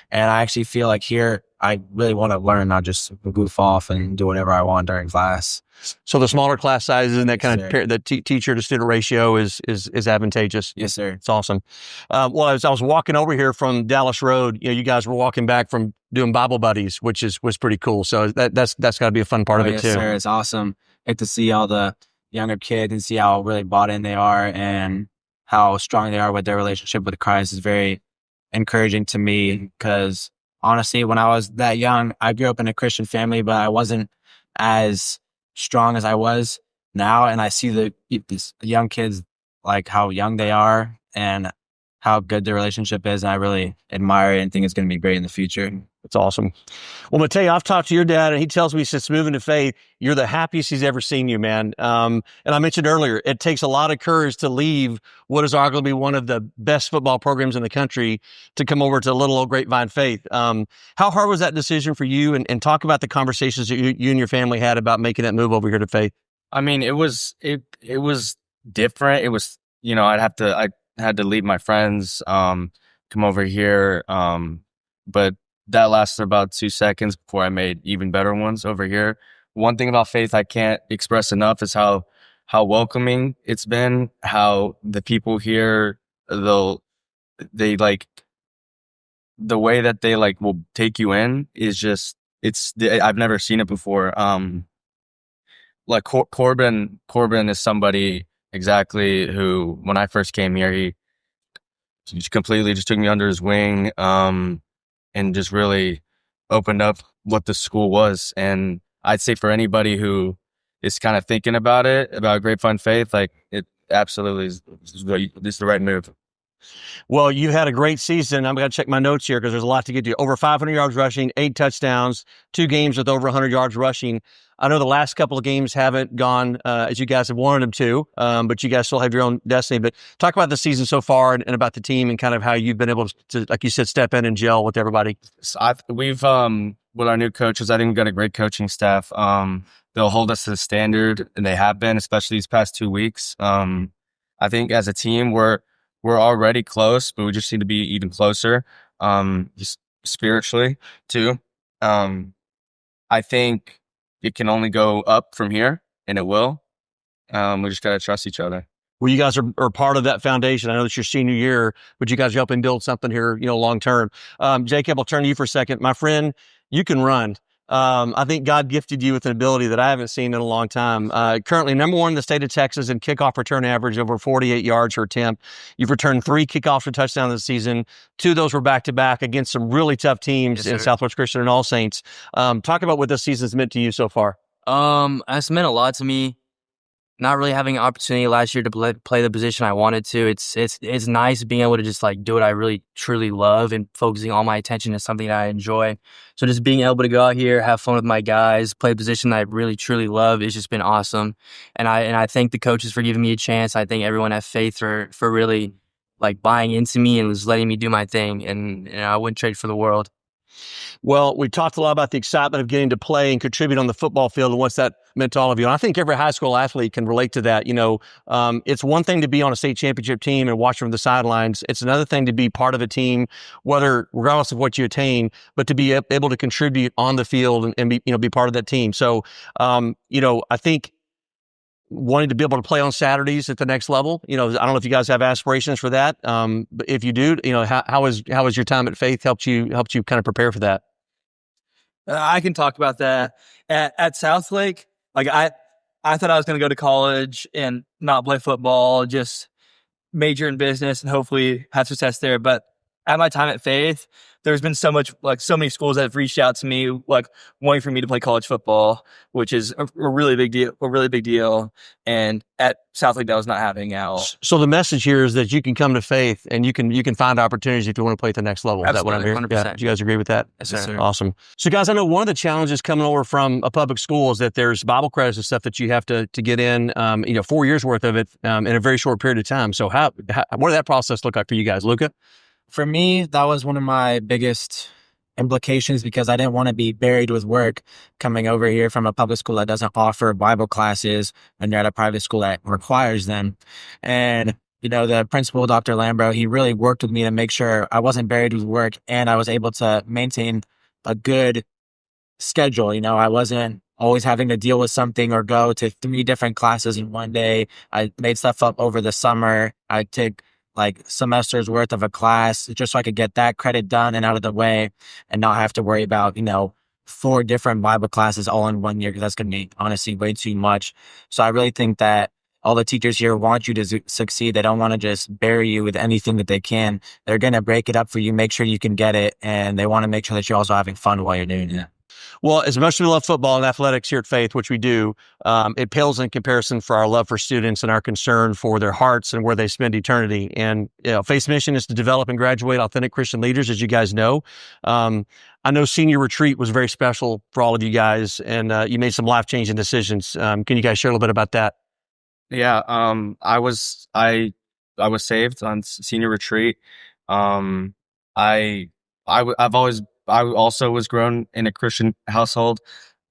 And I actually feel like here, I really want to learn, not just goof off and do whatever I want during class. So the smaller class sizes and that kind of the teacher to student ratio is advantageous. Yes, sir. It's awesome. Well, as I was walking over here from Dallas Road, you guys were walking back from doing Bible buddies, which was pretty cool. So that's got to be a fun part of it yes, too. Sir. It's awesome. Get to see all the younger kids and see how really bought in they are and how strong they are with their relationship with Christ is very encouraging to me, because honestly, when I was that young, I grew up in a Christian family, but I wasn't as strong as I was now. And I see these young kids, like how young they are and how good their relationship is. And I really admire it and think it's going to be great in the future. It's awesome. Well, Mateo, I've talked to your dad, and he tells me since moving to Faith, you're the happiest he's ever seen you, man. And I mentioned earlier, it takes a lot of courage to leave what is arguably one of the best football programs in the country to come over to little old Grapevine Faith. How hard was that decision for you? And talk about the conversations that you and your family had about making that move over here to Faith. I mean, it was different. It was, I had to leave my friends, come over here. But that lasted about 2 seconds before I made even better ones over here. One thing about Faith I can't express enough is how welcoming it's been, how the people here, they like, the way that they like will take you in is just, I've never seen it before. Like Corbin is somebody exactly who, when I first came here, he completely just took me under his wing, and just really opened up what the school was. And I'd say for anybody who is kind of thinking about Grapevine Faith, like it absolutely is the right move. Well, you had a great season. I'm going to check my notes here because there's a lot to get to. Over 500 yards rushing, 8 touchdowns, 2 games with over 100 yards rushing. I know the last couple of games haven't gone as you guys have wanted them to, but you guys still have your own destiny. But talk about the season so far and about the team and kind of how you've been able to, like you said, step in and gel with everybody. So we've, with our new coaches, I think we've got a great coaching staff. They'll hold us to the standard, and they have been, especially these past 2 weeks. I think as a team, we're already close, but we just need to be even closer, just spiritually too. I think it can only go up from here, and it will. We just got to trust each other. Well, you guys are part of that foundation. I know it's your senior year, but you guys are helping build something here, long term. Jacob, I'll turn to you for a second. My friend, you can run. I think God gifted you with an ability that I haven't seen in a long time. Currently number 1 in the state of Texas in kickoff return average, over 48 yards per attempt. You've returned 3 kickoffs for touchdowns this season. 2 of those were back-to-back against some really tough teams in Southwest Christian and All Saints. Talk about what this season's meant to you so far. It's meant a lot to me. Not really having an opportunity last year to play the position I wanted to. It's nice being able to just like do what I really truly love and focusing all my attention to something that I enjoy. So just being able to go out here, have fun with my guys, play a position that I really truly love, it's just been awesome. And I thank the coaches for giving me a chance. I thank everyone at Faith for really like buying into me and was letting me do my thing. And I wouldn't trade for the world. Well, we talked a lot about the excitement of getting to play and contribute on the football field and what's that meant to all of you. And I think every high school athlete can relate to that. It's one thing to be on a state championship team and watch from the sidelines. It's another thing to be part of a team, regardless of what you attain, but to be able to contribute on the field and be part of that team. So, I think wanting to be able to play on Saturdays at the next level, I don't know if you guys have aspirations for that. But if you do, how has your time at Faith helped you kind of prepare for that? I can talk about that. At Southlake, like I thought I was going to go to college and not play football, just major in business and hopefully have success there. But at my time at Faith, there's been so many schools that have reached out to me, like wanting for me to play college football, which is a really big deal. And at Southlake, that was not happening at all. So the message here is that you can come to Faith and you can find opportunities if you want to play at the next level. Absolutely, is that what I'm hearing? 100%. Yeah. Do you guys agree with that? Yes, sir. Awesome. So guys, I know one of the challenges coming over from a public school is that there's Bible credits and stuff that you have to get in, 4 years worth of it in a very short period of time. So what did that process look like for you guys? Luca? For me, that was one of my biggest implications because I didn't want to be buried with work coming over here from a public school that doesn't offer Bible classes and you're at a private school that requires them. And, the principal, Dr. Lambro, he really worked with me to make sure I wasn't buried with work and I was able to maintain a good schedule. I wasn't always having to deal with something or go to 3 different classes in one day. I made stuff up over the summer. I took like semesters worth of a class just so I could get that credit done and out of the way and not have to worry about, 4 different Bible classes all in 1 year, because that's going to be honestly way too much. So I really think that all the teachers here want you to succeed. They don't want to just bury you with anything that they can. They're going to break it up for you, make sure you can get it, and they want to make sure that you're also having fun while you're doing it. Well, as much as we love football and athletics here at Faith, which we do, it pales in comparison for our love for students and our concern for their hearts and where they spend eternity. And Faith's mission is to develop and graduate authentic Christian leaders, as you guys know. I know senior retreat was very special for all of you guys, and you made some life-changing decisions. Can you guys share a little bit about that? Yeah, I was saved on senior retreat. I also was grown in a Christian household,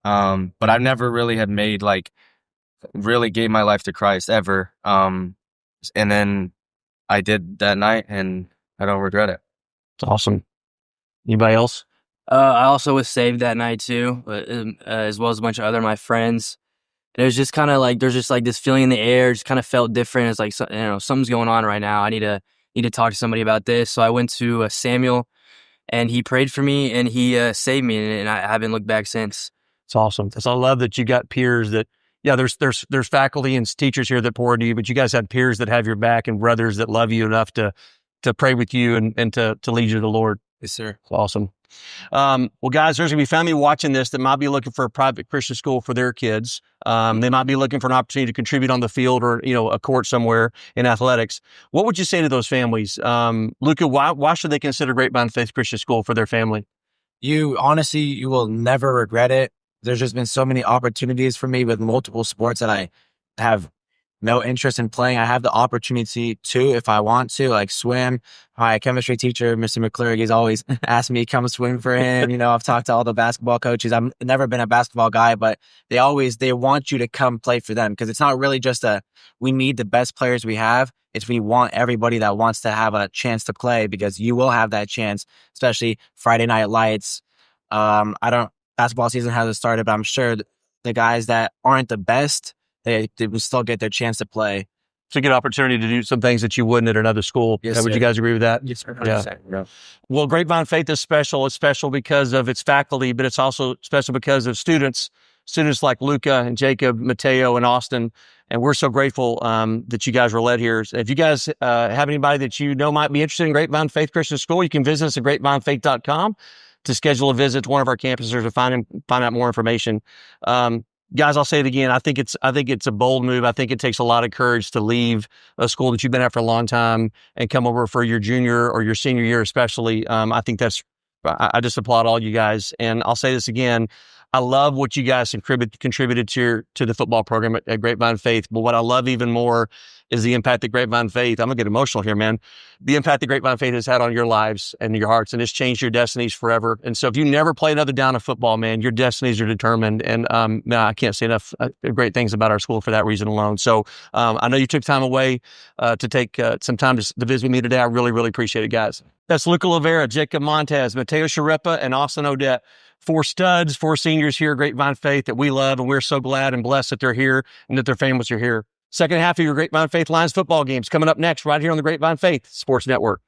but I never really had really gave my life to Christ ever. And then I did that night, and I don't regret it. It's awesome. Anybody else? I also was saved that night too, as well as a bunch of other my friends. And it was just kind of like there's just like this feeling in the air. Just kind of felt different. It's like something's going on right now. I need to talk to somebody about this. So I went to Samuel. And he prayed for me, and he saved me, and I haven't looked back since. It's awesome. I love that you got peers that, there's faculty and teachers here that pour into you, but you guys have peers that have your back and brothers that love you enough to pray with you and to lead you to the Lord. Yes, sir. It's awesome. Well, guys, there's going to be family watching this that might be looking for a private Christian school for their kids. They might be looking for an opportunity to contribute on the field or, a court somewhere in athletics. What would you say to those families? Luca, why should they consider Grapevine Faith Christian School for their family? You will never regret it. There's just been so many opportunities for me with multiple sports that I have no interest in playing. I have the opportunity to, if I want to, like swim. My chemistry teacher, Mr. McClurg, he's always asked me to come swim for him. I've talked to all the basketball coaches. I've never been a basketball guy, but they want you to come play for them, because it's not really just we need the best players we have. It's we want everybody that wants to have a chance to play, because you will have that chance, especially Friday night lights. Basketball season hasn't started, but I'm sure the guys that aren't the best, they will still get their chance to play. It's a good opportunity to do some things that you wouldn't at another school. Yes, Would sir. you guys agree with that? Yes, sir. Yeah. 100%. Well, Grapevine Faith is special. It's special because of its faculty, but it's also special because of students like Luca and Jacob, Mateo, and Austin. And we're so grateful that you guys were led here. If you guys have anybody that you know might be interested in Grapevine Faith Christian School, you can visit us at grapevinefaith.com to schedule a visit to one of our campuses or to find out more information. Guys, I'll say it again. I think it's a bold move. I think it takes a lot of courage to leave a school that you've been at for a long time and come over for your junior or your senior year, especially. I think I just applaud all you guys. And I'll say this again. I love what you guys contributed to the football program at Grapevine Faith. But what I love even more is the impact that Grapevine Faith, I'm going to get emotional here, man. The impact that Grapevine Faith has had on your lives and your hearts, and it's changed your destinies forever. And so if you never play another down of football, man, your destinies are determined. And man, I can't say enough great things about our school for that reason alone. So I know you took time away to take some time to visit with me today. I really, really appreciate it, guys. That's Luca Lavera, Jacob Montez, Mateo Sharepa, and Austin Odette. 4 studs, 4 seniors here at Grapevine Faith that we love, and we're so glad and blessed that they're here and that their families are here. Second half of your Grapevine Faith Lions football games coming up next right here on the Grapevine Faith Sports Network.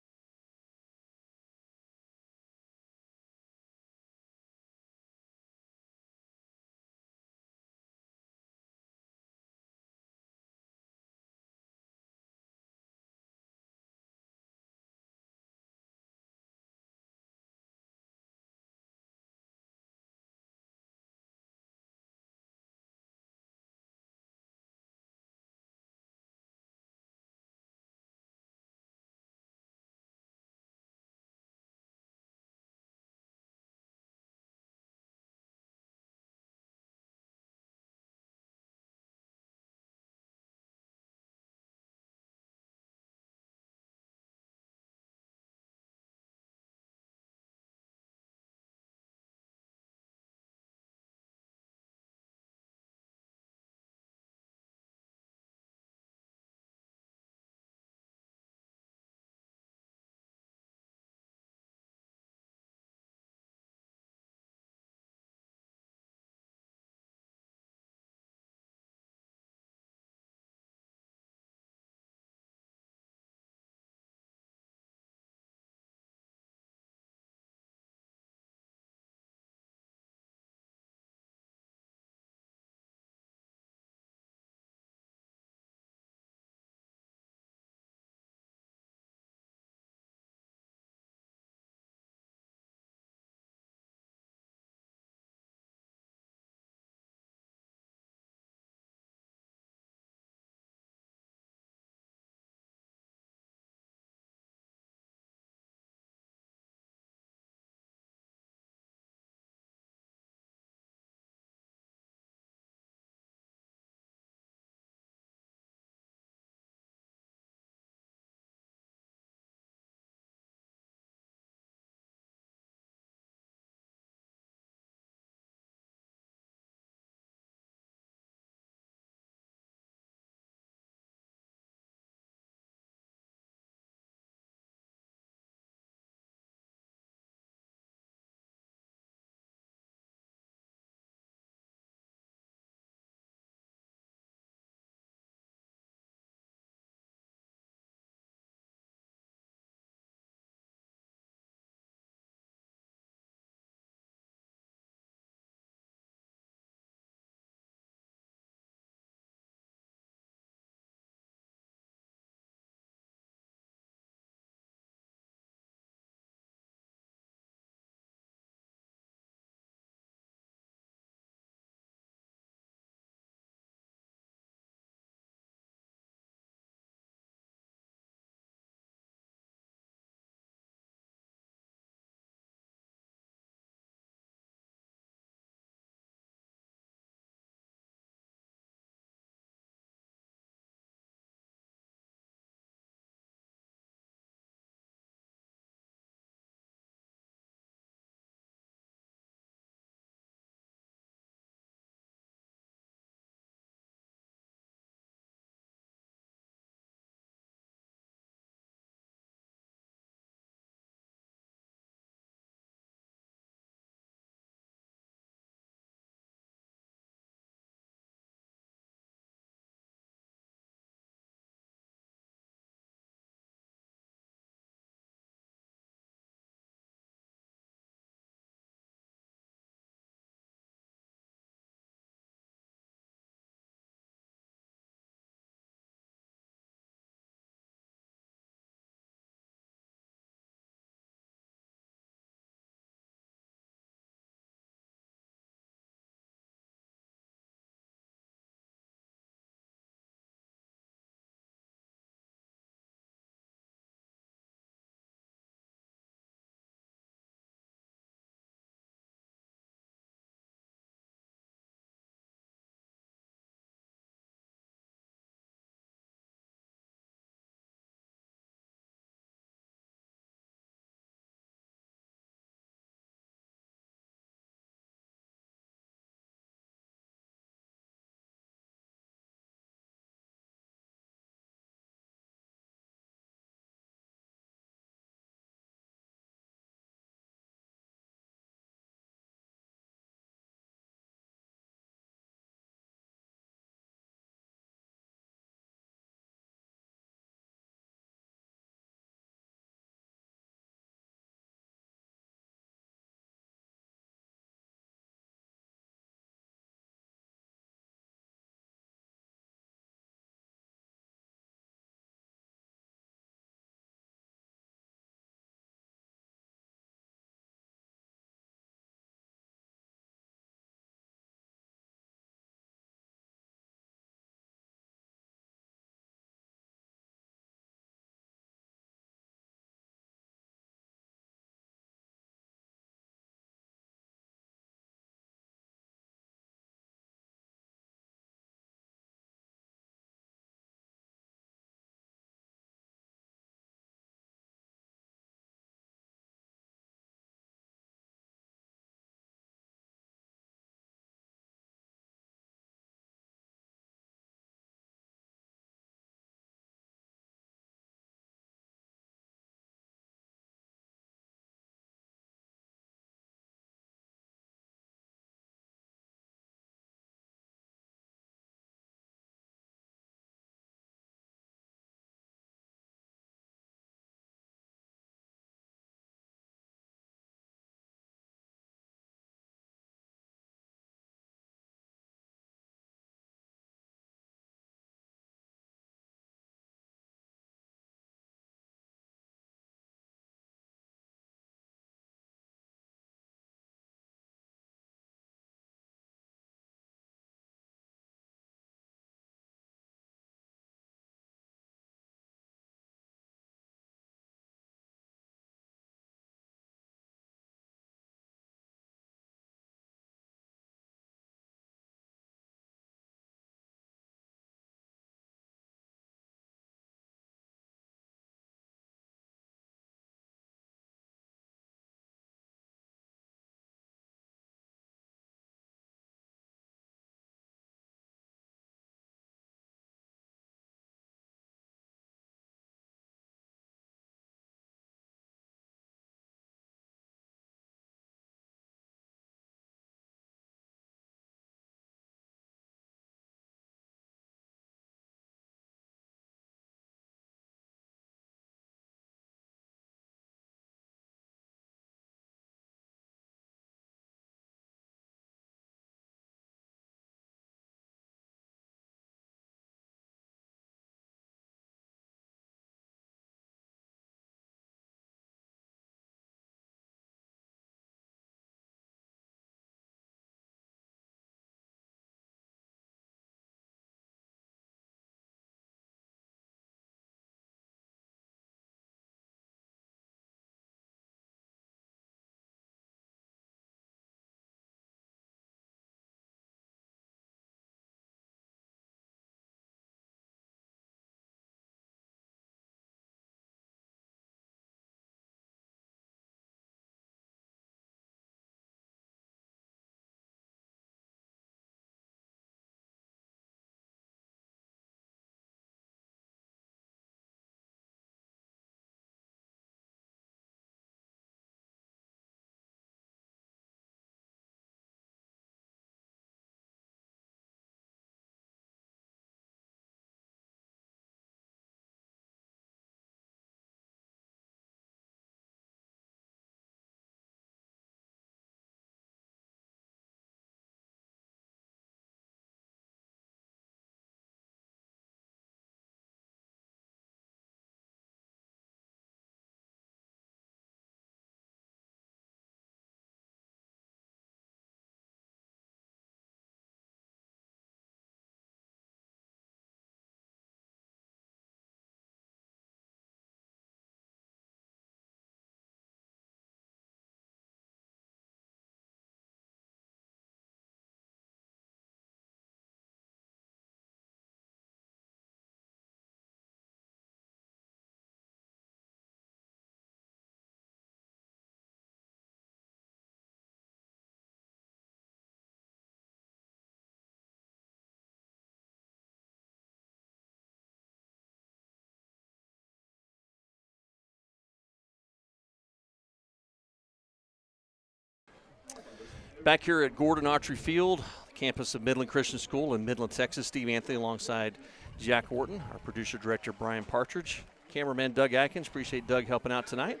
Back here at Gordon Awtry Field, campus of Midland Christian School in Midland, Texas. Steve Anthony alongside Jack Orton, our producer-director Brian Partridge, cameraman Doug Atkins. Appreciate Doug helping out tonight.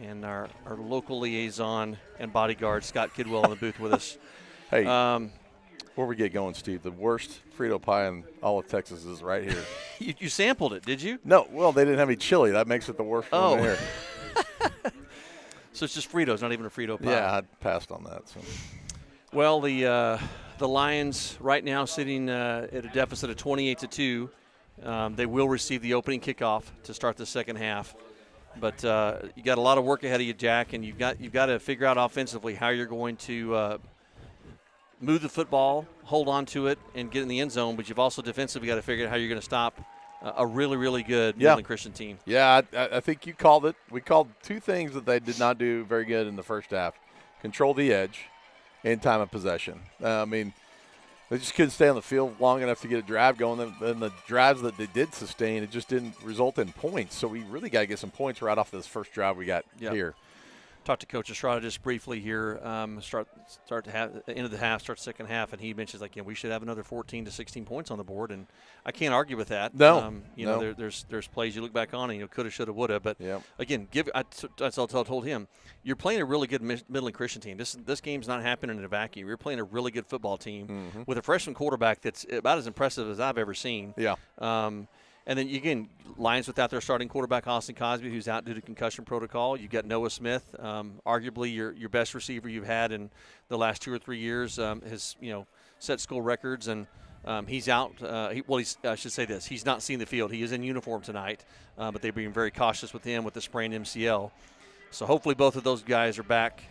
And our local liaison and bodyguard, Scott Kidwell, in the booth with us. Hey, before we get going, Steve, the worst Frito pie in all of Texas is right here. You sampled it, did you? No, well, they didn't have any chili. That makes it the worst one there. So it's just Fritos, not even a Frito pie. Yeah, I passed on that. So. Well, the Lions right now sitting at a deficit of 28-2. They will receive the opening kickoff to start the second half. But you got a lot of work ahead of you, Jack, and you've got to figure out offensively how you're going to move the football, hold on to it, and get in the end zone. But you've also defensively got to figure out how you're going to stop a really, really good Midland Christian team. Yeah, I think you called it. We called two things that they did not do very good in the first half: control the edge and time of possession. I mean, they just couldn't stay on the field long enough to get a drive going. And the drives that they did sustain, it just didn't result in points. So we really got to get some points right off this first drive we got here. Talked to Coach Estrada just briefly here. Start to have end of the half, start second half, and he mentions we should have another 14 to 16 points on the board, and I can't argue with that. No, know, there's plays you look back on and coulda, shoulda, woulda, but again, that's all I told him. You're playing a really good Midland Christian team. This game's not happening in a vacuum. You're playing a really good football team with a freshman quarterback that's about as impressive as I've ever seen. Yeah. And then, again, Lions without their starting quarterback, Austin Cosby, who's out due to concussion protocol. You've got Noah Smith, arguably your best receiver you've had in the last 2 or 3 years. Has set school records, and he's out. I should say this. He's not seen the field. He is in uniform tonight, but they're being very cautious with him with the sprained MCL. So hopefully both of those guys are back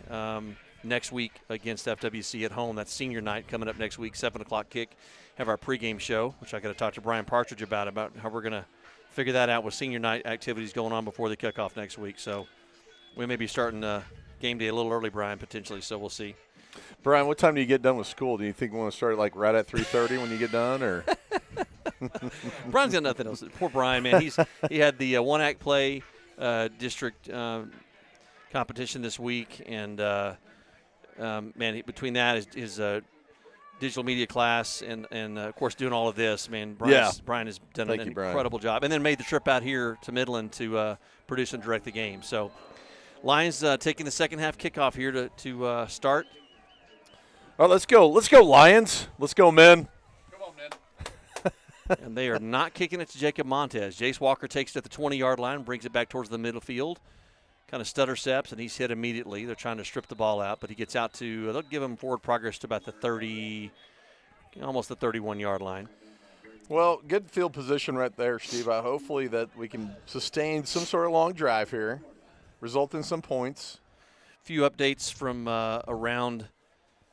next week against FWC at home. That's senior night coming up next week, 7 o'clock kick. Have our pregame show, which I got to talk to Brian Partridge about how we're going to figure that out with senior night activities going on before the kickoff next week. So we may be starting game day a little early, Brian, potentially, so we'll see. Brian, what time do you get done with school? Do you think we want to start right at 3:30 when you get done, or? Brian's got nothing else. Poor Brian, man. He had the one-act play district competition this week, and man, between that his digital media class and of course doing all of this, man, Brian has done an incredible job, and then made the trip out here to Midland to produce and direct the game. So Lions taking the second half kickoff here to start. All right, let's go Lions, let's go men. Come on, men. And they are not kicking it to Jacob Montez. Jace Walker takes it at the 20-yard line, brings it back towards the middle field. Kind of stutter steps, and he's hit immediately. They're trying to strip the ball out, but he gets out to, they'll give him forward progress to about the 30, almost the 31-yard line. Well, good field position right there, Steve. Hopefully that we can sustain some sort of long drive here, result in some points. A few updates from around.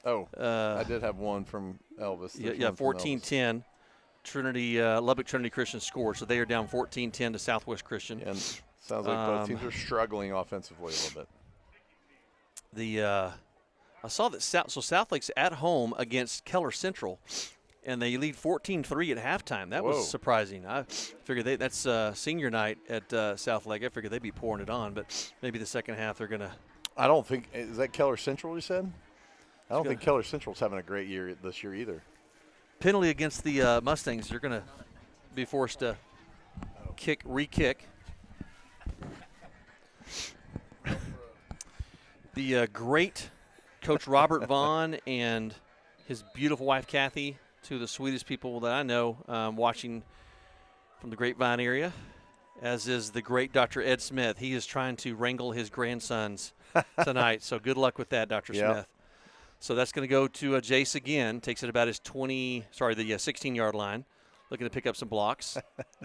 I did have one from Elvis. Yeah, 14-10. Lubbock Trinity Christian scored, so they are down 14-10 to Southwest Christian. And sounds like both teams are struggling offensively a little bit. I saw that Southlake's at home against Keller Central, and they lead 14-3 at halftime. That was surprising. I figured that's senior night at Southlake. I figured they'd be pouring it on, but maybe the second half they're going to. I don't think – is that Keller Central you said? I don't think Keller Central's having a great year this year either. Penalty against the Mustangs. They're going to be forced to re-kick. The great Coach Robert Vaughn and his beautiful wife, Kathy, two of the sweetest people that I know, watching from the Grapevine area, as is the great Dr. Ed Smith. He is trying to wrangle his grandsons tonight, so good luck with that, Dr. Smith. So that's going to go to Jace again. Takes it about his 16-yard line. Looking to pick up some blocks.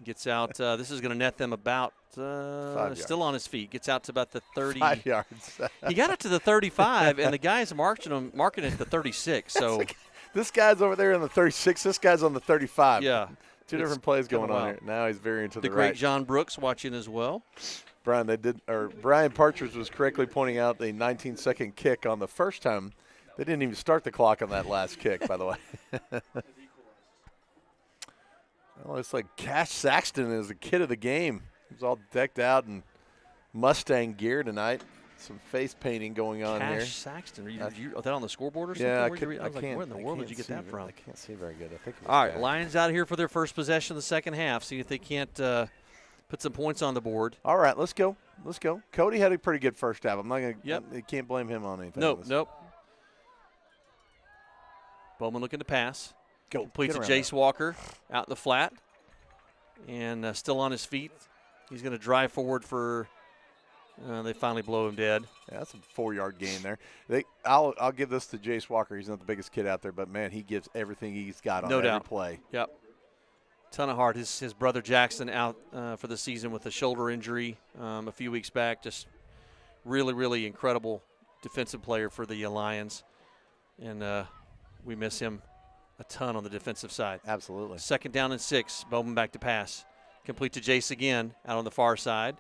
Gets out. This is going to net them about, still on his feet. Gets out to about the 30. 5 yards. He got it to the 35, and the guy's marking it at the 36. So this guy's over there in the 36. This guy's on the 35. Yeah. Two different plays going on here. Now he's veering to the right. The great John Brooks watching as well. Brian Partridge was correctly pointing out the 19-second kick on the first time. They didn't even start the clock on that last kick, by the way. Well, it's like Cash Saxton is the kid of the game. He's all decked out in Mustang gear tonight. some face painting going on Cash here. Saxton. Are that on the scoreboard or something? Yeah, I was like, where in the world did you get that from? I can't see very good. I think. All right, Lions out here for their first possession of the second half. See if they can't put some points on the board. All right, let's go. Let's go. Cody had a pretty good first half. I'm not going to. Yep. You can't blame him on anything. Nope. Bowman looking to pass. Completes to Get around Jace Walker out in the flat. And still on his feet. He's going to drive forward for they finally blow him dead. Yeah, that's a 4-yard gain there. I'll give this to Jace Walker. He's not the biggest kid out there, but, man, he gives everything he's got on every play. Yep. Ton of heart. His brother Jackson out for the season with a shoulder injury a few weeks back. Just really, really incredible defensive player for the Lions. And we miss him a ton on the defensive side. Absolutely. 2nd down and 6. Bowman back to pass. Complete to Jace again out on the far side.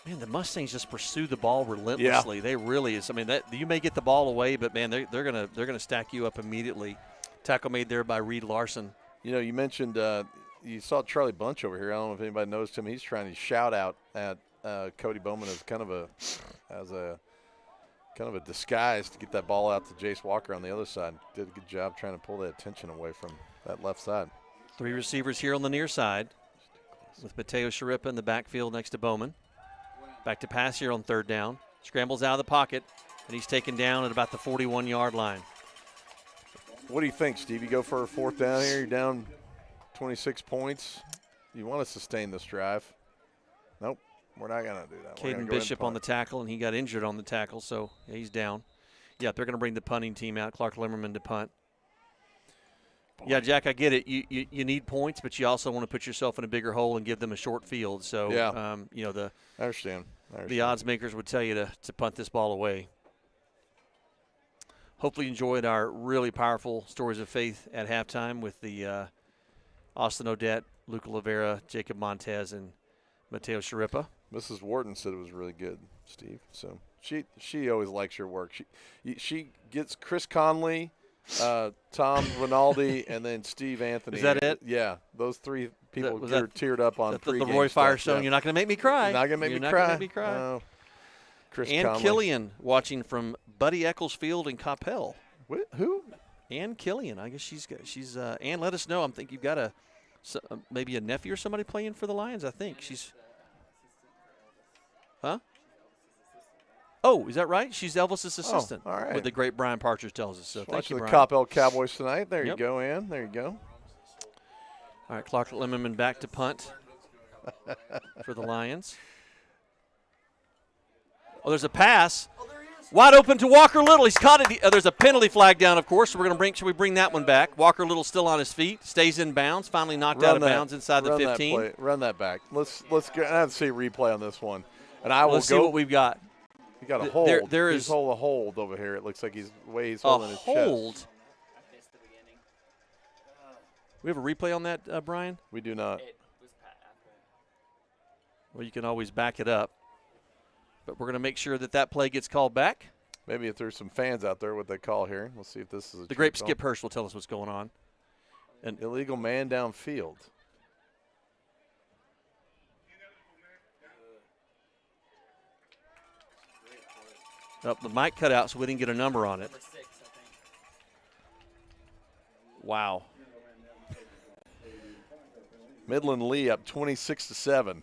Man, the Mustangs just pursue the ball relentlessly. Yeah. They really is. I mean, you may get the ball away, but man, they're gonna stack you up immediately. Tackle made there by Reed Larson. You know, you mentioned you saw Charlie Bunch over here. I don't know if anybody noticed him. He's trying to shout out at Cody Bowman as kind of a disguise to get that ball out to Jace Walker on the other side. Did a good job trying to pull the attention away from that left side. 3 receivers here on the near side with Mateo Sharippa in the backfield next to Bowman. Back to pass here on 3rd down. Scrambles out of the pocket, and he's taken down at about the 41-yard line. What do you think, Steve? You go for a 4th down here. You're down 26 points. You want to sustain this drive. Nope, we're not going to do that. Caden Bishop on the tackle, and he got injured on the tackle, so he's down. Yeah, they're going to bring the punting team out. Clark Limmerman to punt. Yeah, Jack, I get it. You need points, but you also want to put yourself in a bigger hole and give them a short field. So, yeah. I understand. The odds makers would tell you to punt this ball away. Hopefully you enjoyed our really powerful stories of faith at halftime with the Austin Odette, Luca Lavera, Jacob Montez, and Mateo Sharippa. Mrs. Wharton said it was really good, Steve. So she always likes your work. She gets Chris Conley, Tom Rinaldi, and then Steve Anthony. Is that it? Yeah, those 3 people teared up on the Roy Firestone. Yeah. You're not going to make me cry. You're not going to make me cry. No. Chris Ann Conley. Killian watching from Buddy Eccles Field in Coppell. Who? Ann Killian. I guess she's Ann, let us know. I think you've got maybe a nephew or somebody playing for the Lions. I think she's. Huh? Oh, is that right? She's Elvis's assistant. Oh, all right. What the great Brian Partridge tells us. So thank you, the Brian. Coppell Cowboys tonight. There you go, Ann. There you go. All right, Clark Limmerman back to punt for the Lions. Oh, there's a pass. Wide open to Walker Little. He's caught it. There's a penalty flag down, of course. So should we bring that one back? Walker Little still on his feet. Stays in bounds. Finally knocked out of bounds inside the 15. Run that back. Let's go. I have to see a replay on this one. And I will Let's see what we've got. You got a hold. There is a hold over here. It looks like he's holding his chest. We have a replay on that, Brian? We do not. Well, you can always back it up. But we're going to make sure that play gets called back. Maybe if there's some fans out there, what they call here. We'll see if this is the great Skip Hirsch will tell us what's going on. An illegal man downfield. Oh, the mic cut out, so we didn't get a number on it. Wow. Midland Lee up 26-7.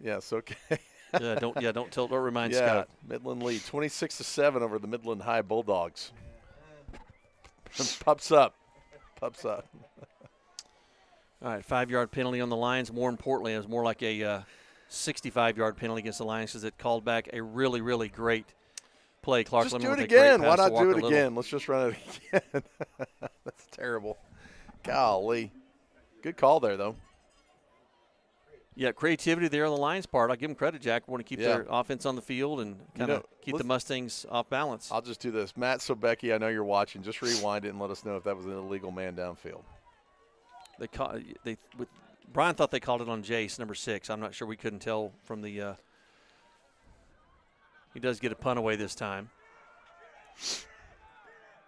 Yes, okay. Don't remind Scott. Midland Lee 26-7 over the Midland High Bulldogs. Pups up. All right, 5-yard penalty on the Lions. More importantly, it was more like a 65-yard penalty against the Lions because it called back a really, really great play. Clark just Lemon do it with again. A great Why pass not do it Little. again? Let's just run it again. That's terrible. Golly. Good call there, though. Yeah, creativity there on the Lions' part. I'll give them credit, Jack. Want to keep their offense on the field and kind of keep the Mustangs off balance. I'll just do this. Matt Sobecki, I know you're watching. Just rewind it and let us know if that was an illegal man downfield. Brian thought they called it on Jace, number 6. I'm not sure. We couldn't tell from the he does get a punt away this time.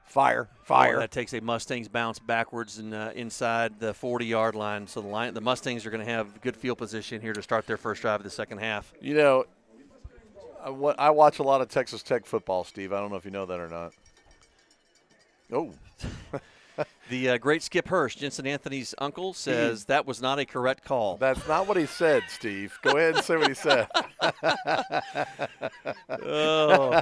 Fire. That takes a Mustangs bounce backwards and inside the 40-yard line. So the Mustangs are going to have good field position here to start their first drive of the second half. You know, I watch a lot of Texas Tech football, Steve. I don't know if you know that or not. Oh. The great Skip Hurst, Jensen Anthony's uncle, says that was not a correct call. That's not what he said, Steve. Go ahead and say what he said. Oh.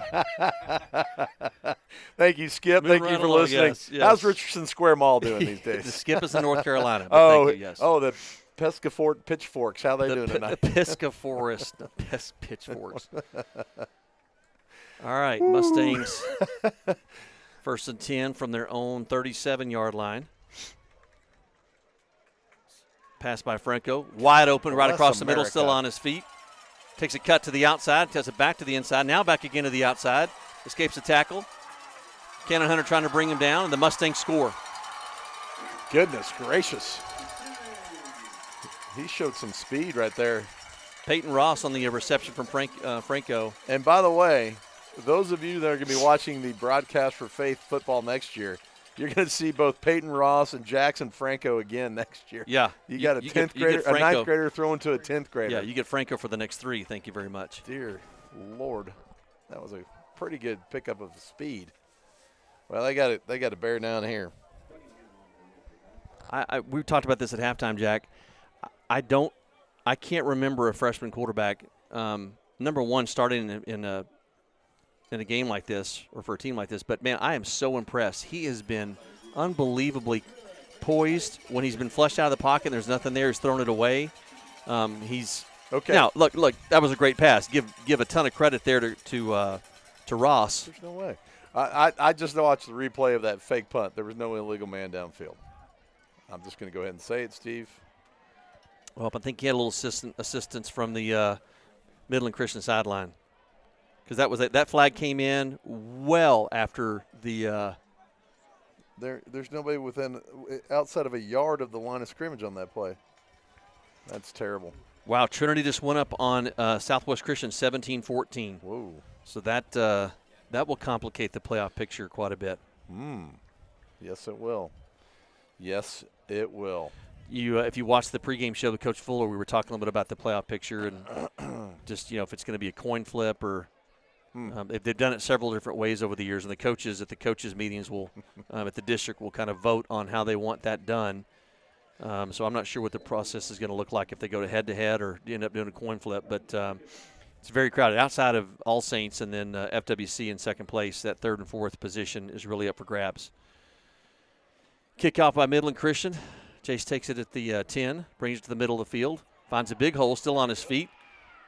Thank you, Skip. Moving Thank you right for along, listening. yes. How's Richardson Square Mall doing these days? The Skip is in North Carolina. Oh, thank you, yes. Oh, the Pescafort Pitchforks. How they doing tonight? Piscaforest, the Pitchforks. All right, Mustangs. 1st and 10 from their own 37-yard line. Pass by Franco. Wide open right across the middle, still on his feet. Takes a cut to the outside, takes it back to the inside. Now back again to the outside. Escapes a tackle. Cannon Hunter trying to bring him down, and the Mustangs score. Goodness gracious. He showed some speed right there. Peyton Ross on the reception from Franco. And by the way, those of you that are going to be watching the broadcast for Faith football next year, you're going to see both Peyton Ross and Jackson Franco again next year. Yeah. You got a 10th grader, a 9th grader throwing to a 10th grader. Yeah, you get Franco for the next 3. Thank you very much. Dear Lord. That was a pretty good pickup of speed. Well, they got to bear down here. We talked about this at halftime, Jack. I can't remember a freshman quarterback, number one, starting in a game like this or for a team like this. But, man, I am so impressed. He has been unbelievably poised when he's been flushed out of the pocket and there's nothing there. He's thrown it away. He's okay. Now, look, that was a great pass. Give a ton of credit there to Ross. There's no way. I just watched the replay of that fake punt. There was no illegal man downfield. I'm just going to go ahead and say it, Steve. Well, I think he had a little assistance from the Midland Christian sideline. Because that flag came in well after the there's nobody outside of a yard of the line of scrimmage on that play. That's terrible. Wow, Trinity just went up on Southwest Christian 17-14. Whoa. So that will complicate the playoff picture quite a bit. Yes, it will. Yes, it will. If you watch the pregame show with Coach Fuller, we were talking a little bit about the playoff picture and just if it's going to be a coin flip or they've done it several different ways over the years, and the coaches at the coaches meetings will at the district will kind of vote on how they want that done. So I'm not sure what the process is going to look like if they go to head-to-head or end up doing a coin flip, but it's very crowded. Outside of All Saints and then FWC in second place, that third and fourth position is really up for grabs. Kickoff by Midland Christian. Chase takes it at the 10, brings it to the middle of the field, finds a big hole, still on his feet,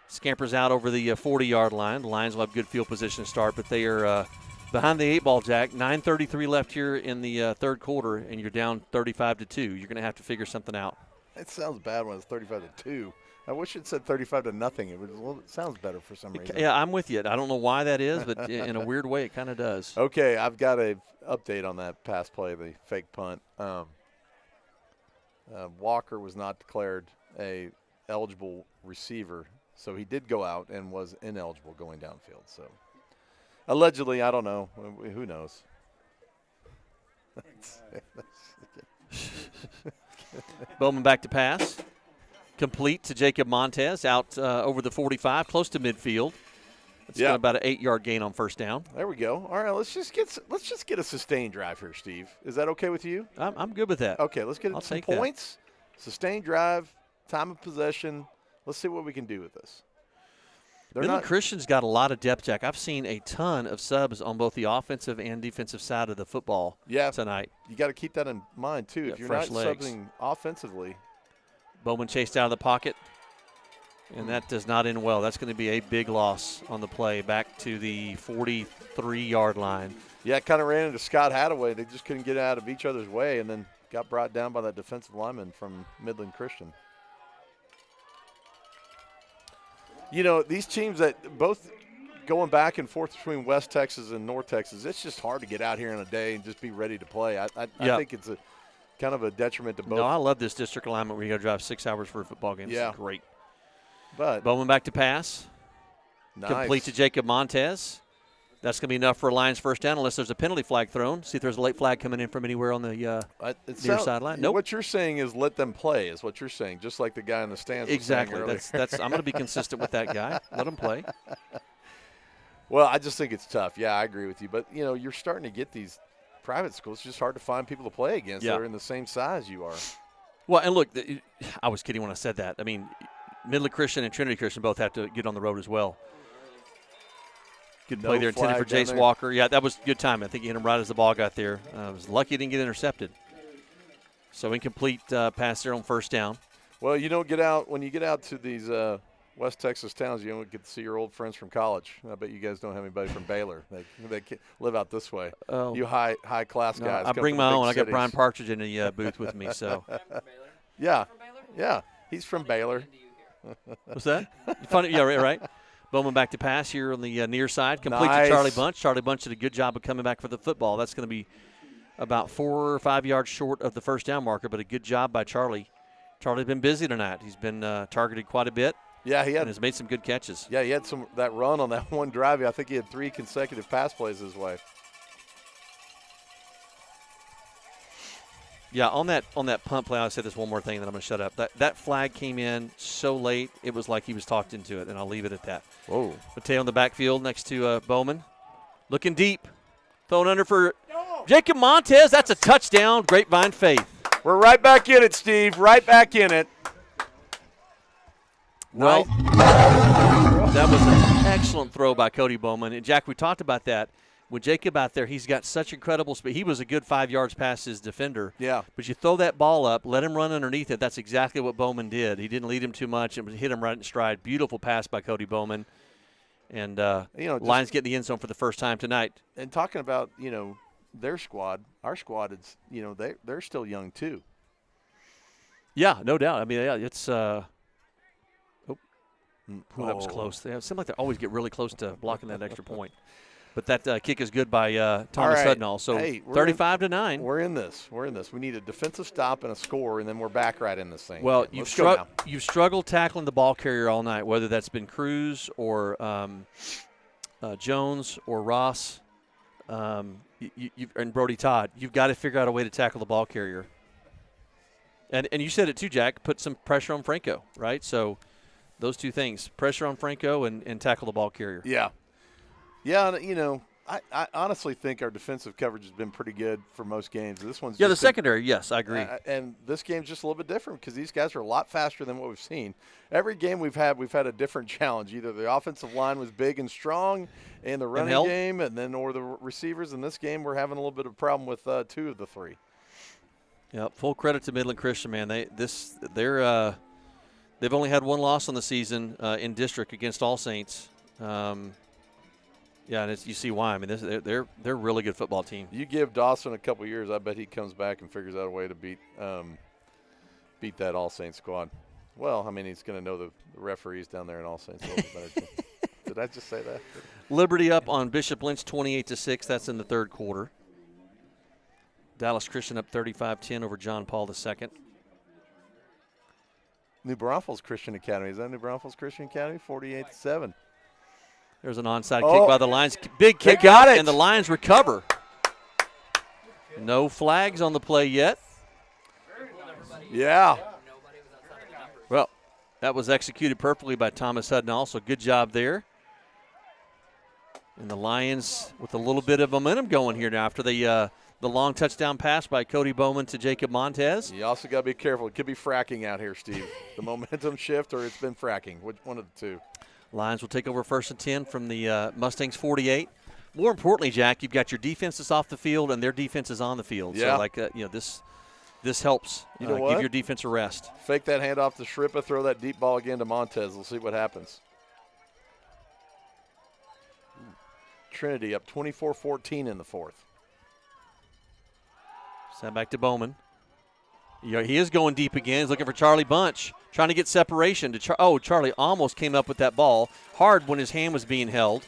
scampers out over the 40-yard line. The Lions will have good field position to start, but they are behind the 8 ball, Jack. 9:33 left here in the third quarter, and you're down 35-2. You're going to have to figure something out. It sounds bad when it's 35-2. I wish it said 35-0. It sounds better for some reason. Yeah, I'm with you. I don't know why that is, but in a weird way, it kind of does. Okay, I've got an update on that pass play, the fake punt. Walker was not declared a eligible receiver, so he did go out and was ineligible going downfield. So allegedly, I don't know. Who knows? Bowman back to pass. Complete to Jacob Montez out over the 45, close to midfield. It's got about an 8-yard gain on first down. There we go. All right, let's just get a sustained drive here, Steve. Is that okay with you? I'm good with that. Okay, let's get some points. Sustained drive, time of possession. Let's see what we can do with this. Midland Christian's got a lot of depth, Jack. I've seen a ton of subs on both the offensive and defensive side of the football tonight. You got to keep that in mind, too. If you're not subbing offensively. Bowman chased out of the pocket, and that does not end well. That's going to be a big loss on the play back to the 43-yard line. Yeah, it kind of ran into Scott Hadaway. They just couldn't get out of each other's way and then got brought down by that defensive lineman from Midland Christian. You know, these teams that both going back and forth between West Texas and North Texas, it's just hard to get out here in a day and just be ready to play. I think it's kind of a detriment to both. No, I love this district alignment where you got to drive 6 hours for a football game. Yeah. It's great. But Bowman back to pass. Nice. Complete to Jacob Montez. That's going to be enough for a Lions first down unless there's a penalty flag thrown. See if there's a late flag coming in from anywhere on the near sideline. Nope. What you're saying is let them play is what you're saying, just like the guy in the stands exactly. was saying earlier. That's I'm going to be consistent with that guy. Let them play. Well, I just think it's tough. Yeah, I agree with you. But, you know, you're starting to get these private schools. It's just hard to find people to play against that are in the same size you are. Well, and look, I was kidding when I said that. I mean, Midland Christian and Trinity Christian both have to get on the road as well. Good play there intended for Jace Walker. Yeah, that was good time. I think he hit him right as the ball got there. I was lucky he didn't get intercepted. So incomplete pass there on first down. Well, you don't get out – when you get out to these West Texas towns, you don't get to see your old friends from college. I bet you guys don't have anybody from Baylor. They live out this way. Oh. You high-class guys. I bring my own. I got Brian Partridge in the booth with me. So. Yeah. Yeah. He's from Baylor. What's that? Funny, yeah, right. Bowman back to pass here on the near side. Complete Nice. to Charlie Bunch. Charlie Bunch did a good job of coming back for the football. That's going to be about 4 or 5 yards short of the first down marker, but a good job by Charlie. Charlie's been busy tonight. He's been targeted quite a bit. Yeah, he had, and has made some good catches. Yeah, he had that run on that one drive. I think he had 3 consecutive pass plays his way. Yeah, on that punt play, I'll say this one more thing, then I'm going to shut up. That flag came in so late, it was like he was talked into it, and I'll leave it at that. Whoa. Mateo in the backfield next to Bowman. Looking deep. Thrown under for Jacob Montez. That's a touchdown. Grapevine Faith. We're right back in it, Steve. Right back in it. Well, that was an excellent throw by Cody Bowman. And, Jack, we talked about that. With Jacob out there, he's got such incredible speed. He was a good 5 yards past his defender. Yeah. But you throw that ball up, let him run underneath it. That's exactly what Bowman did. He didn't lead him too much and hit him right in stride. Beautiful pass by Cody Bowman. And Lions get in the end zone for the first time tonight. And talking about, their squad, our squad is, they're still young too. Yeah, no doubt. I mean, it's that was close. They seem like they always get really close to blocking that extra point. But that kick is good by Thomas Hudnall. So 35-9. We're in this. We need a defensive stop and a score, and then we're back right in this thing. Well, you've struggled tackling the ball carrier all night, whether that's been Cruz or Jones or Ross and Brody Todd. You've got to figure out a way to tackle the ball carrier. And you said it too, Jack, put some pressure on Franco, right? So those two things, pressure on Franco and tackle the ball carrier. Yeah. Yeah, I honestly think our defensive coverage has been pretty good for most games. This one's the secondary, yes, I agree. And this game's just a little bit different because these guys are a lot faster than what we've seen. Every game we've had a different challenge. Either the offensive line was big and strong in the running game, or the receivers. In this game, we're having a little bit of a problem with 2 of the 3. Yeah, full credit to Midland Christian, man. They've only had 1 loss on the season in district against All Saints. Yeah, and you see why. I mean, they're a really good football team. You give Dawson a couple years, I bet he comes back and figures out a way to beat that All Saints squad. Well, I mean, he's going to know the referees down there in All Saints a little bit better too. Did I just say that? Liberty up on Bishop Lynch 28-6. That's in the third quarter. Dallas Christian up 35-10 over John Paul II. New Braunfels Christian Academy. Is that New Braunfels Christian Academy? 48-7. There's an onside kick by the Lions. Big kick. They got it. And the Lions recover. No flags on the play yet. Yeah. Well, that was executed perfectly by Thomas Hudnall, so good job there. And the Lions with a little bit of momentum going here now after the long touchdown pass by Cody Bowman to Jacob Montez. You also got to be careful. It could be fracking out here, Steve. The momentum shift or it's been fracking. Which one of the two? Lions will take over 1st and 10 from the Mustangs 48. More importantly, Jack, you've got your defenses off the field and their defense is on the field. Yeah. So, this helps give your defense a rest. Fake that handoff to Shrippa, throw that deep ball again to Montez. We'll see what happens. Trinity up 24-14 in the 4th. Send back to Bowman. He is going deep again. He's looking for Charlie Bunch, trying to get separation. Charlie almost came up with that ball hard when his hand was being held.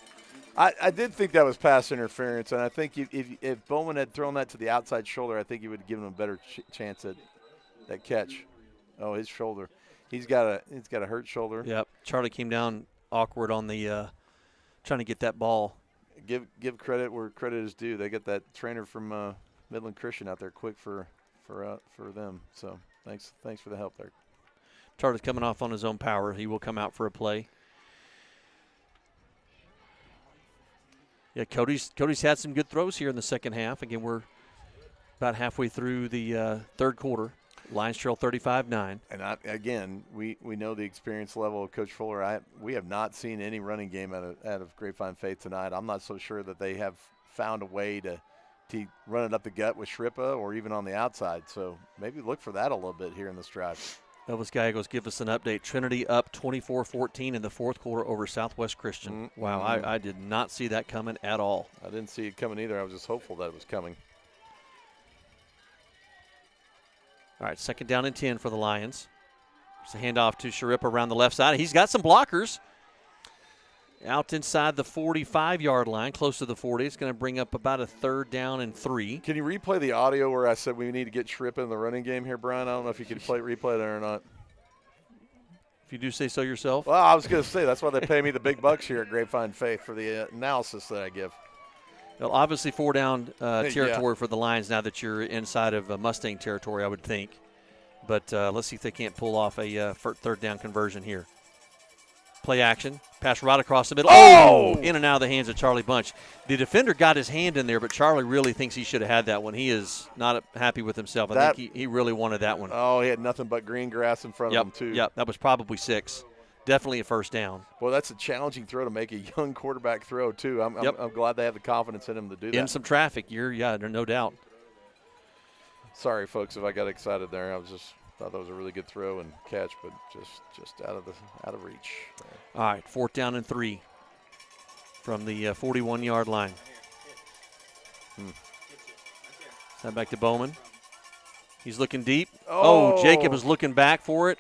I did think that was pass interference, and I think if Bowman had thrown that to the outside shoulder, I think he would have given him a better chance at that catch. Oh, his shoulder. He's got a hurt shoulder. Yep. Charlie came down awkward on the trying to get that ball. Give credit where credit is due. They got that trainer from Midland Christian out there quick for them. So thanks for the help there. Charlie's coming off on his own power. He will come out for a play. Yeah, Cody's had some good throws here in the second half. Again, we're about halfway through the third quarter. Lions trail 35-9. And we know the experience level of Coach Fuller. We have not seen any running game out of Grapevine Faith tonight. I'm not so sure that they have found a way to run it up the gut with Shrippa or even on the outside. So maybe look for that a little bit here in this drive. Elvis Gallegos give us an update. Trinity up 24-14 in the fourth quarter over Southwest Christian. Mm-hmm. Wow, I did not see that coming at all. I didn't see it coming either. I was just hopeful that it was coming. All right, 2nd down and 10 for the Lions. It's a handoff to Sharip around the left side. He's got some blockers. Out inside the 45-yard line, close to the 40. It's going to bring up about a 3rd down and 3. Can you replay the audio where I said we need to get Shrip in the running game here, Brian? I don't know if you could replay that or not. If you do say so yourself. Well, I was going to say, that's why they pay me the big bucks here at Grapevine Faith for the analysis that I give. Well, obviously 4-down territory for the Lions now that you're inside of Mustang territory, I would think. But let's see if they can't pull off a 3rd down conversion here. Play action. Pass right across the middle. Oh! In and out of the hands of Charlie Bunch. The defender got his hand in there, but Charlie really thinks he should have had that one. He is not happy with himself. I think he really wanted that one. Oh, he had nothing but green grass in front of him, too. Yep, that was probably 6. Definitely a 1st down. Well, that's a challenging throw to make a young quarterback throw, too. I'm glad they have the confidence in him to do that. In some traffic, no doubt. Sorry, folks, if I got excited there. I was just thought that was a really good throw and catch, but just out of reach. All right, 4th down and 3 from the 41-yard line. Send back to Bowman. He's looking deep. Oh, Jacob is looking back for it.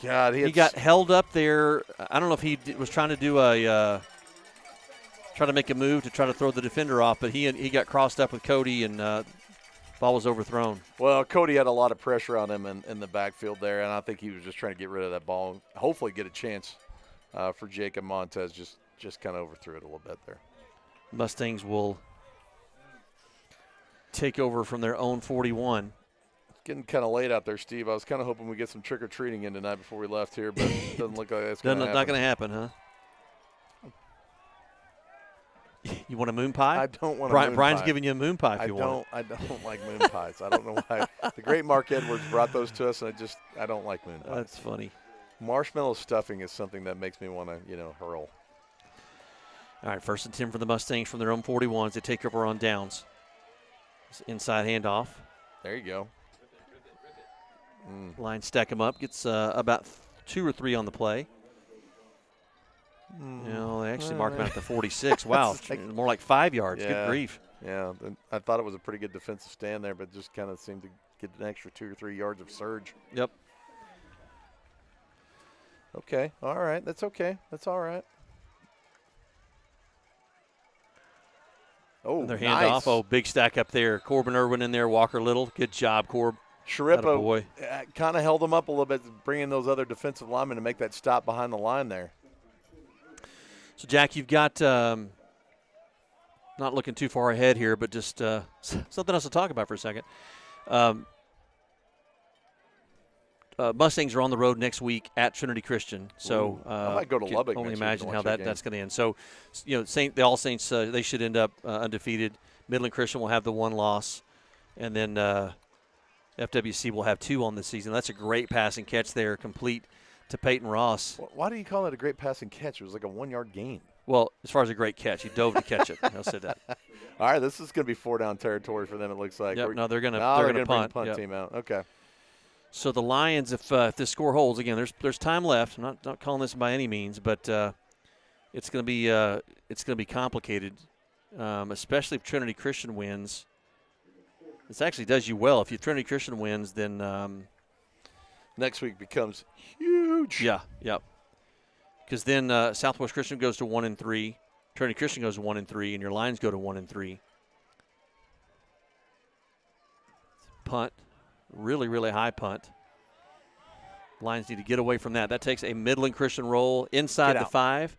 God, he got held up there. I don't know if he was trying to do try to make a move to try to throw the defender off, but he got crossed up with Cody and ball was overthrown. Well, Cody had a lot of pressure on him in the backfield there, and I think he was just trying to get rid of that ball and hopefully get a chance for Jacob Montez. Just kind of overthrew it a little bit there. Mustangs will take over from their own 41. It's getting kind of late out there, Steve. I was kind of hoping we get some trick-or-treating in tonight before we left here, but it doesn't look like that's going to happen. Not going to happen, huh? You want a moon pie? I don't want a moon pie. Brian's giving you a moon pie if you want it. I don't like moon pies. I don't know why. The great Mark Edwards brought those to us, and I don't like moon pies. That's funny. Marshmallow stuffing is something that makes me want to, hurl. All right, 1st and 10 for the Mustangs from their own 41s. They take over on downs. Inside handoff. There you go. Line stack them up. Gets about 2 or 3 on the play. They actually mark him out at the 46. Wow, more like 5 yards. Yeah, good grief. Yeah, I thought it was a pretty good defensive stand there, but just kind of seemed to get an extra 2 or 3 yards of surge. Yep. Okay, all right. That's okay. That's all right. Oh, Another nice. handoff. Oh, big stack up there. Corbin Irwin in there. Walker Little. Good job, Corb. Sharippa kind of held them up a little bit, bringing those other defensive linemen to make that stop behind the line there. So, Jack, you've got not looking too far ahead here, but just something else to talk about for a second. Mustangs are on the road next week at Trinity Christian. So I might go to Lubbock. Only next imagine week how that's going to end. So, the All Saints, they should end up undefeated. Midland Christian will have the 1 loss, and then FWC will have 2 on this season. That's a great passing catch there, complete to Peyton Ross. Why do you call it a great passing catch? It was like a 1-yard gain. Well, as far as a great catch, he dove to catch it. I'll say that. All right, this is going to be 4-down territory for them. It looks like. Yep, no, they're going to bring the punt. punt team out. Okay. So the Lions, if this score holds, again, there's time left. I'm not calling this by any means, but it's going to be complicated, especially if Trinity Christian wins. This actually does you well. If Trinity Christian wins, then next week becomes huge. Yeah, yep. Because then Southwest Christian goes to 1-3, Trinity Christian goes to 1-3, and your Lions go to 1-3. Punt, really, really high punt. Lions need to get away from that. That takes a Midland Christian roll inside the 5.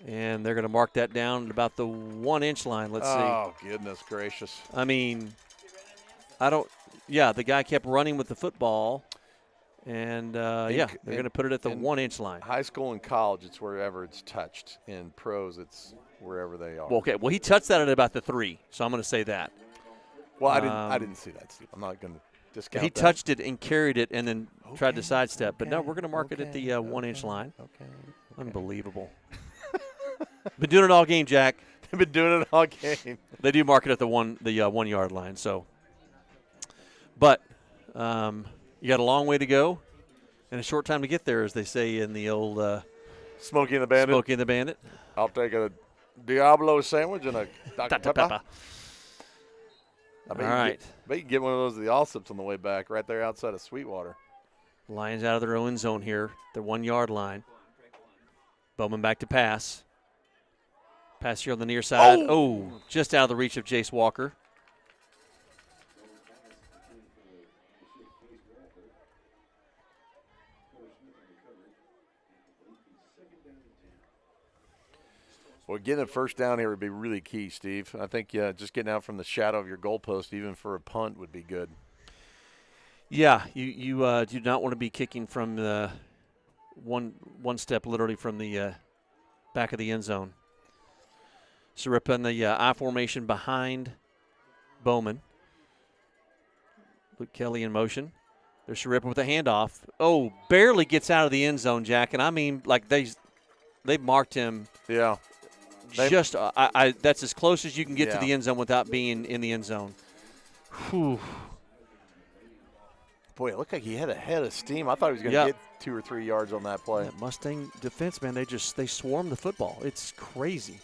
And they're going to mark that down at about the 1-inch line. Let's see. Oh, goodness gracious. I mean, the guy kept running with the football. And, they're going to put it at the 1-inch line. High school and college, it's wherever it's touched. In pros, it's wherever they are. Well, okay. Well, he touched that at about the 3, so I'm going to say that. Well, I didn't see that, Steve. I'm not going to discount He that. touched it and carried it and then tried to sidestep. But no, we're going to mark it at the 1-inch line. Okay. Unbelievable. Been doing it all game, Jack. They've been doing it all game. They do mark it at the 1 yard line. So, but you got a long way to go and a short time to get there, as they say in the old Smokey and the Bandit. Smokey and the Bandit. I'll take a Diablo sandwich and a Dr. Pepper. I bet All right. Bet you can get one of those at the Allsips on the way back, right there outside of Sweetwater. Lions out of their own zone here, the 1 yard line. Bowman back to pass. Pass here on the near side. Oh, just out of the reach of Jace Walker. Well, getting a first down here would be really key, Steve. I think just getting out from the shadow of your goalpost, even for a punt, would be good. Yeah, you do not want to be kicking from the one step literally from the back of the end zone. Siripa in the I formation behind Bowman. Luke Kelly in motion. There's Siripa with a handoff. Oh, barely gets out of the end zone, Jack. And I mean, like they've marked him. Yeah. Just that's as close as you can get to the end zone without being in the end zone. Whew. Boy, it looked like he had a head of steam. I thought he was going to get 2 or 3 yards on that play. That Mustang defense, man, they swarm the football. It's crazy.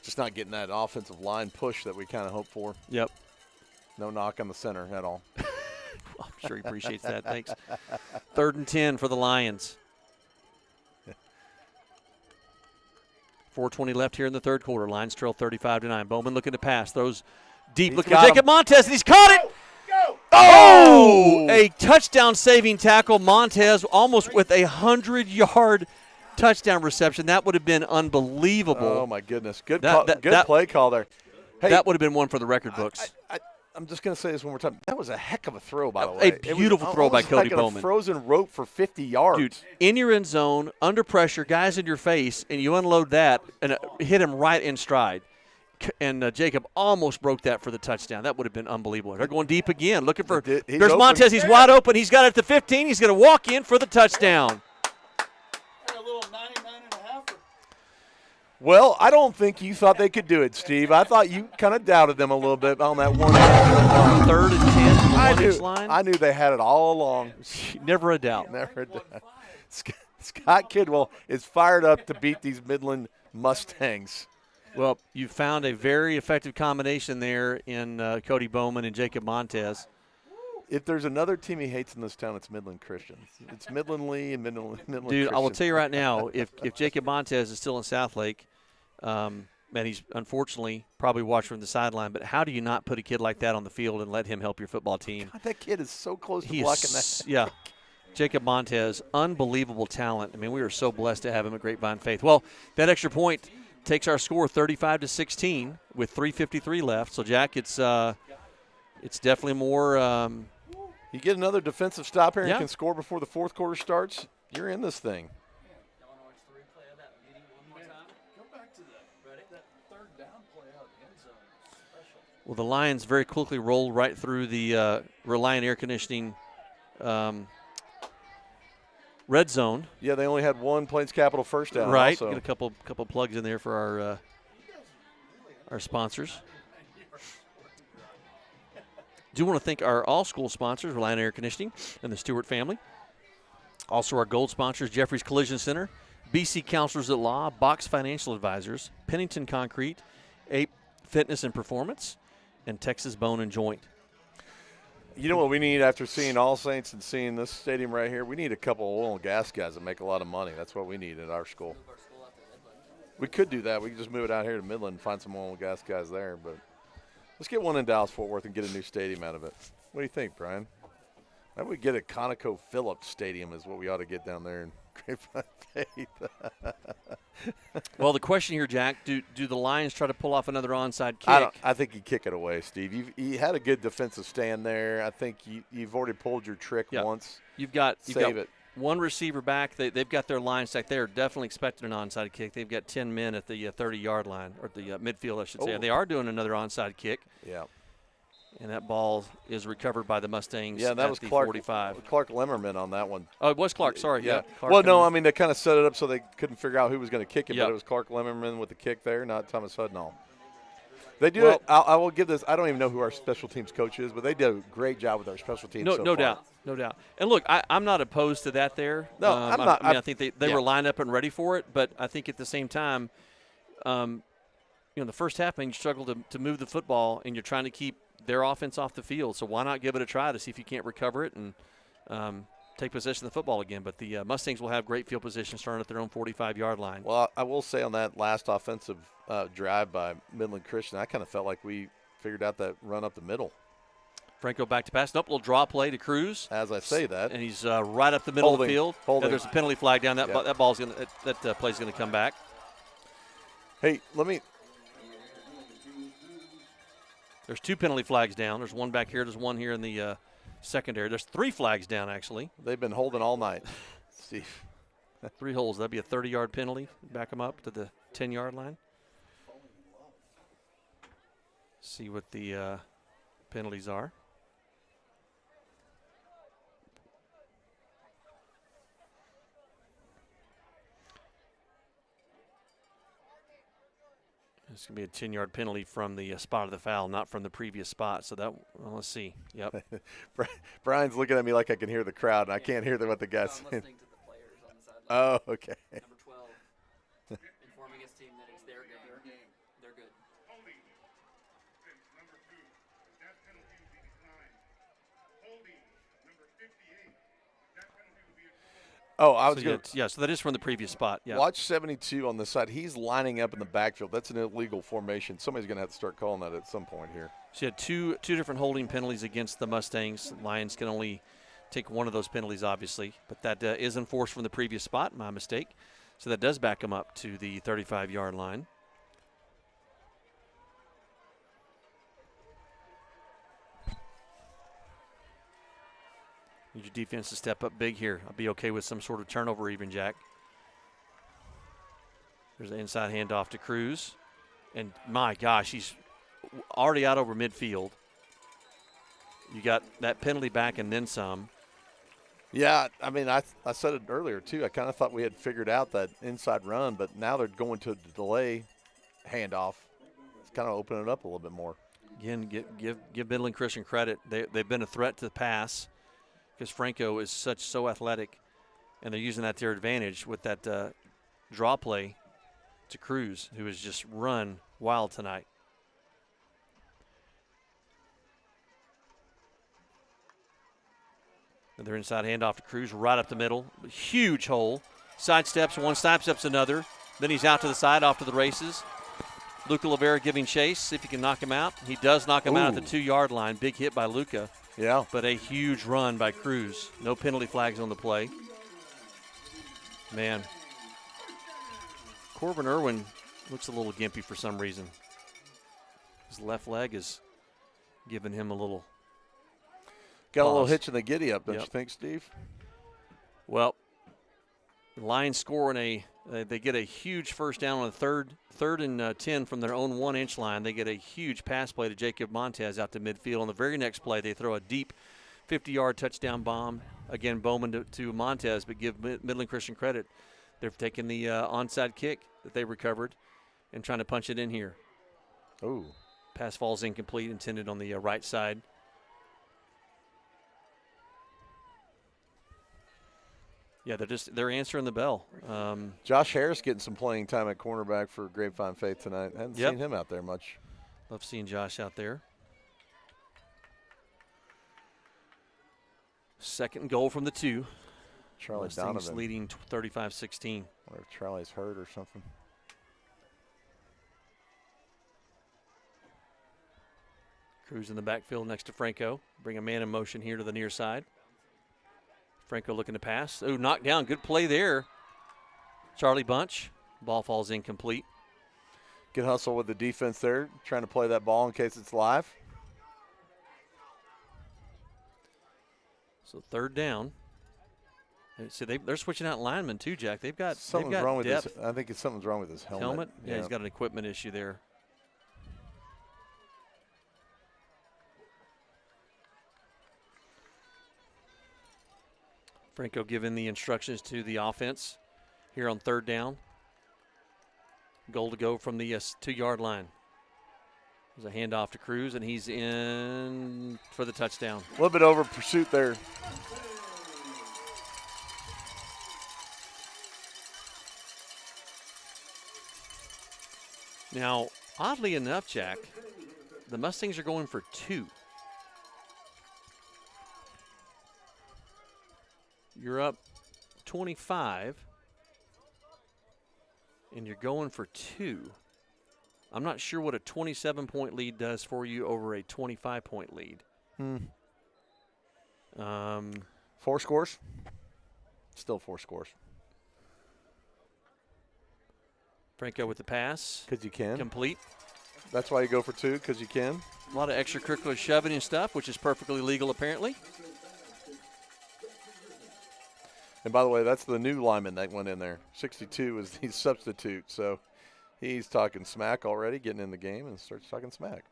Just not getting that offensive line push that we kind of hope for. Yep. No knock on the center at all. I'm sure he appreciates that. Thanks. 3rd and 10 for the Lions. 4:20 left here in the third quarter. Lions trail 35-9. Bowman looking to pass. Throws deep. Looking at Jacob Montez, and he's caught it. Go. Oh! A touchdown-saving tackle. Montez almost with a 100-yard touchdown reception. That would have been unbelievable. Oh, my goodness. Good play call there. Hey, that would have been one for the record books. I'm just going to say this one more time. That was a heck of a throw, by the way. A beautiful throw by Cody Bowman. Like a frozen rope for 50 yards. Dude, in your end zone, under pressure, guys in your face, and you unload that and hit him right in stride. And Jacob almost broke that for the touchdown. That would have been unbelievable. They're going deep again, looking for – there's open. Montez. He's wide open. He's got it at the 15. He's going to walk in for the touchdown. Well, I don't think you thought they could do it, Steve. I thought you kind of doubted them a little bit on that one. 3rd and 10 from the 1-inch line. I knew they had it all along. Never a doubt. Never a doubt. Scott Kidwell is fired up to beat these Midland Mustangs. Well, you found a very effective combination there in Cody Bowman and Jacob Montez. If there's another team he hates in this town, it's Midland Christian. It's Midland Lee and Midland Dude, Christian. I will tell you right now, if Jacob Montez is still in Southlake, man, he's unfortunately probably watched from the sideline, but how do you not put a kid like that on the field and let him help your football team? God, that kid is so close to blocking that. Yeah. Jacob Montez, unbelievable talent. I mean, we are so blessed to have him at Grapevine Faith. Well, that extra point takes our score 35-16 with 3:53 left. So, Jack, it's definitely more you get another defensive stop here and yeah. can score before the fourth quarter starts, you're in this thing. Well, the Lions very quickly rolled right through the Reliant Air Conditioning red zone. Yeah, they only had one Plains Capital first down. Right. Also. Get a couple plugs in there for our sponsors. Do want to thank our all-school sponsors, Reliant Air Conditioning and the Stewart family. Also our gold sponsors, Jeffries Collision Center, BC Counselors at Law, Box Financial Advisors, Pennington Concrete, Ape Fitness and Performance, and Texas Bone and Joint. You know what we need after seeing All Saints and seeing this stadium right here? We need a couple of oil and gas guys that make a lot of money. That's what we need at our school. We could do that. We could just move it out here to Midland and find some oil and gas guys there. But let's get one in Dallas-Fort Worth and get a new stadium out of it. What do you think, Brian? Maybe we get a ConocoPhillips Stadium is what we ought to get down there in Grapevine Faith. Well, the question here, Jack, do the Lions try to pull off another onside kick? I think you kick it away, Steve. You had a good defensive stand there. I think you've already pulled your trick once. You've got one receiver back. They've got their line stacked. They're definitely expecting an onside kick. They've got 10 men at the 30-yard line, or the midfield, I should say. Oh. They are doing another onside kick. Yeah. And that ball is recovered by the Mustangs. Yeah, that at was the Clark 45. Clark Lemmerman on that one. Oh, it was Clark. Sorry. Yeah. Clark Well, no, Lemmerman. I mean, they kind of set it up so they couldn't figure out who was going to kick it, Yep. but it was Clark Lemmerman with the kick there, not Thomas Hudnall. They do Well- it. I will give this. I don't even know who our special teams coach is, but they do a great job with our special teams. No, so no far. doubt. No doubt. And look, I'm not opposed to that there. No, I'm not. I think they yeah. were lined up and ready for it, but I think at the same time, the first half, man, you struggle to move the football, and you're trying to keep their offense off the field. So why not give it a try to see if you can't recover it and take possession of the football again? But the Mustangs will have great field position starting at their own 45-yard line. Well, I will say on that last offensive drive by Midland Christian, I kind of felt like we figured out that run up the middle. Franco back to pass. Nope, little draw play to Cruz. As I say that. And he's right up the middle of the field. Holding. There's a penalty flag down. That Yeah. that ball's gonna that play's gonna come back. Hey, let me. There's 2 penalty flags down. There's one back here. There's one here in the secondary. There's 3 flags down, actually. They've been holding all night, Steve. 3 holes. That'd be a 30-yard penalty. Back them up to the 10-yard line. See what the penalties are. It's going to be a 10-yard penalty from the spot of the foul, not from the previous spot. So that, well, let's see. Yep. Brian's looking at me like I can hear the crowd, and I can't hear what the guy's saying. Oh, okay. Number 12, informing his team that it's their game. They're good. Oh, I was So, going yeah, so that is from the previous spot. Yeah. Watch 72 on this side. He's lining up in the backfield. That's an illegal formation. Somebody's going to have to start calling that at some point here. So you had two different holding penalties against the Mustangs. Lions can only take one of those penalties, obviously, but that is enforced from the previous spot. My mistake. So that does back them up to the 35-yard line. Need your defense to step up big here. I'll be okay with some sort of turnover even, Jack. There's an inside handoff to Cruz. And my gosh, he's already out over midfield. You got that penalty back and then some. Yeah, I mean, I said it earlier, too. I kind of thought we had figured out that inside run, but now they're going to the delay handoff. It's kind of opening it up a little bit more. Again, give Midland Christian credit. They've been a threat to the pass because Franco is so athletic, and they're using that to their advantage with that draw play to Cruz, who has just run wild tonight. Another inside handoff to Cruz, right up the middle. Huge hole. Sidesteps one, sidesteps another. Then he's out to the side, off to the races. Luca Rivera giving chase, see if he can knock him out. He does knock him out at the 2-yard line. Big hit by Luca. Yeah. But a huge run by Cruz. No penalty flags on the play. Man. Corbin Irwin looks a little gimpy for some reason. His left leg is giving him a little Got pause. a little hitch in the giddy up, don't Yep. you think, Steve? Well, the Lions score they get a huge first down on the third and 10 from their own 1-inch line. They get a huge pass play to Jacob Montez out to midfield. On the very next play, they throw a deep 50-yard touchdown bomb. Again, Bowman to Montez, but give Midland Christian credit. They've taken the onside kick that they recovered and trying to punch it in here. Ooh. Pass falls incomplete, intended on the right side. Yeah, they're answering the bell. Josh Harris getting some playing time at cornerback for Grapevine Faith tonight. Hadn't Yep. seen him out there much. Love seeing Josh out there. Second and goal from the 2. Charlie Mustangs Donovan. leading 35-16. Wonder if Charlie's hurt or something. Cruz in the backfield next to Franco. Bring a man in motion here to the near side. Franco looking to pass. Oh, knocked down. Good play there. Charlie Bunch. Ball falls incomplete. Good hustle with the defense there, trying to play that ball in case it's live. So third down See, they're switching out linemen too, Jack. They've got wrong with depth. his. I think something's wrong with his helmet. Yeah, he's got an equipment issue there. Franco giving the instructions to the offense here on 3rd down. Goal to go from the 2-yard line. There's a handoff to Cruz, and he's in for the touchdown. A little bit over pursuit there. Now, oddly enough, Jack, the Mustangs are going for 2. You're up 25, and you're going for 2. I'm not sure what a 27-point lead does for you over a 25-point lead. 4 scores? Still 4 scores. Franco with the pass. Because you can. Complete. That's why you go for 2, because you can. A lot of extracurricular shoving and stuff, which is perfectly legal apparently. And by the way, that's the new lineman that went in there. 62 is the substitute, so he's talking smack already, getting in the game and starts talking smack.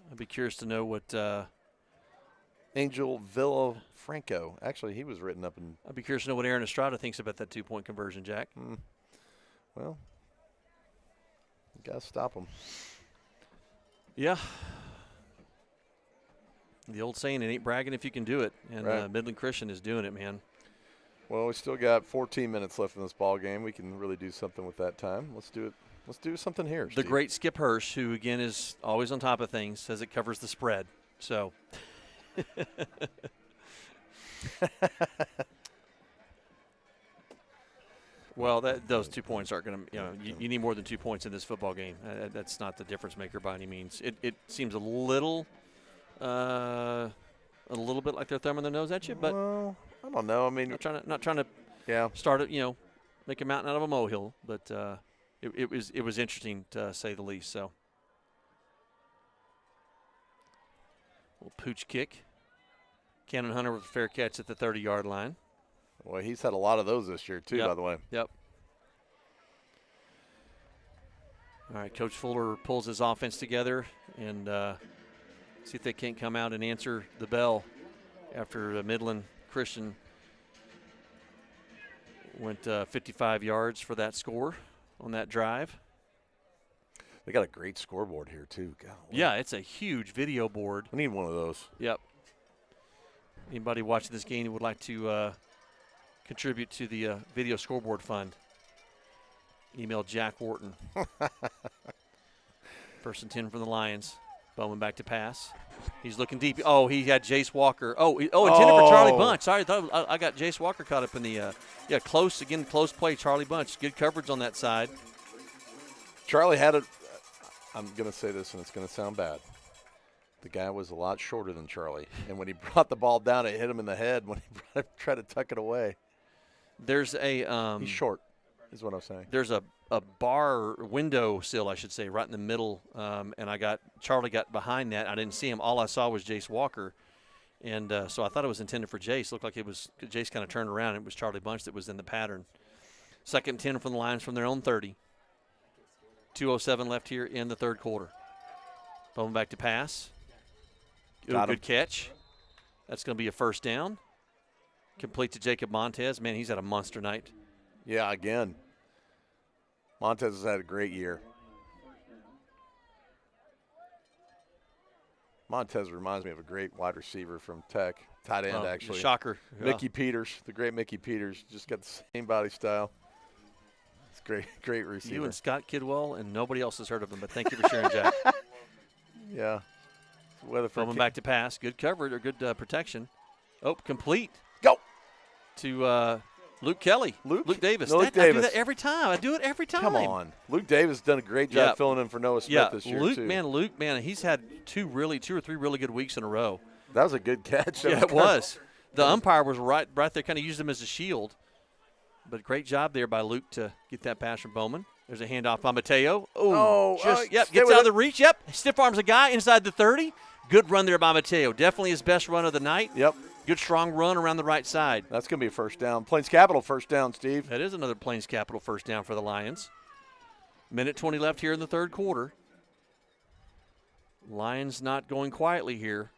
I'd be curious to know what Angel Villafranco. Actually, he was written up in. I'd be curious to know what Aaron Estrada thinks about that 2-point conversion, Jack. Well, you got to stop him. Yeah. The old saying, it ain't bragging if you can do it. And Right. Midland Christian is doing it, man. Well, we still got 14 minutes left in this ball game. We can really do something with that time. Let's do it. Let's do something here, The Steve. great Skip Hirsch, who, again, is always on top of things, says it covers the spread. So. Well, those 2 points aren't going to, you need more than 2 points in this football game. That's not the difference maker by any means. It seems a little bit like they're thumbing their nose at you, but well, I don't know. I mean, not trying to start it, make a mountain out of a molehill, but it was interesting to say the least. So, little pooch kick. Cannon Hunter with a fair catch at the 30-yard line. Well, he's had a lot of those this year, too, Yep. by the way. Yep. All right, Coach Fuller pulls his offense together and see if they can't come out and answer the bell after Midland Christian went 55 yards for that score on that drive. They got a great scoreboard here, too. God, yeah, it's a huge video board. I need one of those. Yep. Anybody watching this game who would like to contribute to the video scoreboard fund, email Jack Wharton. 1st and 10 from the Lions. Bowman back to pass. He's looking deep. Oh, he had Jace Walker. Intended for Charlie Bunch. Sorry, I got Jace Walker caught up in the close play. Charlie Bunch. Good coverage on that side. Charlie had I'm going to say this, and it's going to sound bad. The guy was a lot shorter than Charlie, and when he brought the ball down, it hit him in the head when he tried to tuck it away. There's a he's short, is what I'm saying. There's a bar window sill, I should say, right in the middle, and Charlie got behind that. I didn't see him. All I saw was Jace Walker, and so I thought it was intended for Jace. Looked like it was Jace kind of turned around. It was Charlie Bunch that was in the pattern. 2nd and 10 from the Lions from their own 30. 2:07 left here in the 3rd quarter. Bowman back to pass. Good catch. That's going to be a 1st down. Complete to Jacob Montez. Man, he's had a monster night. Yeah, again. Montez has had a great year. Montez reminds me of a great wide receiver from Tech. Tight end, actually. Shocker. Mickey Peters, the great Mickey Peters. Just got the same body style. It's great receiver. You and Scott Kidwell, and nobody else has heard of him, but thank you for sharing, Jack. Yeah. Coming back to pass. Good coverage or good protection. Oh, complete. Go. To Luke Kelly. Luke Davis. Luke I do Davis. that every time. I do it every time. Come on. Luke Davis done a great job filling in for Noah Smith this year, Luke, too. Luke, he's had 2 or 3 really good weeks in a row. That was a good catch. Yeah, it was. The umpire was right there, kind of used him as a shield. But great job there by Luke to get that pass from Bowman. There's a handoff by Mateo. Gets out of the reach. Yep, stiff arms a guy inside the 30. Good run there by Mateo. Definitely his best run of the night. Yep. Good strong run around the right side. That's going to be a first down. Plains Capital first down, Steve. That is another Plains Capital first down for the Lions. Minute 20 left here in the third quarter. Lions not going quietly here.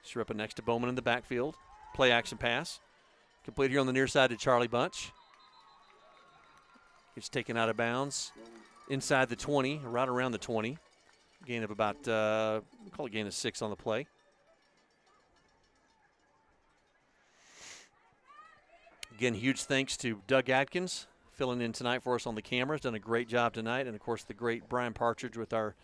Shrippa next to Bowman in the backfield. Play action pass. Complete here on the near side to Charlie Bunch. It's taken out of bounds inside the 20, right around the 20. Gain of about, we'll call it gain of 6 on the play. Again, huge thanks to Doug Atkins filling in tonight for us on the cameras. Done a great job tonight. And, of course, the great Brian Partridge with our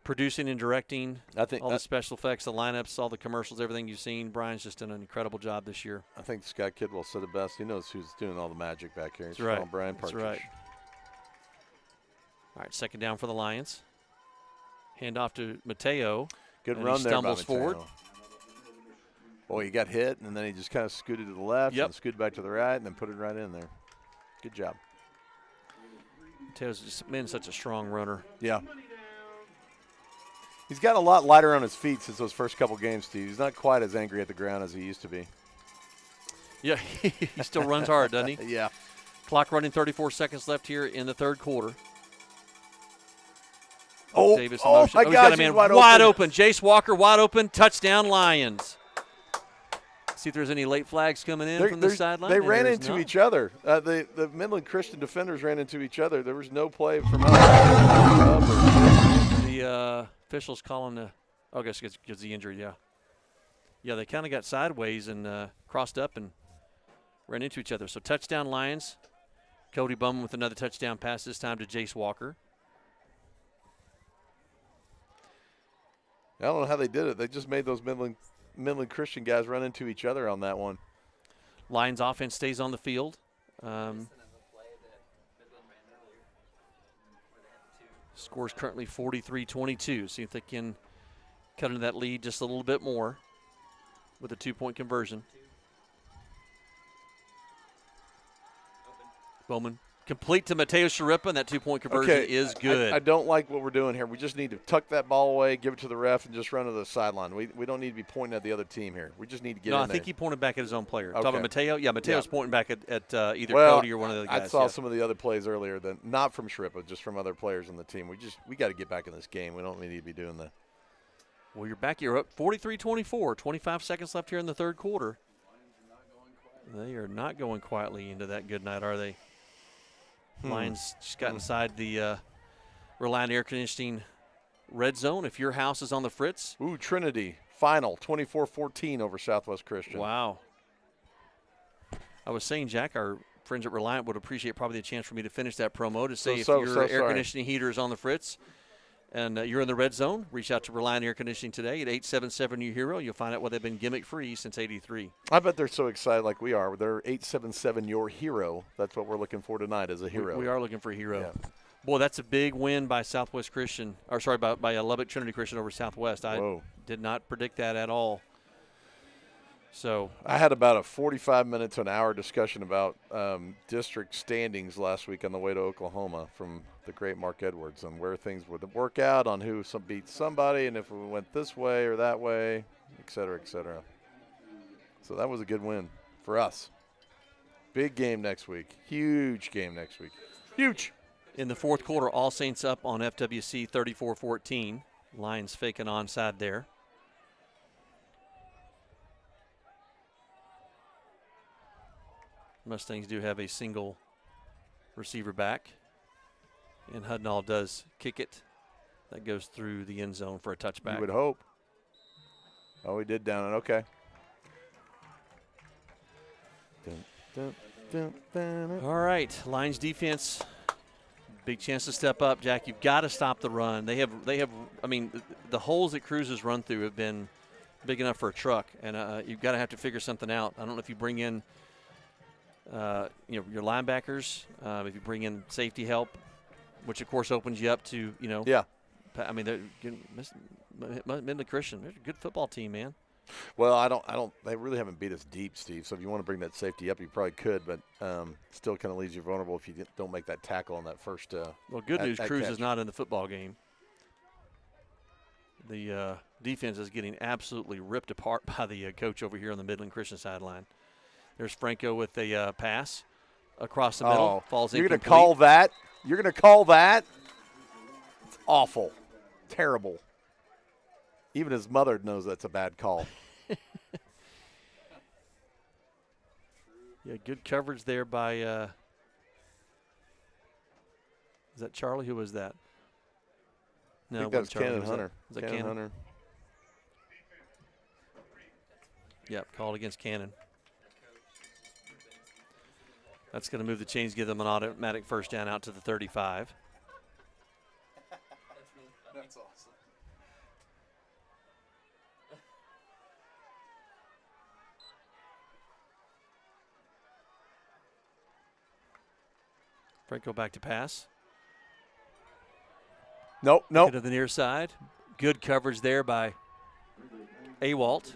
producing and directing, all the special effects, the lineups, all the commercials, everything you've seen. Brian's just done an incredible job this year. I think Scott Kidwell said it best. He knows who's doing all the magic back here. That's right. Brian Partridge. That's right. All right, second down for the Lions. Hand off to Mateo. Good and run he there by stumbles forward. Boy, he got hit, and then he just kind of scooted to the left Yep. and scooted back to the right and then put it right in there. Good job. Mateo's just been such a strong runner. Yeah. He's gotten a lot lighter on his feet since those first couple games, Steve. He's not quite as angry at the ground as he used to be. Yeah, he still runs hard, doesn't he? Yeah. Clock running, 34 seconds left here in the third quarter. Oh, Davis in oh motion. my He's gosh, got a man he's wide open. Jace Walker wide open. Touchdown, Lions. See if there's any late flags coming in from the sideline. They ran into each other. The Midland Christian defenders ran into each other. There was no play from us. The officials calling the – I guess because the injury, yeah. Yeah, they kind of got sideways and crossed up and ran into each other. So touchdown Lions. Cody Bowman with another touchdown pass, this time to Jace Walker. I don't know how they did it. They just made those Midland Christian guys run into each other on that one. Lions offense stays on the field. Scores currently 43-22. See if they can cut into that lead just a little bit more with a 2-point conversion. Bowman complete to Mateo Sharippa, and that 2-point conversion is good. I don't like what we're doing here. We just need to tuck that ball away, give it to the ref, and just run to the sideline. We don't need to be pointing at the other team here. We just need to get in there. I think he pointed back at his own player. Okay. Talking about Mateo? Yeah, Mateo's pointing back at either Cody or one of the other guys. I saw some of the other plays earlier, not from Sharippa, just from other players on the team. We got to get back in this game. We don't need to be doing that. Well, you're back. You're up 43-24. 25 seconds left here in the third quarter. They are not going quietly into that good night, are they? Lions just got inside the Reliant Air Conditioning red zone. If your house is on the fritz. Ooh, Trinity, final, 24-14 over Southwest Christian. Wow. I was saying, Jack, our friends at Reliant would appreciate probably the chance for me to finish that promo to say if your air conditioning heater is on the fritz and you're in the red zone, reach out to Reliant Air Conditioning today at 877-YOU-HERO. You'll find out why they've been gimmick-free since '83. I bet they're so excited like we are. They're 877-YOUR-HERO. That's what we're looking for tonight as a hero. We are looking for a hero. Yeah. Boy, that's a big win by Southwest Christian, or sorry, by Lubbock Trinity Christian over Southwest. I did not predict that at all. So I had about a 45 minute to an hour discussion about district standings last week on the way to Oklahoma from the great Mark Edwards on where things would work out, on who beat somebody, and if we went this way or that way, et cetera, et cetera. So that was a good win for us. Big game next week. Huge game next week. Huge. In the fourth quarter, All Saints up on FWC 34-14. Lions faking onside there. Mustangs do have a single receiver back. And Hudnall does kick it. That goes through the end zone for a touchback. You would hope. Oh, he did down it. Okay. All right. Lions defense, big chance to step up. Jack, you've got to stop the run. They have. I mean, the holes that Cruz has run through have been big enough for a truck. And you've got to have to figure something out. I don't know if you bring in your linebackers, if you bring in safety help, which of course opens you up to, Yeah. I mean, Midland Christian, they're a good football team, man. Well, I don't. They really haven't beat us deep, Steve. So if you want to bring that safety up, you probably could, but still kind of leaves you vulnerable if you don't make that tackle on that first. Well, good news, Cruz is not in the football game. The defense is getting absolutely ripped apart by the coach over here on the Midland Christian sideline. There's Franco with a pass across the middle. Falls You're incomplete. going to call that? You're going to call that? It's awful. Terrible. Even his mother knows that's a bad call. Yeah, good coverage there by is that Charlie? Who was that? No, I think it that wasn't was Charlie. Cannon Was Hunter. That, was that Cannon? Hunter. Yep, called against Cannon. That's going to move the chains, give them an automatic first down out to the 35. That's awesome. Franco back to pass. Nope. To the near side. Good coverage there by Awalt.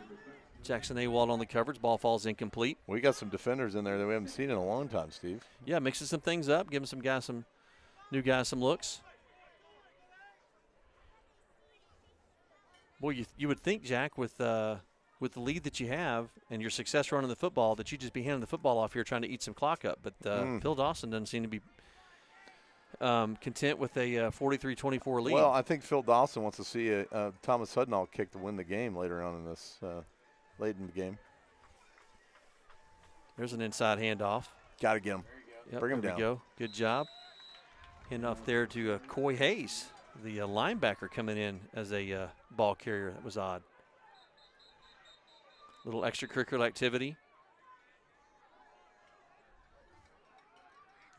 Jackson Awalt on the coverage. Ball falls incomplete. We got some defenders in there that we haven't seen in a long time, Steve. Yeah, mixing some things up, giving some new guys some looks. Boy, you would think, Jack, with the lead that you have and your success running the football, that you'd just be handing the football off here trying to eat some clock up. But Phil Dawson doesn't seem to be content with a 43-24 lead. Well, I think Phil Dawson wants to see Thomas Hudnall kick to win the game later on in this, late in the game. There's an inside handoff. Got to get him. Yep, Bring him there down. we go. Good job. Handoff there to Coy Hayes, the linebacker coming in as a ball carrier. That was odd. Little extracurricular activity.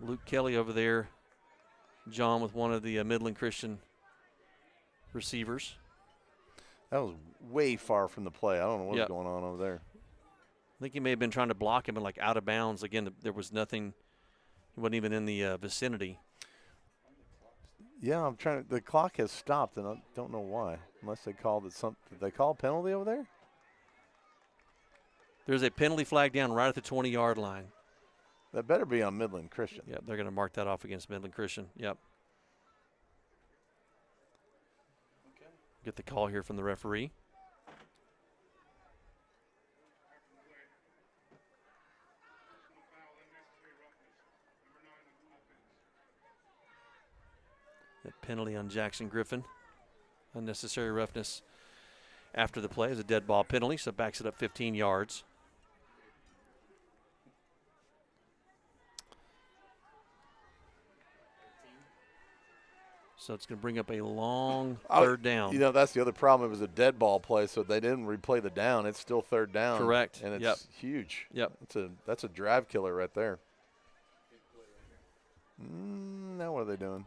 Luke Kelly over there. John with one of the Midland Christian receivers. That was way far from the play. I don't know what's going on over there. I think he may have been trying to block him and like out of bounds. Again, there was nothing. He wasn't even in the vicinity. Yeah, I'm trying to. The clock has stopped, and I don't know why. Unless they called it something. Did they call a penalty over there? There's a penalty flag down right at the 20-yard line. That better be on Midland Christian. Yep, they're going to mark that off against Midland Christian. Yep. Get the call here from the referee. The penalty on Jackson Griffin. Unnecessary roughness after the play is a dead ball penalty, so backs it up 15 yards. So it's going to bring up a long third down. You know, that's the other problem. It was a dead ball play, so they didn't replay the down. It's still third down. Correct. And it's huge. Yep. That's a drive killer right there. Now what are they doing?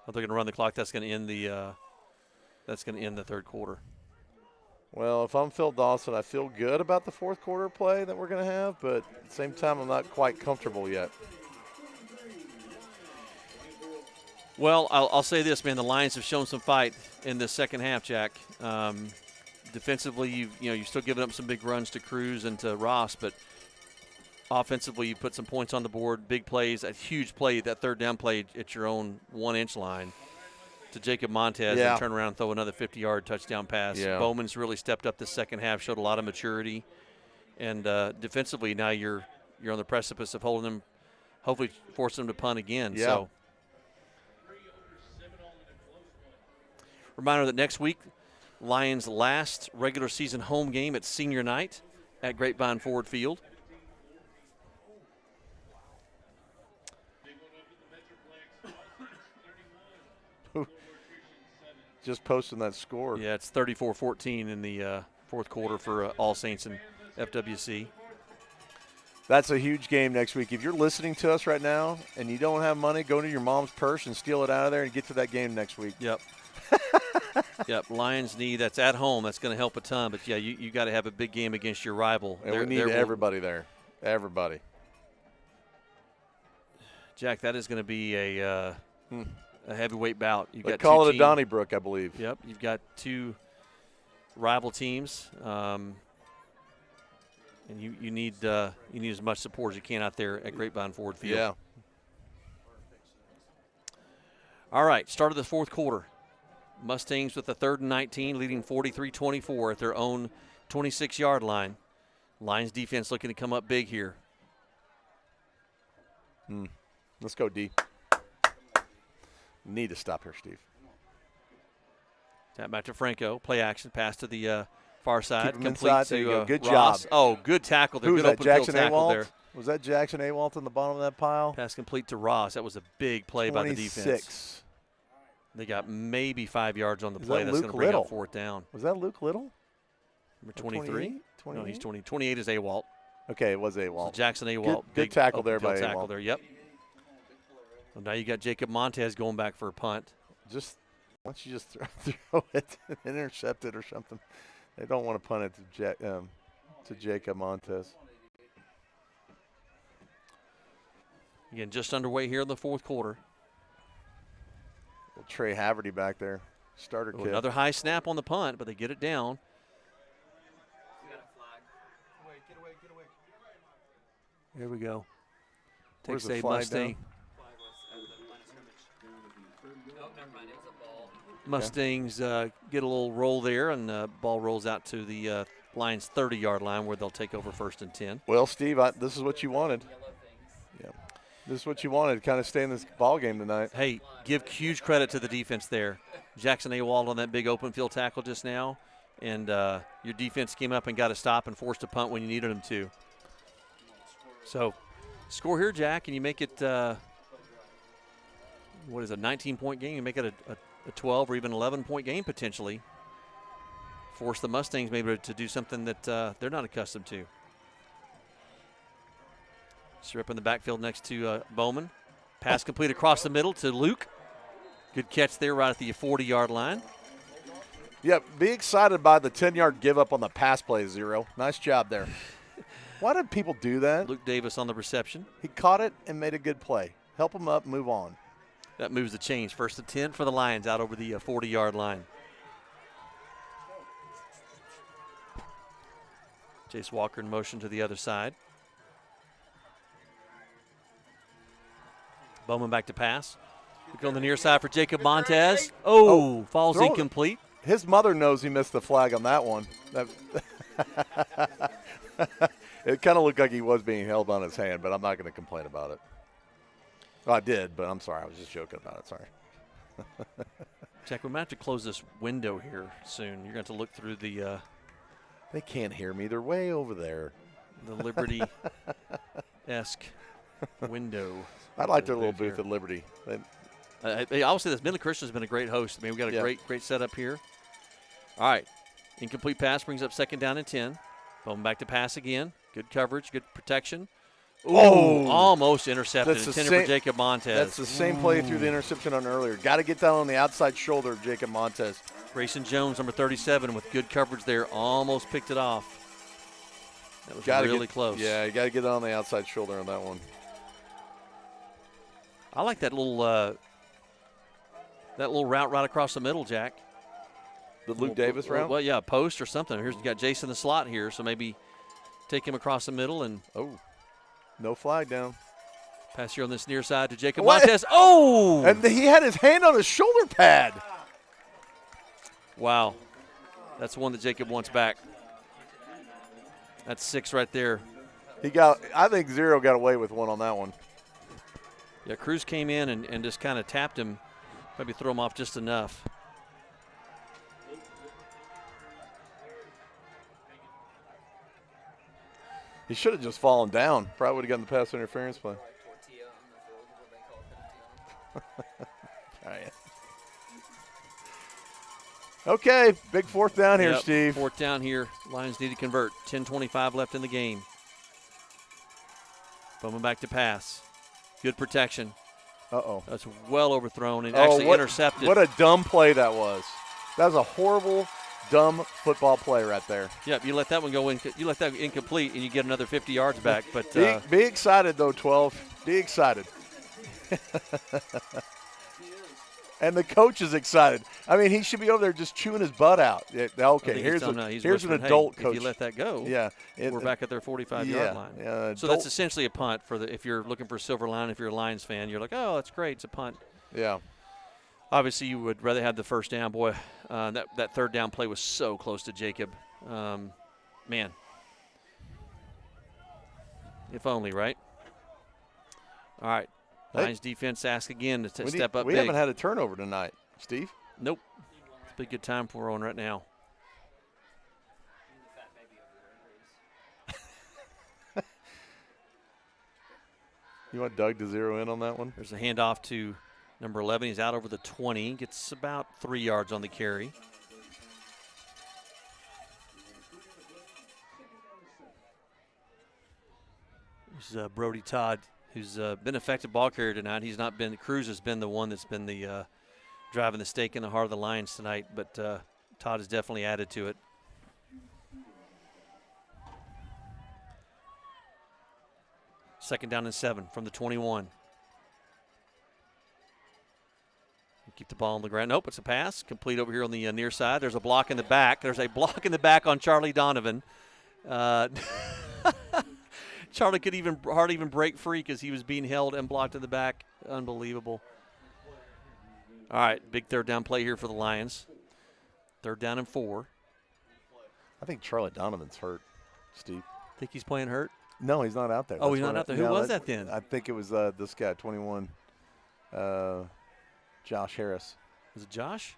Oh, they're going to run the clock. That's going to end the third quarter. Well, if I'm Phil Dawson, I feel good about the fourth quarter play that we're going to have, but at the same time, I'm not quite comfortable yet. Well, I'll say this, man. The Lions have shown some fight in the second half, Jack. Defensively, you've still given up some big runs to Cruz and to Ross, but offensively, you put some points on the board, big plays, a huge play, that third down play at your own 1-inch line to Jacob Montez and turn around and throw another 50-yard touchdown pass. Yeah. Bowman's really stepped up the second half, showed a lot of maturity, and defensively now you're on the precipice of holding them, hopefully forcing them to punt again. Yeah. So. Reminder that next week, Lions' last regular season home game at senior night at Grapevine Field. Just posting that score. Yeah, it's 34-14 in the fourth quarter for All Saints and FWC. That's a huge game next week. If you're listening to us right now and you don't have money, go to your mom's purse and steal it out of there and get to that game next week. Yep. Yep, Lions need, that's at home. That's going to help a ton. But, yeah, you got to have a big game against your rival. And we need everybody there. Everybody. Jack, that is going to be a heavyweight bout. They call it a Donnybrook, I believe. Yep, you've got two rival teams. And you need as much support as you can out there at Grapevine Field. Yeah. All right, start of the fourth quarter. Mustangs with a 3rd and 19, leading 43-24 at their own 26-yard line. Lions defense looking to come up big here. Let's go, D. Need to stop here, Steve. Tap back to Franco. Play action. Pass to the far side. Keep him Complete inside. to There you go. Good Ross. job. Oh, good tackle there. Who was Good that, open Jackson field tackle Awalt? there. Was that Jackson Awalt in the bottom of that pile? Pass complete to Ross. That was a big play by the defense. 26. They got maybe 5 yards on the Is play. that That's Luke going to bring Little? up 4th down. Was that Luke Little? Number 23? 28? No, he's 20. 28 is Awalt. Okay, it was Awalt. So Jackson Awalt. Good tackle there open by field tackle Awalt. there. Yep. Well, now you got Jacob Montez going back for a punt. Just why don't you just throw it, intercept it or something? They don't want to punt it to Jacob Montez. Again, just underway here in the 4th quarter. Well, Trey Haverty back there, starter kid. Another high snap on the punt, but they get it down. Here we go. Where's Takes the a flag Mustang. down? Mustangs get a little roll there, and the ball rolls out to the Lions' 30-yard line where they'll take over 1st and 10. Well, Steve, this is what you wanted. Yeah, this is what you wanted to kind of stay in this ball game tonight. Hey, give huge credit to the defense there. Jackson Awalt on that big open field tackle just now, and your defense came up and got a stop and forced a punt when you needed them to. So, score here, Jack, and you make it, what is it, 19-point game? You make it a 12 or even 11-point game potentially. Force the Mustangs maybe to do something that they're not accustomed to. Strip in the backfield next to Bowman. Pass complete across the middle to Luke. Good catch there right at the 40-yard line. Yeah, be excited by the 10-yard give up on the pass play, Zero. Nice job there. Why did people do that? Luke Davis on the reception. He caught it and made a good play. Help him up, move on. That moves the change. 1st and 10 for the Lions out over the 40-yard line. Chase Walker in motion to the other side. Bowman back to pass. Look on the near side for Jacob Montez. Oh, falls incomplete. His mother knows he missed the flag on that one. It kind of looked like he was being held on his hand, but I'm not going to complain about it. Well, I did, but I'm sorry. I was just joking about it. Sorry. Jack, we might have to close this window here soon. You're going to have to look through the they can't hear me. They're way over there. The Liberty-esque window. I like their little booth at Liberty. I will say this, Midland Christian has been a great host. I mean, we've got a great setup here. All right. Incomplete pass brings up 2nd down and 10. Bowman back to pass again. Good coverage, good protection. Ooh, almost intercepted. Intended for Jacob Montez. That's the same play through the interception on earlier. Got to get down on the outside shoulder of Jacob Montez. Grayson Jones, number 37, with good coverage there, almost picked it off. That was really close. Yeah, you got to get on the outside shoulder on that one. I like that little route right across the middle, Jack. The Luke Davis route? Well, yeah, post or something. Here's you got Jason in the slot here, so maybe take him across the middle and no flag down. Pass here on this near side to Jacob Montez. Oh! And he had his hand on his shoulder pad. Wow. That's one that Jacob wants back. That's 6 right there. I think Zero got away with one on that one. Yeah, Cruz came in and just kind of tapped him, maybe throw him off just enough. He should have just fallen down. Probably would have gotten the pass interference play. All right. Okay, big 4th down here, Steve. 4th down here. Lions need to convert. 10:25 left in the game. Bowman back to pass. Good protection. Uh-oh. That's well overthrown and actually intercepted. What a dumb play that was. That was a horrible, dumb football play right there. Yep, you let that one go in. You let that incomplete, and you get another 50 yards back. But be excited though, 12. Be excited. And the coach is excited. I mean, he should be over there just chewing his butt out. Okay, here's an adult coach. If you let that go, we're back at their 45-yard line. So that's essentially a punt if you're looking for a silver line. If you're a Lions fan, you're like, oh, that's great, it's a punt. Yeah. Obviously, you would rather have the first down. Boy, that third down play was so close to Jacob. Man. If only, right? All right. Lions defense ask again to step up We big. haven't had a turnover tonight, Steve. Nope. It's a big good time for on right now. You want Doug to zero in on that one? There's a handoff to number 11. He's out over the 20. Gets about 3 yards on the carry. This is Brody Todd, who's been effective ball carrier tonight. He's not been. Cruz has been the one that's been the driving the stake in the heart of the Lions tonight, but Todd has definitely added to it. Second down and 7 from the 21. Keep the ball on the ground. Nope, it's a pass. Complete over here on the near side. There's a block in the back. There's a block in the back on Charlie Donovan. Charlie could hardly even break free because he was being held and blocked in the back. Unbelievable. All right, big third down play here for the Lions. Third down and 4. I think Charlie Donovan's hurt, Steve. Think he's playing hurt? No, he's not out there. Oh, he's not out there. Who was that then? I think it was this guy, 21, Josh Harris. Was it Josh?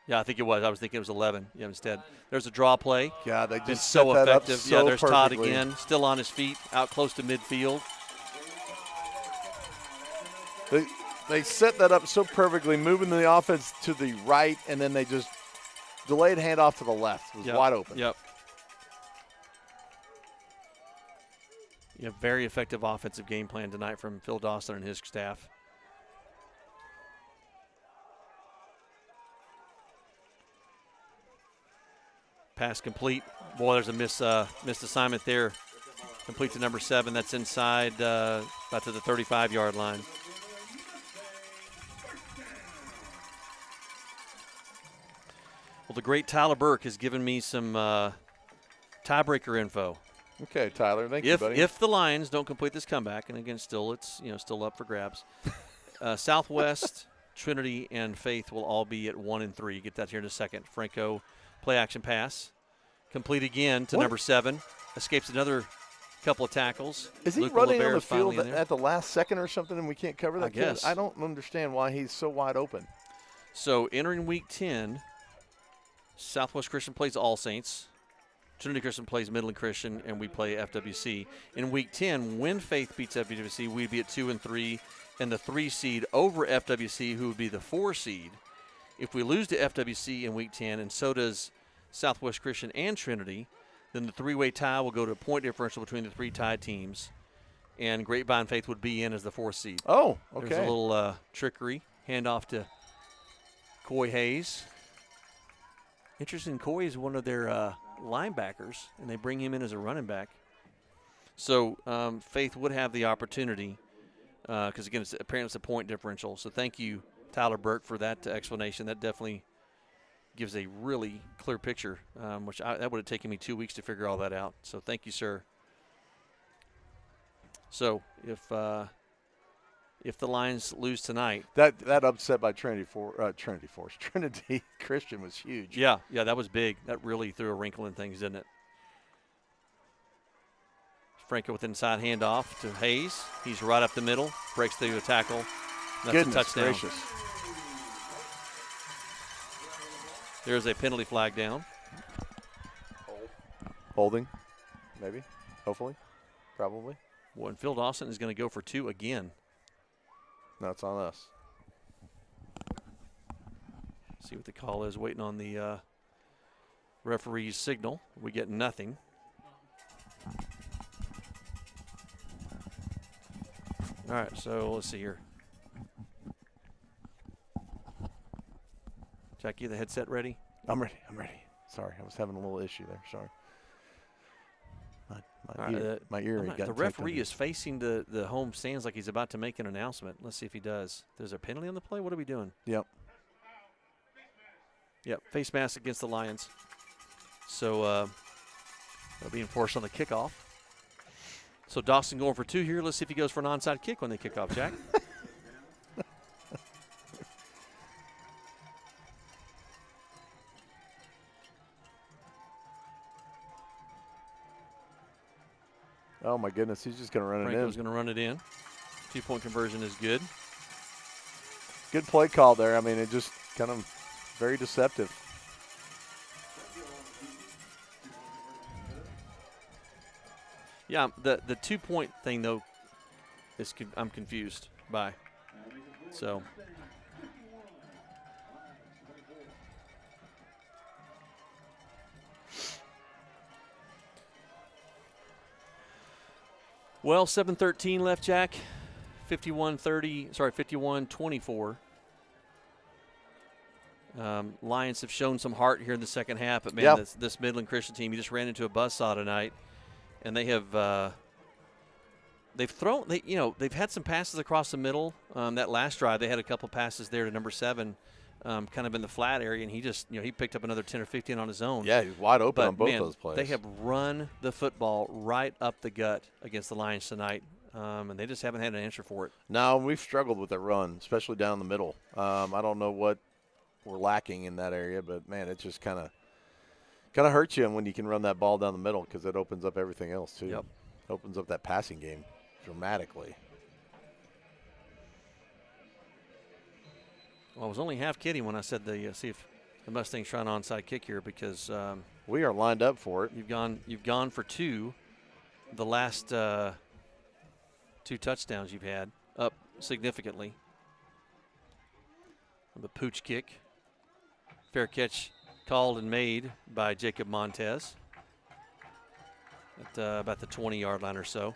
Yeah, I think it was. I was thinking it was 11. Yeah, instead. There's a draw play. Yeah, they Been just so set that up effective. so Yeah, there's Todd perfectly. again, still on his feet, out close to midfield. They set that up so perfectly, moving the offense to the right, and then they just delayed handoff to the left. It was wide open. Yep. Yeah, very effective offensive game plan tonight from Phil Dawson and his staff. Pass complete. Boy, there's a missed assignment there. Complete to number 7. That's inside about to the 35-yard line. Well, the great Tyler Burke has given me some tiebreaker info. Okay, Tyler, thank you, buddy. If the Lions don't complete this comeback, and again, it's still up for grabs. Southwest, Trinity, and Faith will all be at 1 and 3. Get that here in a second. Franco, play action pass, complete again to number 7. Escapes another couple of tackles. Is he Luke running on Oliveira the is finally field in there. at the last second or something, and we can't cover that? I guess. I don't understand why he's so wide open. So entering week 10, Southwest Christian plays All Saints. Trinity Christian plays Midland Christian, and we play FWC. In week 10, when Faith beats FWC, we'd be at 2 and 3, and the 3 seed over FWC, who would be the 4 seed. If we lose to FWC in week 10, and so does Southwest Christian and Trinity, then the 3-way tie will go to a point differential between the 3 tied teams, and Grapevine Faith would be in as the 4th seed. Oh, okay. There's a little trickery. Handoff to Coy Hayes. Interesting, Coy is one of their linebackers, and they bring him in as a running back. So Faith would have the opportunity because, again, apparently it's a point differential. So thank you, Tyler Burke, for that explanation. That definitely gives a really clear picture, that would have taken me 2 weeks to figure all that out. So thank you, sir. So if the Lions lose tonight, that upset by Trinity Christian was huge. Yeah, that was big. That really threw a wrinkle in things, didn't it? Franco with inside handoff to Hayes. He's right up the middle, breaks through a tackle. That's a touchdown. Gracious. There's a penalty flag down. Holding, maybe, hopefully, probably. Well, and Phil Dawson is going to go for 2 again. No, it's on us. See what the call is. Waiting on the referee's signal. We get nothing. All right, so let's see here. Jackie, the headset ready? I'm ready. Sorry, I was having a little issue there. Sorry. My ear got the referee is facing the home stands like he's about to make an announcement. Let's see if he does. There's a penalty on the play? What are we doing? Yep, face mask against the Lions. So they'll be enforced on the kickoff. So Dawson going for 2 here. Let's see if he goes for an onside kick when they kick off, Jack. Oh, my goodness. He's just going to run it in. Franco's going to run it in. 2-point conversion is good. Good play call there. I mean, it just kind of very deceptive. Yeah, the 2-point thing, though, I'm confused by. So. Well, 7:13 left, Jack. 51-24. Lions have shown some heart here in the second half, but man, this Midland Christian team, you just ran into a buzzsaw tonight, and they have they've had some passes across the middle. That last drive, they had a couple passes there to number 7, kind of in the flat area, and he just he picked up another 10 or 15 on his own. Yeah, he was wide open on both those plays. They have run the football right up the gut against the Lions tonight. And they just haven't had an answer for it. No, we've struggled with that run, especially down the middle. I don't know what we're lacking in that area, but, man, it just kind of hurts you when you can run that ball down the middle because it opens up everything else, too. Yep. Opens up that passing game dramatically. Well, I was only half kidding when I said see if the Mustangs try an onside kick here because we are lined up for it. You've gone for 2. The last 2 touchdowns you've had up significantly. The pooch kick. Fair catch called and made by Jacob Montez at about the 20-yard line or so.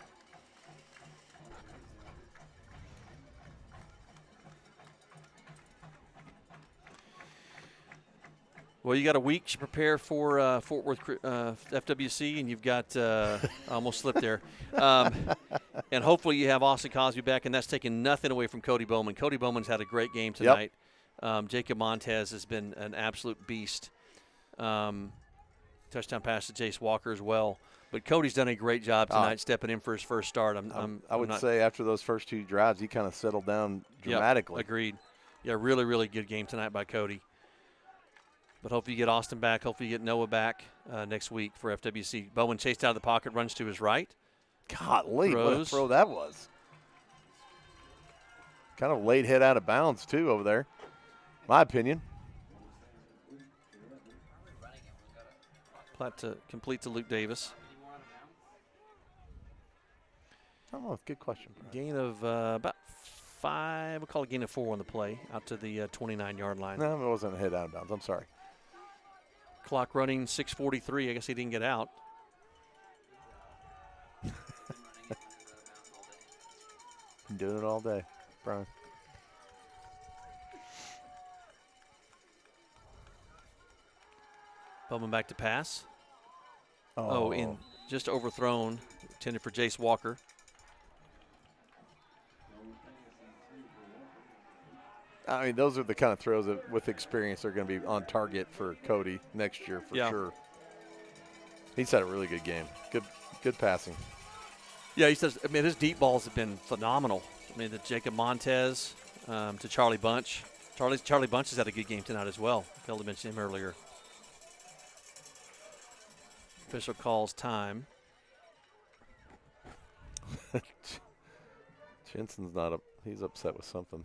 Well, you got a week to prepare for Fort Worth FWC, and you've got I almost slipped there. And hopefully you have Austin Cosby back, and that's taking nothing away from Cody Bowman. Cody Bowman's had a great game tonight. Yep. Jacob Montez has been an absolute beast. Touchdown pass to Jace Walker as well. But Cody's done a great job tonight stepping in for his first start. I would say after those first 2 drives, he kind of settled down dramatically. Yep, agreed. Yeah, really, really good game tonight by Cody. But hopefully you get Austin back. Hopefully you get Noah back next week for FWC. Bowman chased out of the pocket, runs to his right. Golly, what a throw that was. Kind of late hit out of bounds, too, over there. My opinion. Complete to Luke Davis. Oh, good question. Gain of about 5. We'll call it a gain of 4 on the play out to the 29-yard line. No, it wasn't a hit out of bounds. I'm sorry. Clock running 6:43. I guess he didn't get out. Been doing it all day, Brian. Bowman back to pass. Oh, in just overthrown. Intended for Jace Walker. I mean, those are the kind of throws that, with experience, are going to be on target for Cody next year for sure. He's had a really good game. Good passing. Yeah, he says. I mean, his deep balls have been phenomenal. I mean, the Jacob Montez to Charlie Bunch. Charlie Bunch has had a good game tonight as well. Failed to mention him earlier. Official calls time. Jensen's not up. He's upset with something.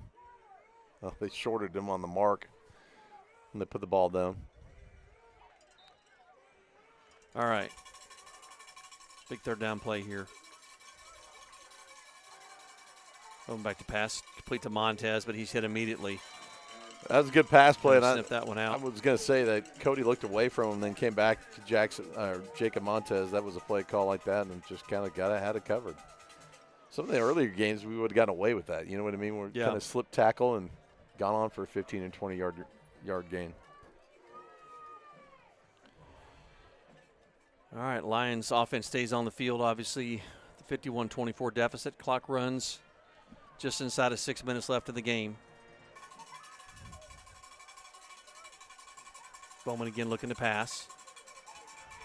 Oh, they shorted him on the mark, and they put the ball down. All right. Big third down play here. Going back to pass, complete to Montez, but he's hit immediately. That was a good pass play. And sniffed that one out. I was going to say that Cody looked away from him, then came back to Jacob Montez. That was a play call like that, and just kind of had it covered. Some of the earlier games, we would have gotten away with that. You know what I mean? We're kind of slip tackle and gone on for a 15 and 20-yard gain. All right, Lions offense stays on the field, obviously. The 51-24 deficit. Clock runs just inside of 6 minutes left in the game. Bowman again looking to pass.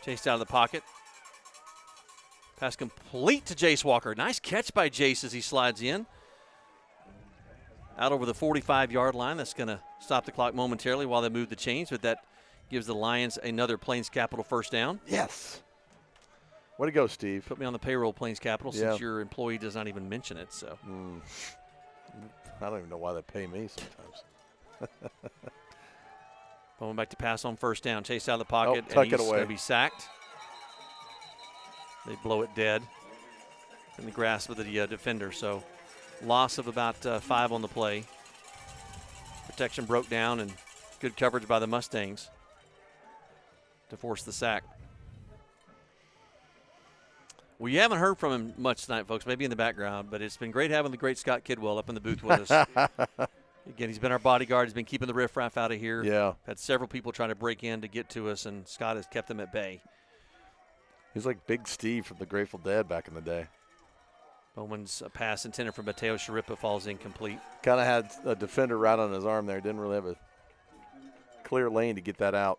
Chased out of the pocket. Pass complete to Jace Walker. Nice catch by Jace as he slides in. Out over the 45-yard line. That's going to stop the clock momentarily while they move the chains, but that gives the Lions another Plains Capital first down. Yes. Way to go, Steve. Put me on the payroll, Plains Capital, since your employee does not even mention it. So I don't even know why they pay me sometimes. Going back to pass on first down. Chase out of the pocket, tuck and it he's away. going to be sacked. They blow it dead in the grasp of the defender. So loss of about 5 on the play. Protection broke down, and good coverage by the Mustangs to force the sack. We haven't heard from him much tonight, folks, maybe in the background, but it's been great having the great Scott Kidwell up in the booth with us. Again, he's been our bodyguard. He's been keeping the riffraff out of here. Yeah. Had several people trying to break in to get to us, and Scott has kept them at bay. He's like Big Steve from the Grateful Dead back in the day. Bowman's pass intended for Mateo Sharippa falls incomplete. Kind of had a defender right on his arm there. Didn't really have a clear lane to get that out.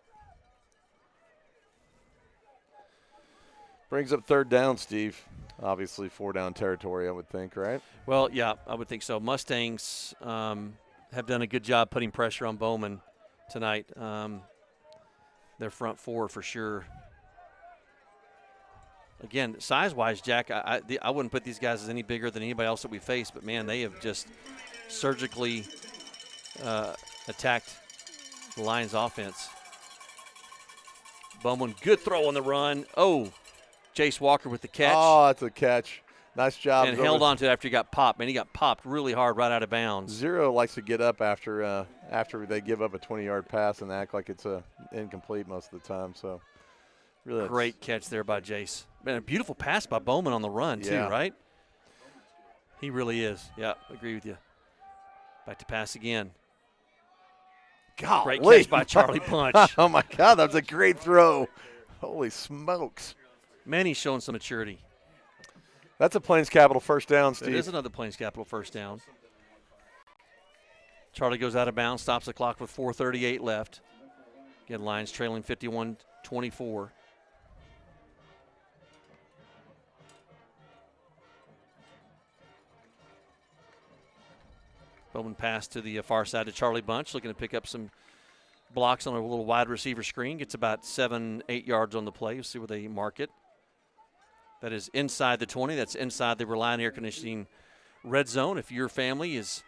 Brings up third down, Steve. Obviously 4-down territory, I would think, right? Well, yeah, I would think so. Mustangs have done a good job putting pressure on Bowman tonight. Their front four for sure. Again, size-wise, Jack, I wouldn't put these guys as any bigger than anybody else that we face, but, man, they have just surgically attacked the Lions' offense. Bowman, good throw on the run. Oh, Jace Walker with the catch. Oh, that's a catch. Nice job. And held on to it after he got popped. Man, he got popped really hard right out of bounds. Zero likes to get up after they give up a 20-yard pass and act like it's incomplete most of the time. So, really, great catch there by Jace. Man, a beautiful pass by Bowman on the run too, right? He really is. Yeah, agree with you. Back to pass again. Golly. Great catch by Charlie Punch. Oh my God, that was a great throw. Holy smokes. Man, he's showing some maturity. That's a Plains Capital first down, Steve. It is another Plains Capital first down. Charlie goes out of bounds, stops the clock with 4:38 left. Again, Lions trailing 51-24. Bowman pass to the far side to Charlie Bunch, looking to pick up some blocks on a little wide receiver screen. Gets about 7-8 yards on the play. We'll see where they mark it. That is inside the 20. That's inside the Reliant Air Conditioning red zone. If your family is,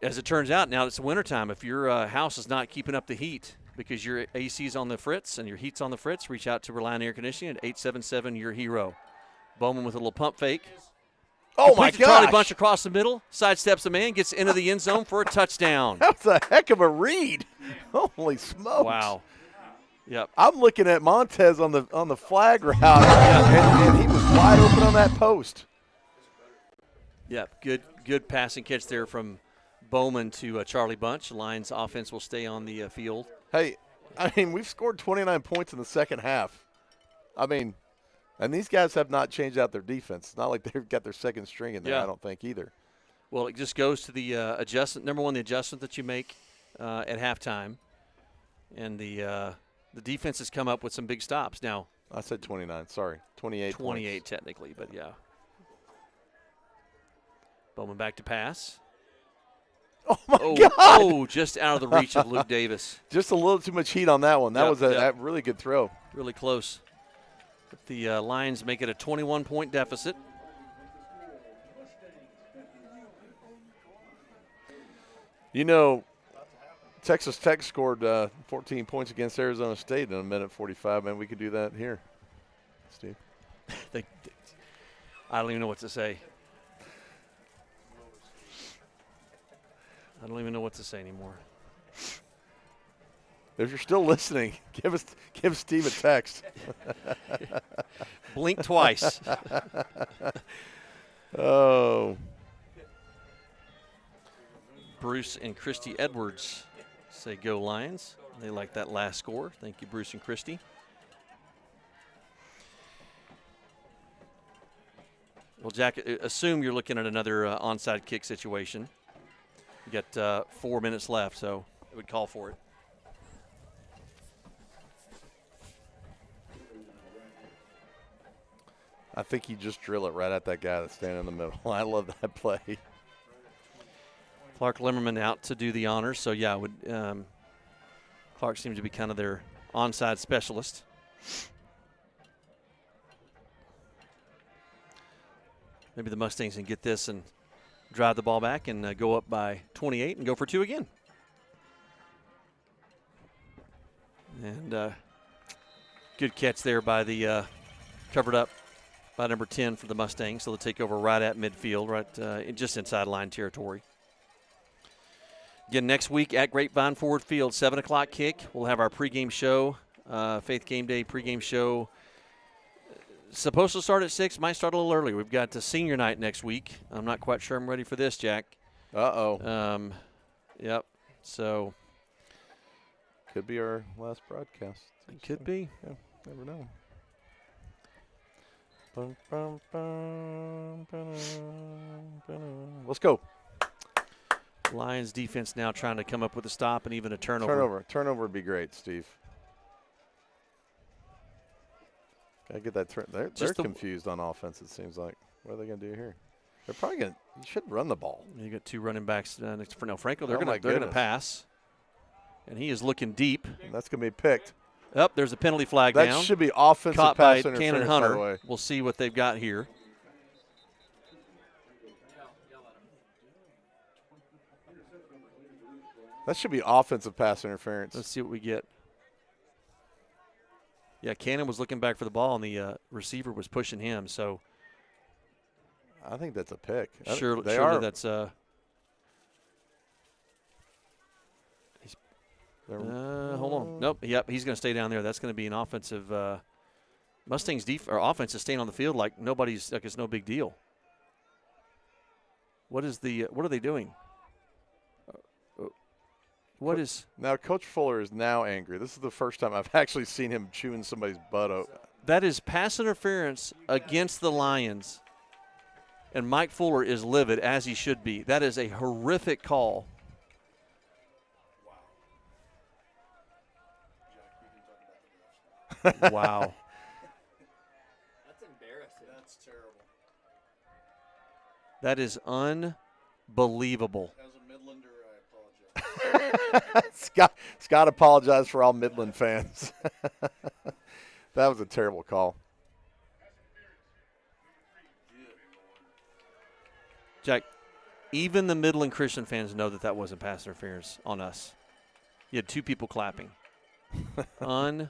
as it turns out, now it's wintertime, if your house is not keeping up the heat because your AC's on the fritz and your heat's on the fritz, reach out to Reliant Air Conditioning at 877-YOUR-HERO. Bowman with a little pump fake. Oh, my gosh. Charlie Bunch across the middle, sidesteps a man, gets into the end zone for a touchdown. That was a heck of a read. Holy smokes. Wow. Yep. I'm looking at Montez on the flag route, and he was wide open on that post. Yep, good passing catch there from Bowman to Charlie Bunch. Lions offense will stay on the field. Hey, I mean, we've scored 29 points in the second half. I mean, and these guys have not changed out their defense. It's not like they've got their second string in there, I don't think, either. Well, it just goes to the adjustment. Number one, the adjustment that you make at halftime. And the defense has come up with some big stops. Now, I said 29, sorry. 28 points. Technically, but yeah. Bowman back to pass. Oh, my God. Oh, just out of the reach of Luke Davis. Just a little too much heat on that one. That was a really good throw. Really close. But the Lions make it a 21-point deficit. You know, Texas Tech scored 14 points against Arizona State in a minute 45. Man, we could do that here, Steve. I don't even know what to say. I don't even know what to say anymore. If you're still listening, give Steve a text. Blink twice. Oh. Bruce and Christy Edwards say go Lions. They like that last score. Thank you, Bruce and Christy. Well, Jack, assume you're looking at another onside kick situation. You got 4 minutes left, so it would call for it. I think you just drill it right at that guy that's standing in the middle. I love that play. Clark Limmerman out to do the honors, so yeah, Clark seems to be kind of their onside specialist. maybe the Mustangs can get this and drive the ball back and go up by 28 and go for 2 again. And good catch there by the covered up by number 10 for the Mustangs. So they'll take over right at midfield, right just inside line territory. Again, next week at Grapevine Field, 7 o'clock kick. We'll have our pregame show, Faith Game Day pregame show. Supposed to start at 6, might start a little early. We've got the senior night next week. I'm not quite sure I'm ready for this, Jack. Uh-oh. Yep. So. Could be our last broadcast. It could be. Yeah, never know. Let's go. Lions defense now trying to come up with a stop and even a turnover. Turnover would be great, Steve. Gotta get that turn. They're confused on offense, it seems like. What are they going to do here? They're probably going to – you should run the ball. You got 2 running backs next for Franco. They're going to pass. And he is looking deep. And that's going to be picked. Up, there's a penalty flag down. That should be offensive caught pass by interference, Cannon by the Hunter. way. We'll see what they've got here. That should be offensive pass interference. Let's see what we get. Yeah, Cannon was looking back for the ball, and the receiver was pushing him. So I think that's a pick. Surely that's hold on. Nope. Yep, he's going to stay down there. That's going to be an offensive. Mustangs offense is staying on the field like it's no big deal. What are they doing? Now Coach Fuller is now angry. This is the first time I've actually seen him chewing somebody's butt out. That is pass interference against the Lions, and Mike Fuller is livid, as he should be. That is a horrific call. Wow. That's embarrassing. That's terrible. That is unbelievable. As a Midlander, I apologize. Scott apologized for all Midland fans. That was a terrible call. Jack, even the Midland Christian fans know that wasn't pass interference on us. You had 2 people clapping. Unbelievable.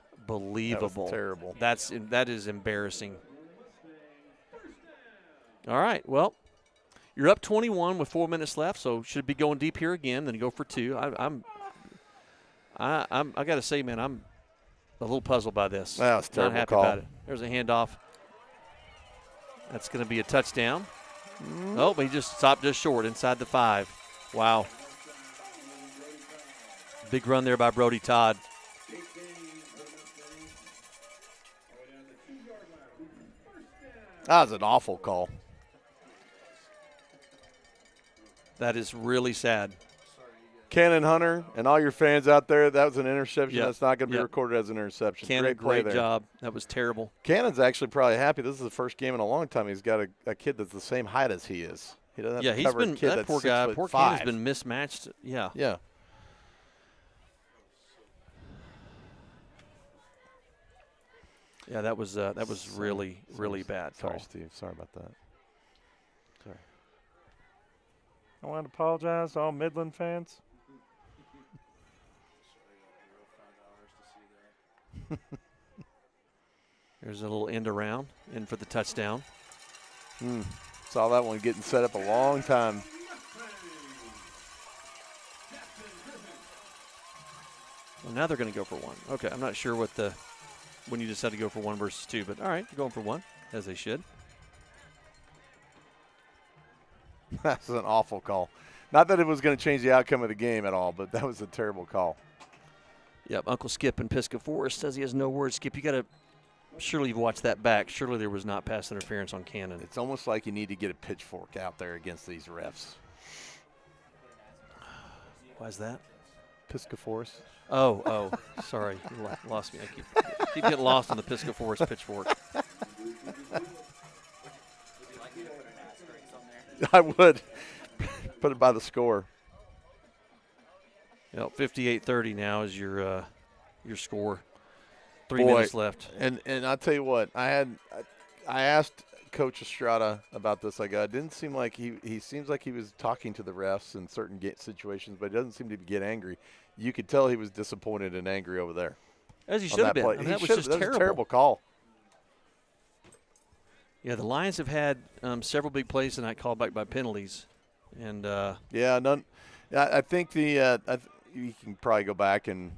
That was terrible. That is embarrassing. All right, well, you're up 21 with 4 minutes left, so should be going deep here again. Then go for 2. I got to say, man, I'm a little puzzled by this. That was a terrible Not happy call. about it. There's a handoff. That's going to be a touchdown. Oh, but he just stopped just short inside the 5. Wow. Big run there by Brody Todd. That was an awful call. That is really sad. Cannon Hunter and all your fans out there, that was an interception. Yep. That's not going to be Yep. recorded as an interception. Cannon, Great play great there. job. That was terrible. Cannon's actually probably happy. This is the first game in a long time he's got a kid that's the same height as he is. He doesn't have to He's cover been a kid that that's poor guy. Poor 6'5". Cannon's been mismatched. Yeah. Yeah. Yeah, that was really bad. Sorry, call. Steve. Sorry about that. Sorry. I want to apologize to all Midland fans. There's a little end around, in for the touchdown. Saw that one getting set up a long time. Well, now they're going to go for 1. Okay, I'm not sure when you decide to go for 1 versus 2, but all right, you're going for 1, as they should. That's an awful call. Not that it was going to change the outcome of the game at all, but that was a terrible call. Yep, Uncle Skip in Pisgah Forest says he has no words. Skip, you got to surely you've watched that back. Surely there was not pass interference on Cannon. It's almost like you need to get a pitchfork out there against these refs. Why is that? Pisgah Forest. Oh, sorry. You lost me. I keep getting lost on the Pisgah Forest pitchfork. I would. Put it by the score. Yep, 58-30 now is your score. 3 minutes left. And I'll tell you what, I asked Coach Estrada about this. It didn't seem like he seems like he was talking to the refs in certain situations, but he doesn't seem to get angry. You could tell he was disappointed and angry over there. As he should have been. I mean, that was just That terrible. was a terrible call. Yeah, the Lions have had several big plays tonight called back by penalties, and none. I think you can probably go back and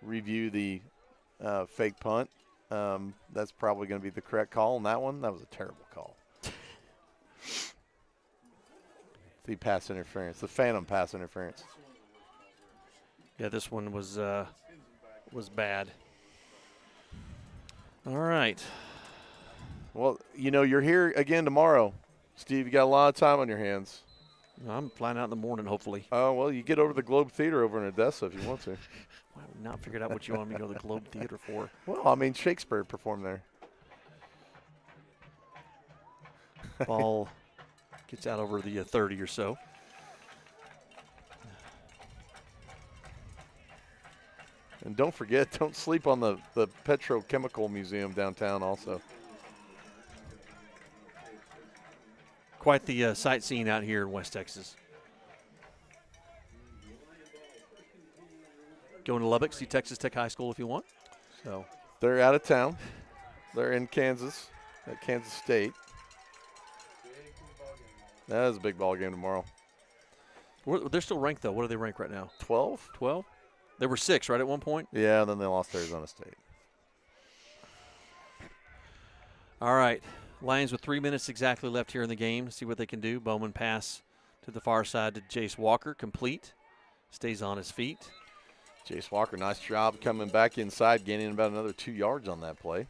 review the fake punt. That's probably going to be the correct call on that one. That was a terrible call. The pass interference, the phantom pass interference. Yeah, this one was bad. All right. Well, you're here again tomorrow. Steve, you got a lot of time on your hands. I'm flying out in the morning, hopefully. Oh, well, you get over to the Globe Theater over in Odessa if you want to. I have not figured out what you want me to go to the Globe Theater for. Well, I mean, Shakespeare performed there. Ball gets out over the 30 or so. And don't forget, don't sleep on the Petrochemical Museum downtown also. Quite the sightseeing out here in West Texas. Going to Lubbock, see Texas Tech High School if you want. So they're out of town. They're in Kansas, at Kansas State. That is a big ball game tomorrow. They're still ranked, though. What do they rank right now? 12? 12? They were 6, right, at one point? Yeah, and then they lost to Arizona State. All right. Lions with 3 minutes exactly left here in the game. See what they can do. Bowman pass to the far side to Jace Walker. Complete. Stays on his feet. Jace Walker, nice job coming back inside, gaining about another 2 yards on that play.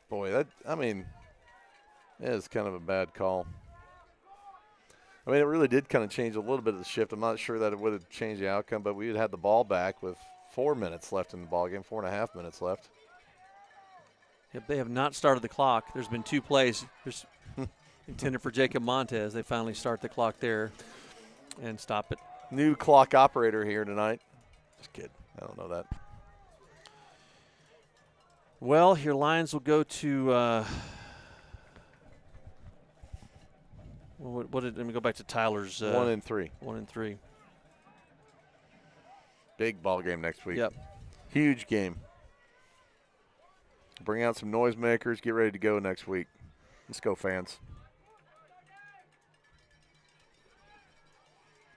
Boy, that is kind of a bad call. I mean, it really did kind of change a little bit of the shift. I'm not sure that it would have changed the outcome, but we had had the ball back with 4 minutes left in the ball game, 4.5 minutes left. Yep, they have not started the clock. There's been 2 plays. There's intended for Jacob Montez. They finally start the clock there and stop it. New clock operator here tonight. Just kidding. I don't know that. Well, your Lions will go to let me go back to Tyler's 1 and 3. 1 and 3. Big ball game next week. Yep. Huge game. Bring out some noisemakers. Get ready to go next week. Let's go, fans.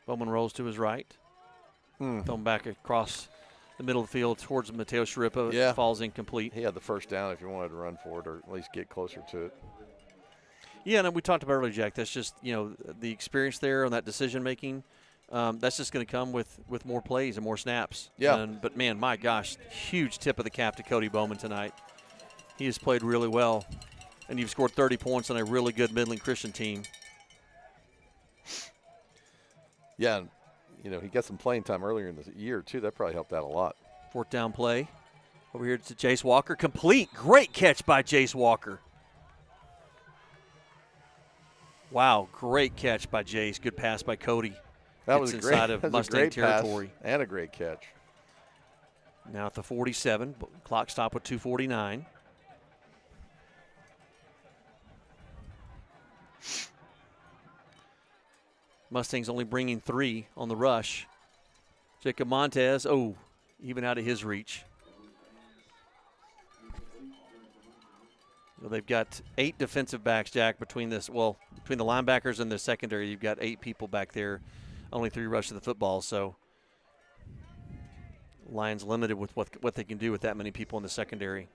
Bowman rolls to his right. Thrown back across the middle of the field towards Mateo Sharippa. Yeah. Falls incomplete. He had the first down if you wanted to run for it or at least get closer to it. Yeah, and we talked about earlier, Jack. That's just, the experience there on that decision-making. That's just going to come with more plays and more snaps. Yeah. But, man, my gosh, huge tip of the cap to Cody Bowman tonight. He has played really well, and you've scored 30 points on a really good Midland Christian team. Yeah, he got some playing time earlier in the year, too. That probably helped out a lot. 4th down play. Over here to Jace Walker. Complete. Great catch by Jace Walker. Wow, great catch by Jace. Good pass by Cody. That was inside of Mustang territory. And a great catch. Now at the 47. Clock stop with 2:49. Mustangs only bringing 3 on the rush. Jacob Montez, even out of his reach. Well, they've got 8 defensive backs, Jack, between the linebackers and the secondary. You've got 8 people back there, only 3 rush to the football. So Lions limited with what they can do with that many people in the secondary.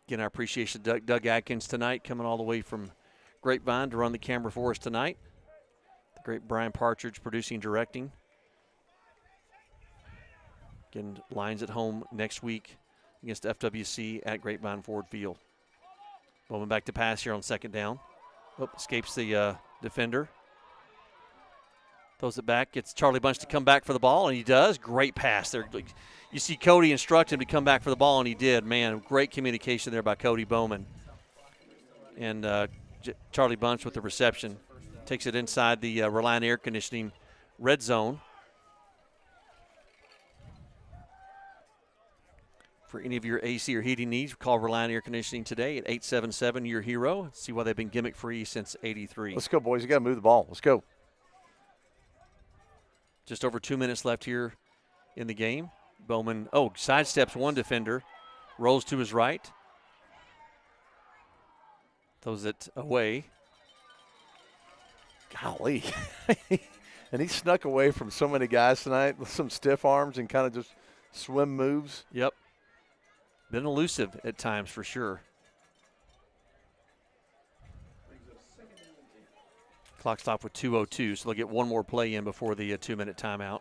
Again, our appreciation to Doug Atkins tonight, coming all the way from Grapevine to run the camera for us tonight. The great Brian Partridge producing, directing. Again, Lions at home next week against FWC at Grapevine Ford Field. Bowman back to pass here on 2nd down. Escapes the defender. Throws it back, gets Charlie Bunch to come back for the ball, and he does. Great pass there. You see Cody instruct him to come back for the ball, and he did. Man, great communication there by Cody Bowman. And Charlie Bunch with the reception. Takes it inside the Reliant Air Conditioning red zone. For any of your AC or heating needs, call Reliant Air Conditioning today at 877 Your Hero. See why they've been gimmick-free since '83. Let's go, boys. You got to move the ball. Let's go. Just over 2 minutes left here in the game. Bowman, sidesteps one defender, rolls to his right, throws it away. Golly. And he snuck away from so many guys tonight with some stiff arms and kind of just swim moves. Yep. Been elusive at times for sure. Clock stopped with 2:02, so they'll get one more play in before the 2-minute timeout.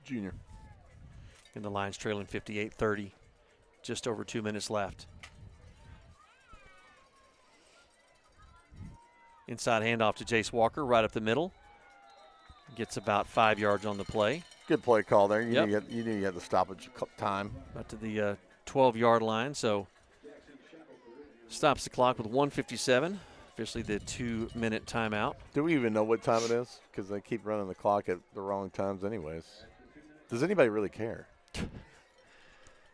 Junior. And the Lions trailing 58-30. Just over 2 minutes left. Inside handoff to Jace Walker, right up the middle. Gets about 5 yards on the play. Good play call there. You Yep. knew you had the stoppage time. About to the 12-yard line, so stops the clock with 1:57. Officially the 2-minute timeout. Do we even know what time it is? Because they keep running the clock at the wrong times anyways. Does anybody really care?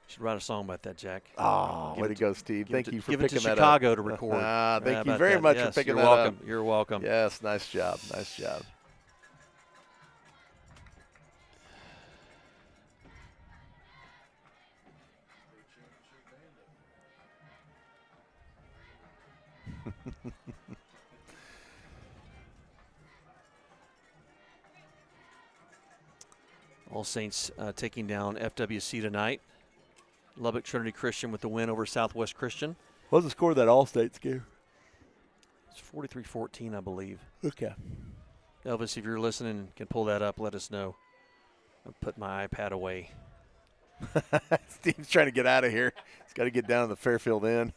Should write a song about that, Jack. Oh, way to go, Steve. Thank you for picking that up. Give it to Chicago to record. Thank you very much for picking that up. You're welcome. Yes, nice job. Nice job. All Saints taking down FWC tonight. Lubbock Trinity Christian with the win over Southwest Christian. What's the score of that All-States game? It's 43-14, I believe. Okay. Elvis, if you're listening and can pull that up, let us know. I'll put my iPad away. Steve's trying to get out of here. He's got to get down to the Fairfield Inn.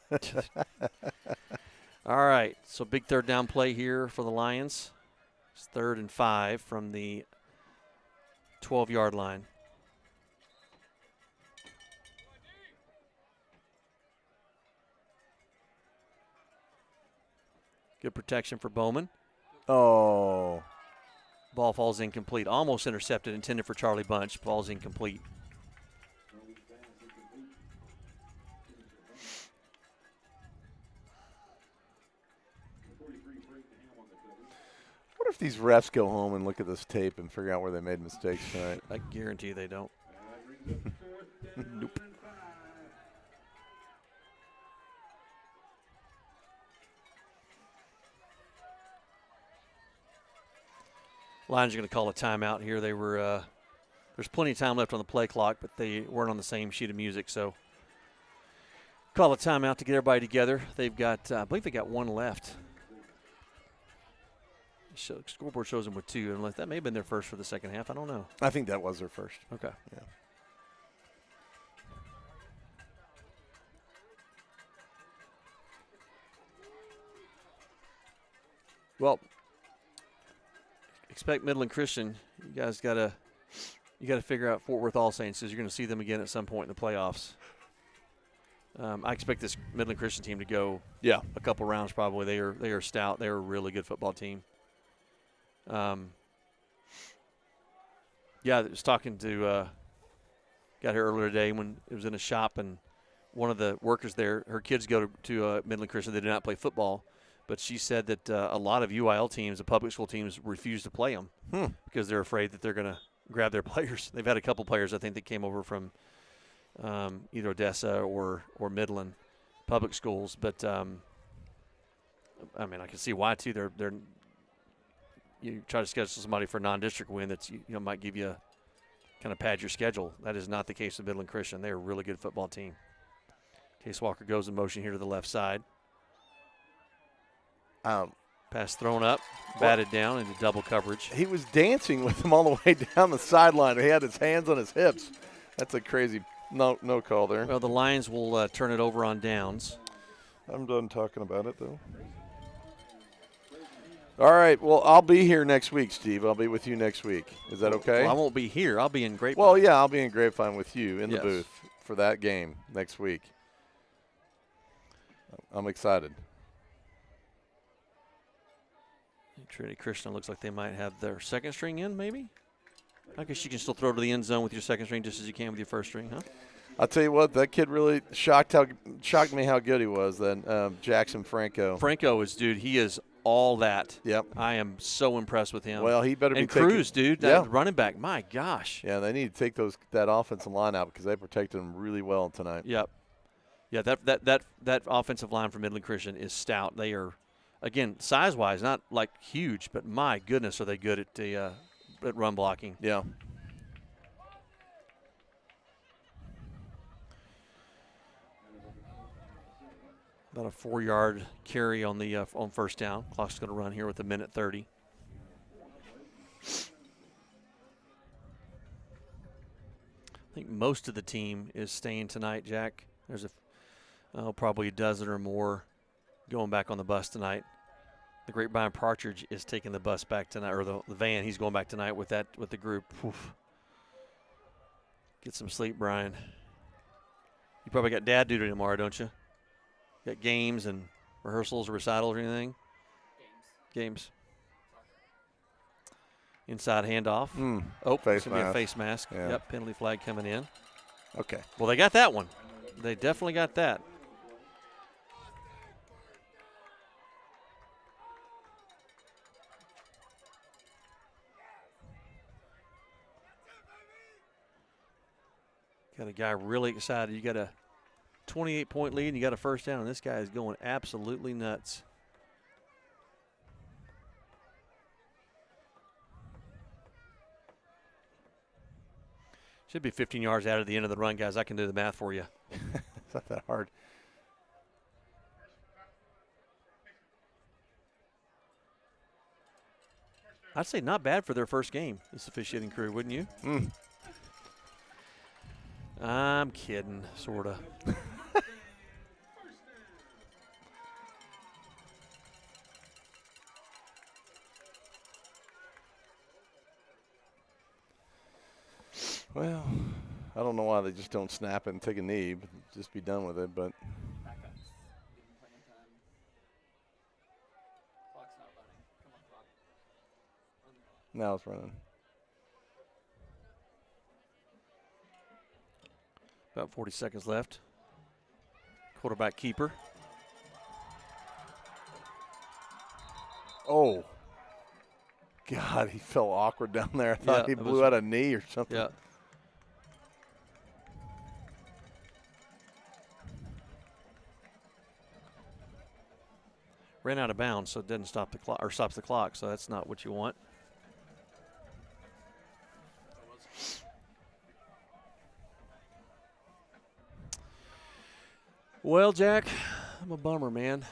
All right, so big third down play here for the Lions. It's 3rd and 5 from the 12-yard line. Good protection for Bowman. Oh. Ball falls incomplete. Almost intercepted, intended for Charlie Bunch. Falls incomplete. What if these refs go home and look at this tape and figure out where they made mistakes tonight? I guarantee they don't. Nope. Lions are going to call a timeout here. They were there's plenty of time left on the play clock, but they weren't on the same sheet of music, so call a timeout to get everybody together. They've got, I believe they got one left. Scoreboard shows them with 2, unless that may have been their first for the second half. I don't know. I think that was their first. Okay. Yeah. Well, expect Midland Christian. You guys got to figure out Fort Worth All Saints, because you're going to see them again at some point in the playoffs. I expect this Midland Christian team to go a couple rounds probably. They are stout. They're a really good football team. I was talking to got here earlier today when it was in a shop, and one of the workers there, her kids go to Midland Christian. They do not play football, but she said that a lot of UIL teams, the public school teams, refuse to play them because they're afraid that they're going to grab their players. They've had a couple players, I think, that came over from either Odessa or Midland public schools, but I mean, I can see why too. They're you try to schedule somebody for a non-district win that's might give you kind of pad your schedule. That is not the case with Midland Christian. They're a really good football team. Case Walker goes in motion here to the left side. Pass thrown up, batted down into double coverage. He was dancing with him all the way down the sideline. He had his hands on his hips. That's a crazy no call there. Well, the Lions will turn it over on downs. I'm done talking about it, though. All right, well, I'll be here next week, Steve. I'll be with you next week. Is that okay? Well, I won't be here. I'll be in Grapevine. Well, yeah, I'll be in Grapevine with you in the booth for that game next week. I'm excited. Trinity Christian looks like they might have their second string in, maybe? I guess you can still throw to the end zone with your second string just as you can with your first string, huh? I'll tell you what, that kid really shocked me how good he was. Then Jackson Franco. Franco is, dude. He is all that. Yep. I am so impressed with him. Well, he better be Cruz, dude. Yeah. That running back. My gosh. Yeah, they need to take that offensive line out because they protected him really well tonight. Yep. Yeah, that offensive line for Midland Christian is stout. They are, again, size-wise, not like huge, but my goodness, are they good at the at run blocking. Yeah. About a 4-yard carry on the on first down. Clock's going to run here with 1:30. I think most of the team is staying tonight, Jack. There's probably a dozen or more going back on the bus tonight. The Grapevine Partridge is taking the bus back tonight, or the van. He's going back tonight with the group. Oof. Get some sleep, Brian. You probably got dad duty tomorrow, don't you? Got games and rehearsals or recitals or anything? Games. Inside handoff. Oh, face it's going to be a mask. face mask. Yeah. Yep, penalty flag coming in. Okay. Well, they got that one. They definitely got that. Got a guy really excited. You got a 28-point lead and you got a first down, and this guy is going absolutely nuts. Should be 15 yards out of the end of the run, guys. I can do the math for you. It's not that hard. I'd say not bad for their first game, this officiating crew, wouldn't you? I'm kidding, sort of. Well, I don't know why they just don't snap it and take a knee, but just be done with it. But now it's running. About 40 seconds left. Quarterback keeper. Oh, God, he fell awkward down there. I thought he blew out a knee or something. Yeah. Ran out of bounds, so it didn't stop the clock, or stops the clock, so that's not what you want. Well, Jack, I'm a bummer, man.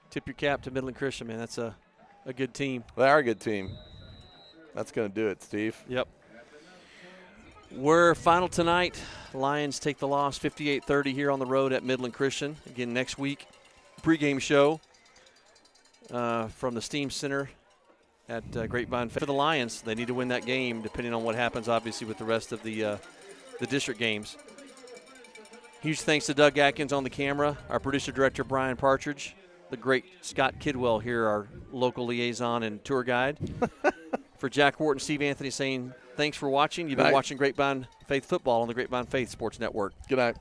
Tip your cap to Midland Christian, man. That's a good team. They are a good team. That's going to do it, Steve. Yep. We're final tonight. Lions take the loss 58-30 here on the road at Midland Christian. Again, next week, pregame show from the Steam Center at Grapevine Faith. For the Lions, they need to win that game, depending on what happens, obviously, with the rest of the district games. Huge thanks to Doug Atkins on the camera, our producer-director Brian Partridge, the great Scott Kidwell here, our local liaison and tour guide. For Jack Wharton, Steve Anthony saying thanks for watching. You've been watching Grapevine Faith football on the Grapevine Faith Sports Network. Good night.